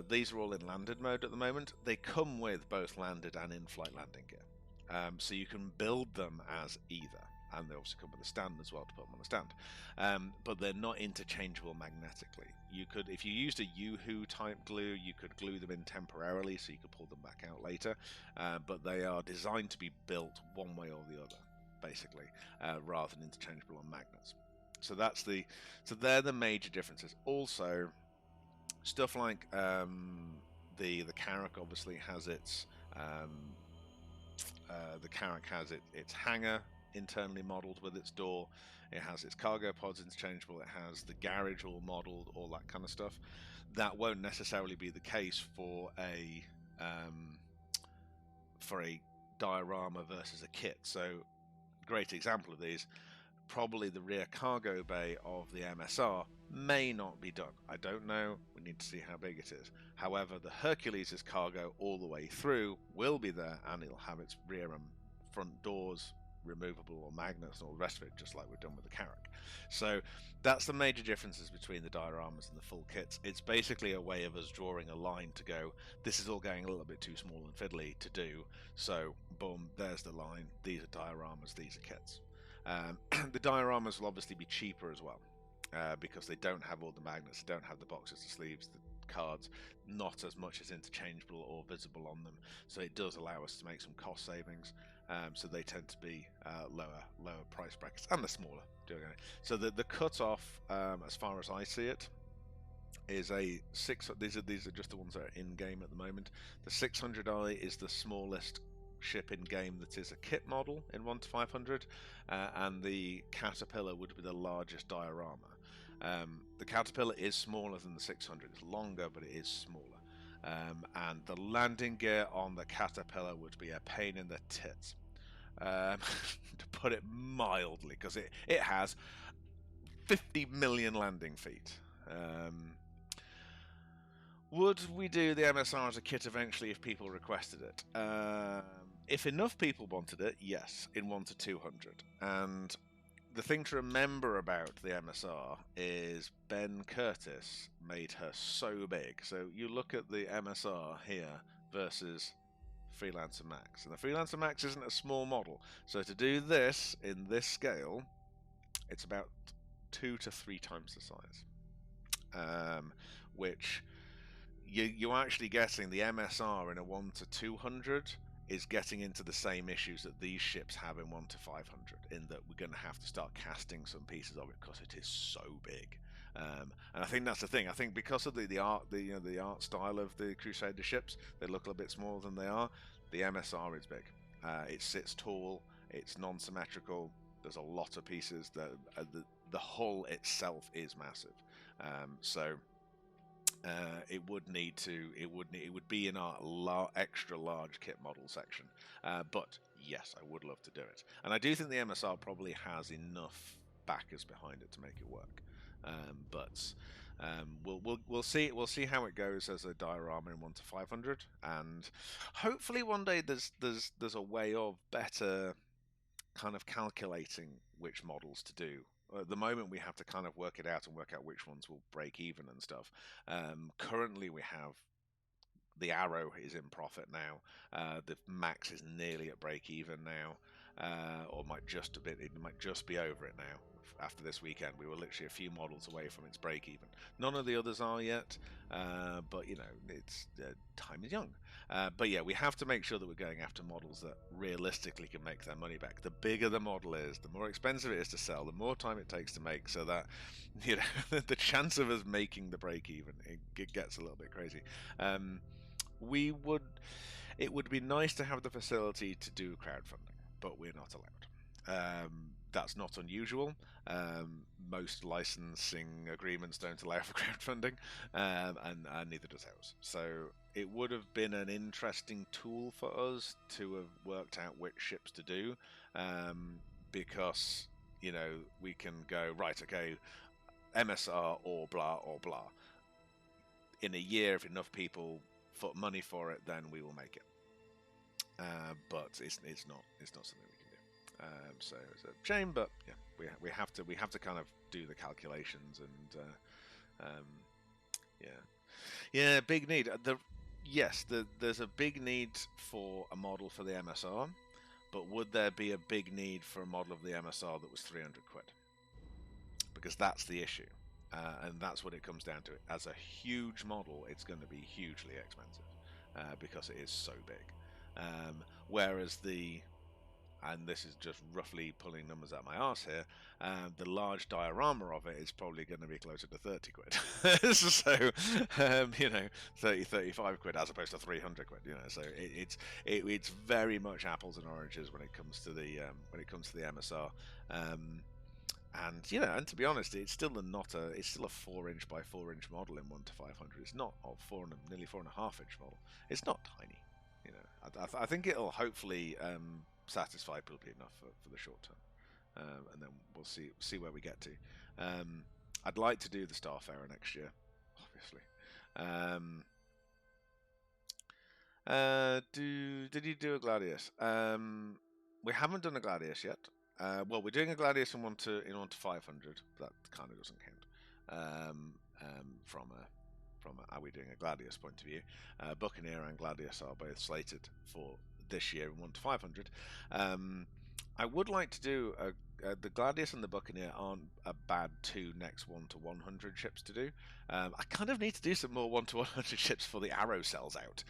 Speaker 4: these are all in landed mode at the moment. They come with both landed and in-flight landing gear, so you can build them as either. And they also come with a stand as well to put them on the stand. But they're not interchangeable magnetically. You could, if you used a Yoo-hoo type glue, you could glue them in temporarily so you could pull them back out later. But they are designed to be built one way or the other, basically, rather than interchangeable on magnets. So they're the major differences. Also, stuff like the Carrack obviously has its its hangar internally modelled with its door. It has its cargo pods interchangeable. It has the garage all modelled, all that kind of stuff. That won't necessarily be the case for a diorama versus a kit. So, great example of these. Probably the rear cargo bay of the MSR may not be done. I don't know. We need to see how big it is. However, the Hercules' cargo all the way through will be there, and it'll have its rear and front doors removable or magnets and all the rest of it, just like we've done with the Carrack. So that's the major differences between the dioramas and the full kits. It's basically a way of us drawing a line to go, this is all going a little bit too small and fiddly to do, so boom, there's the line. These are dioramas, these are kits. The dioramas will obviously be cheaper as well, because they don't have all the magnets, they don't have the boxes, the sleeves, the cards, not as much as interchangeable or visible on them, so it does allow us to make some cost savings. So they tend to be lower price brackets, and they're smaller. So the cut-off, as far as I see it, is a 6. These are just the ones that are in game at the moment. The 600i is the smallest ship in game that is a kit model in 1 to 500, and the Caterpillar would be the largest diorama. The Caterpillar is smaller than the 600. It's longer, but it is smaller. And the landing gear on the Caterpillar would be a pain in the tits, to put it mildly, because it has 50 million landing feet. Would we do the MSR as a kit eventually if people requested it? If enough people wanted it, yes, in 1 to 200. And the thing to remember about the MSR is Ben Curtis made her so big. So you look at the MSR here versus Freelancer Max. And the Freelancer Max isn't a small model. So to do this in this scale, it's about 2 to 3 times the size. Which you're actually getting the MSR in a 1 to 200 is getting into the same issues that these ships have in 1 to 500, in that we're going to have to start casting some pieces of it because it is so big. And I think that's the thing. I think because of the art, the art style of the Crusader ships, they look a little bit smaller than they are. The MSR is big. It sits tall. It's non-symmetrical. There's a lot of pieces. The hull itself is massive. It would be in our extra large kit model section, but yes, I would love to do it, and I do think the MSR probably has enough backers behind it to make it work. We'll see how it goes as a diorama in 1 to 500, and hopefully one day there's a way of better kind of calculating which models to do. At the moment, we have to kind of work it out and work out which ones will break even and stuff. Currently, we have the Arrow is in profit now. The Max is nearly at break even now, or might just be over it now. After this weekend, we were literally a few models away from its break even. None of the others are yet, but it's time is young. But yeah, we have to make sure that we're going after models that realistically can make their money back. The bigger the model is, the more expensive it is to sell, the more time it takes to make, so that the chance of us making the break even, it gets a little bit crazy. It would be nice to have the facility to do crowdfunding, but we're not allowed. That's not unusual. Most licensing agreements don't allow for crowdfunding, and neither does ours. So it would have been an interesting tool for us to have worked out which ships to do, because you know, we can go, right, okay, MSR or blah or blah. In a year, if enough people put money for it, then we will make it. But it's not something we can do. So it's a shame, but yeah, we have to kind of do the calculations and yeah, big need. There's a big need for a model for the MSR, but would there be a big need for a model of the MSR that was 300 quid? Because that's the issue. And that's what it comes down to. As a huge model, it's going to be hugely expensive because it is so big. Whereas and this is just roughly pulling numbers out my arse here, the large diorama of it is probably going to be closer to 30 quid. So, 30, 35 quid as opposed to 300 quid. So it's very much apples and oranges when it comes to the MSR. And to be honest, it's still a 4-inch by 4-inch model in 1 to 500. It's not nearly 4.5-inch model. It's not tiny. I think it'll hopefully satisfy people enough for the short term, and then we'll see where we get to. I'd like to do the Starfarer next year, obviously. Did you do a Gladius? We haven't done a Gladius yet. Well, we're doing a Gladius in 1 to 500. That kind of doesn't count from are we doing a Gladius point of view. Buccaneer and Gladius are both slated for this year in 1 to 500. I would like to do the Gladius and the Buccaneer aren't a bad 2 next 1 to 100 ships to do. I kind of need to do some more 1 to 100 ships for the Arrow cells out.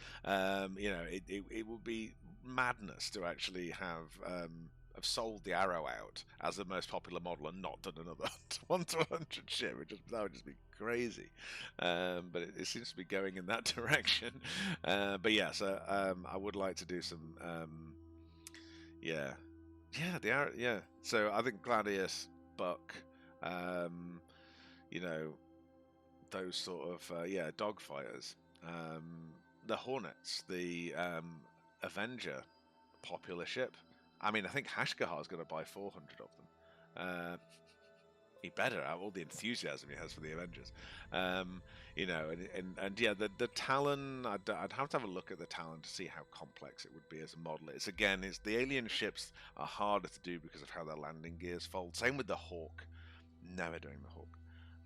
Speaker 4: It would be madness to actually have sold the Arrow out as the most popular model and not done another 1 to 100 ship. That would just be crazy. But it seems to be going in that direction. But yeah, so I would like to do some the Arrow, yeah. So I think Gladius, Buck, those sort of dogfighters. The Hornets, the Avenger, popular ship. I mean, I think Hashkahar's going to buy 400 of them. He better have all the enthusiasm he has for the Avengers. The Talon, I'd have to have a look at the Talon to see how complex it would be as a model. It's the alien ships are harder to do because of how their landing gears fold. Same with the Hawk. Never doing the Hawk.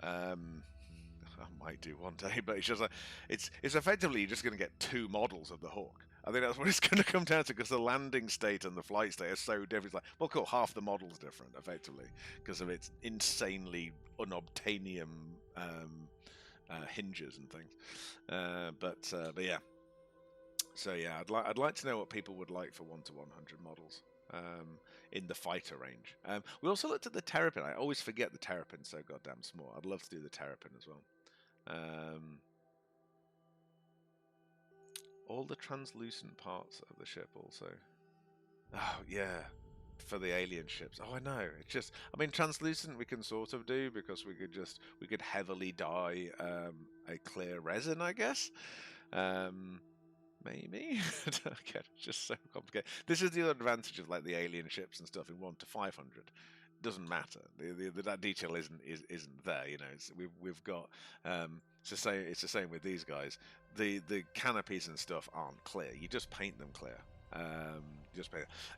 Speaker 4: I might do one day, but it's just like it's effectively you're just going to get 2 models of the Hawk. I think that's what it's going to come down to, because the landing state and the flight state are so different. It's like, well, cool, half the model's different, effectively, because of its insanely unobtainium hinges and things. But yeah. So yeah, I'd like to know what people would like for 1 to 100 models in the fighter range. We also looked at the Terrapin. I always forget the Terrapin's so goddamn small. I'd love to do the Terrapin as well. All the translucent parts of the ship also. Oh, yeah. For the alien ships. Oh, I know. It's just, I mean, translucent we can sort of do because we could heavily dye a clear resin, I guess. Maybe. Okay, it's just so complicated. This is the other advantage of like the alien ships and stuff in 1 to 500. Doesn't matter. That detail isn't there. We've got. It's the same with these guys. The canopies and stuff aren't clear. You just paint them clear.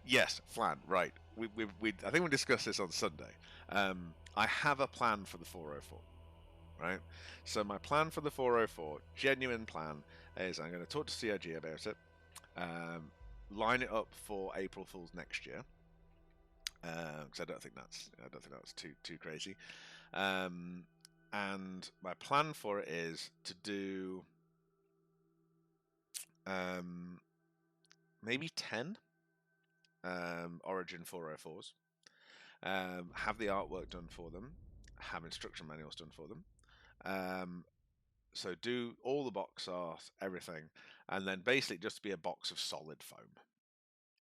Speaker 4: Yes, Flan. Right. I think we discussed this on Sunday. I have a plan for the 404. Right. So my plan for the 404, genuine plan, is I'm going to talk to CIG about it. Line it up for April Fool's next year. Because I don't think that's too crazy. And my plan for it is to do maybe 10 Origin 404s. Have the artwork done for them. Have instruction manuals done for them. So do all the box art, everything, and then basically just be a box of solid foam.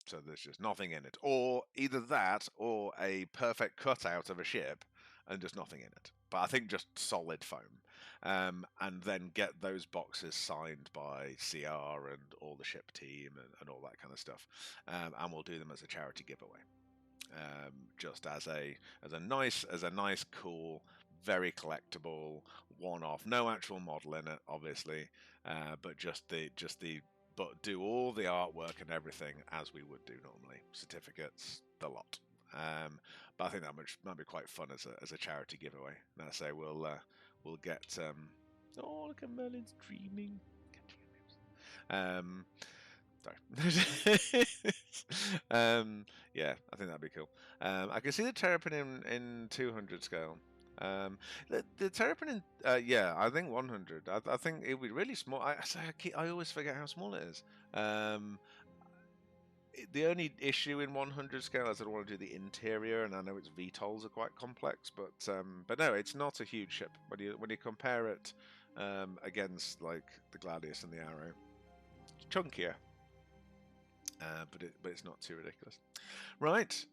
Speaker 4: So there's just nothing in it. Or either that or a perfect cutout of a ship and just nothing in it. But I think just solid foam. And then get those boxes signed by CR and all the ship team and all that kind of stuff. And we'll do them as a charity giveaway. just as a nice, cool, very collectible one-off. No actual model in it, obviously, but but do all the artwork and everything as we would do normally. Certificates, the lot. But I think that might be quite fun as a charity giveaway. And I say we'll get. Oh, look at Merlin's dreaming. Sorry. Yeah, I think that'd be cool. I can see the Terrapin in 200 scale. The Terrapin in yeah, I think 100. I think it would be really small. I always forget how small it is. The only issue in 100 scale is I don't want to do the interior, and I know its VTOLs are quite complex, but no, it's not a huge ship when you compare it against like the Gladius and the Arrow. It's chunkier, but it's not too ridiculous. Right,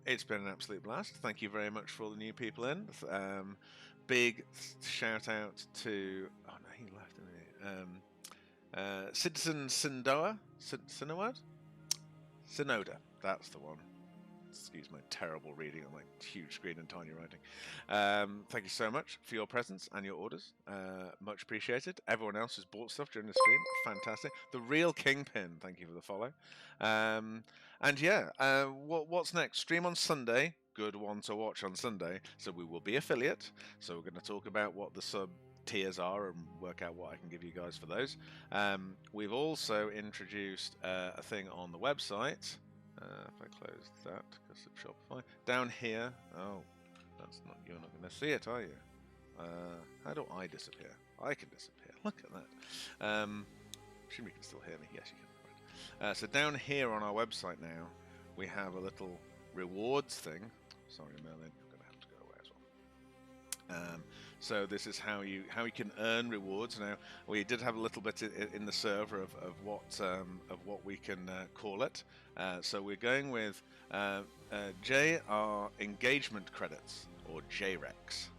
Speaker 4: it's been an absolute blast. Thank you very much for all the new people in. Big shout out to no, he left, didn't he? Citizen Sindoa, Synoda, that's the one. Excuse my terrible reading on my huge screen and tiny writing. Thank you so much for your presence and your orders. Much appreciated. Everyone else who's bought stuff during the stream, fantastic. The Real Kingpin, thank you for the follow. And yeah, what's next? Stream on Sunday. Good one to watch on Sunday. So we will be affiliate. So we're going to talk about what the sub tiers are and work out what I can give you guys for those. We've also introduced a thing on the website. If I close that because of Shopify, down here. Oh, you're not going to see it, are you? How do I disappear? I can disappear. Look at that. Assume you can still hear me. Yes, you can. Right. So down here on our website now, we have a little rewards thing. Sorry, Merlin, you're going to have to go away as well. So this is how you can earn rewards. Now we did have a little bit in the server of what we can call it. So we're going with JR engagement credits, or JREX.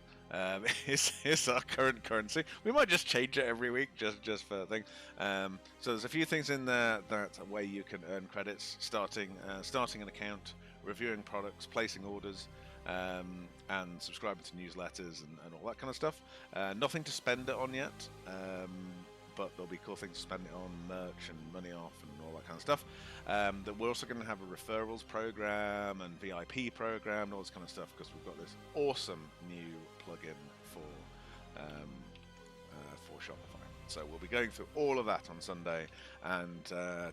Speaker 4: Is our current currency. We might just change it every week just for a thing. So there's a few things in there that way you can earn credits: starting an account, reviewing products, placing orders. And subscribing to newsletters and all that kind of stuff. Nothing to spend it on yet, but there'll be cool things to spend it on, merch and money off and all that kind of stuff. That we're also going to have a referrals program and VIP program and all this kind of stuff, because we've got this awesome new plugin for Shopify. So we'll be going through all of that on Sunday and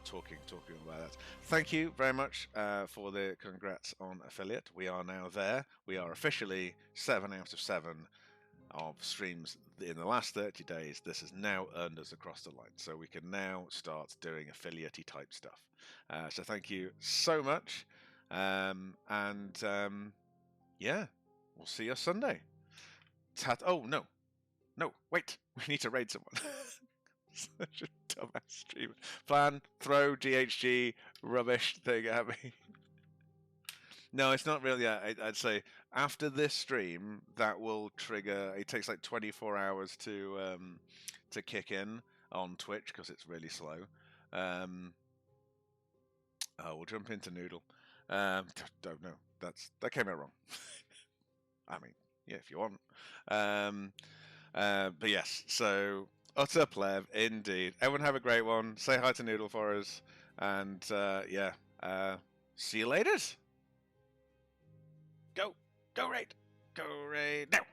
Speaker 4: talking about that. Thank you very much for the congrats on affiliate. We are now there. We are officially 7 out of 7 of streams in the last 30 days. This has now earned us across the line. So we can now start doing affiliate-y type stuff. So thank you so much. Yeah, we'll see you Sunday. Oh, no. No, wait. We need to raid someone. Such a dumbass streamer. Plan, throw GHG rubbish thing at me. No, it's not really. Yeah, I'd say after this stream, that will trigger. It takes like 24 hours to kick in on Twitch because it's really slow. We'll jump into Noodle. Don't know. That came out wrong. I mean, yeah, if you want. But yes, so utter pleb indeed. Everyone have a great one. Say hi to Noodle for us, and yeah, see you later. Go raid now.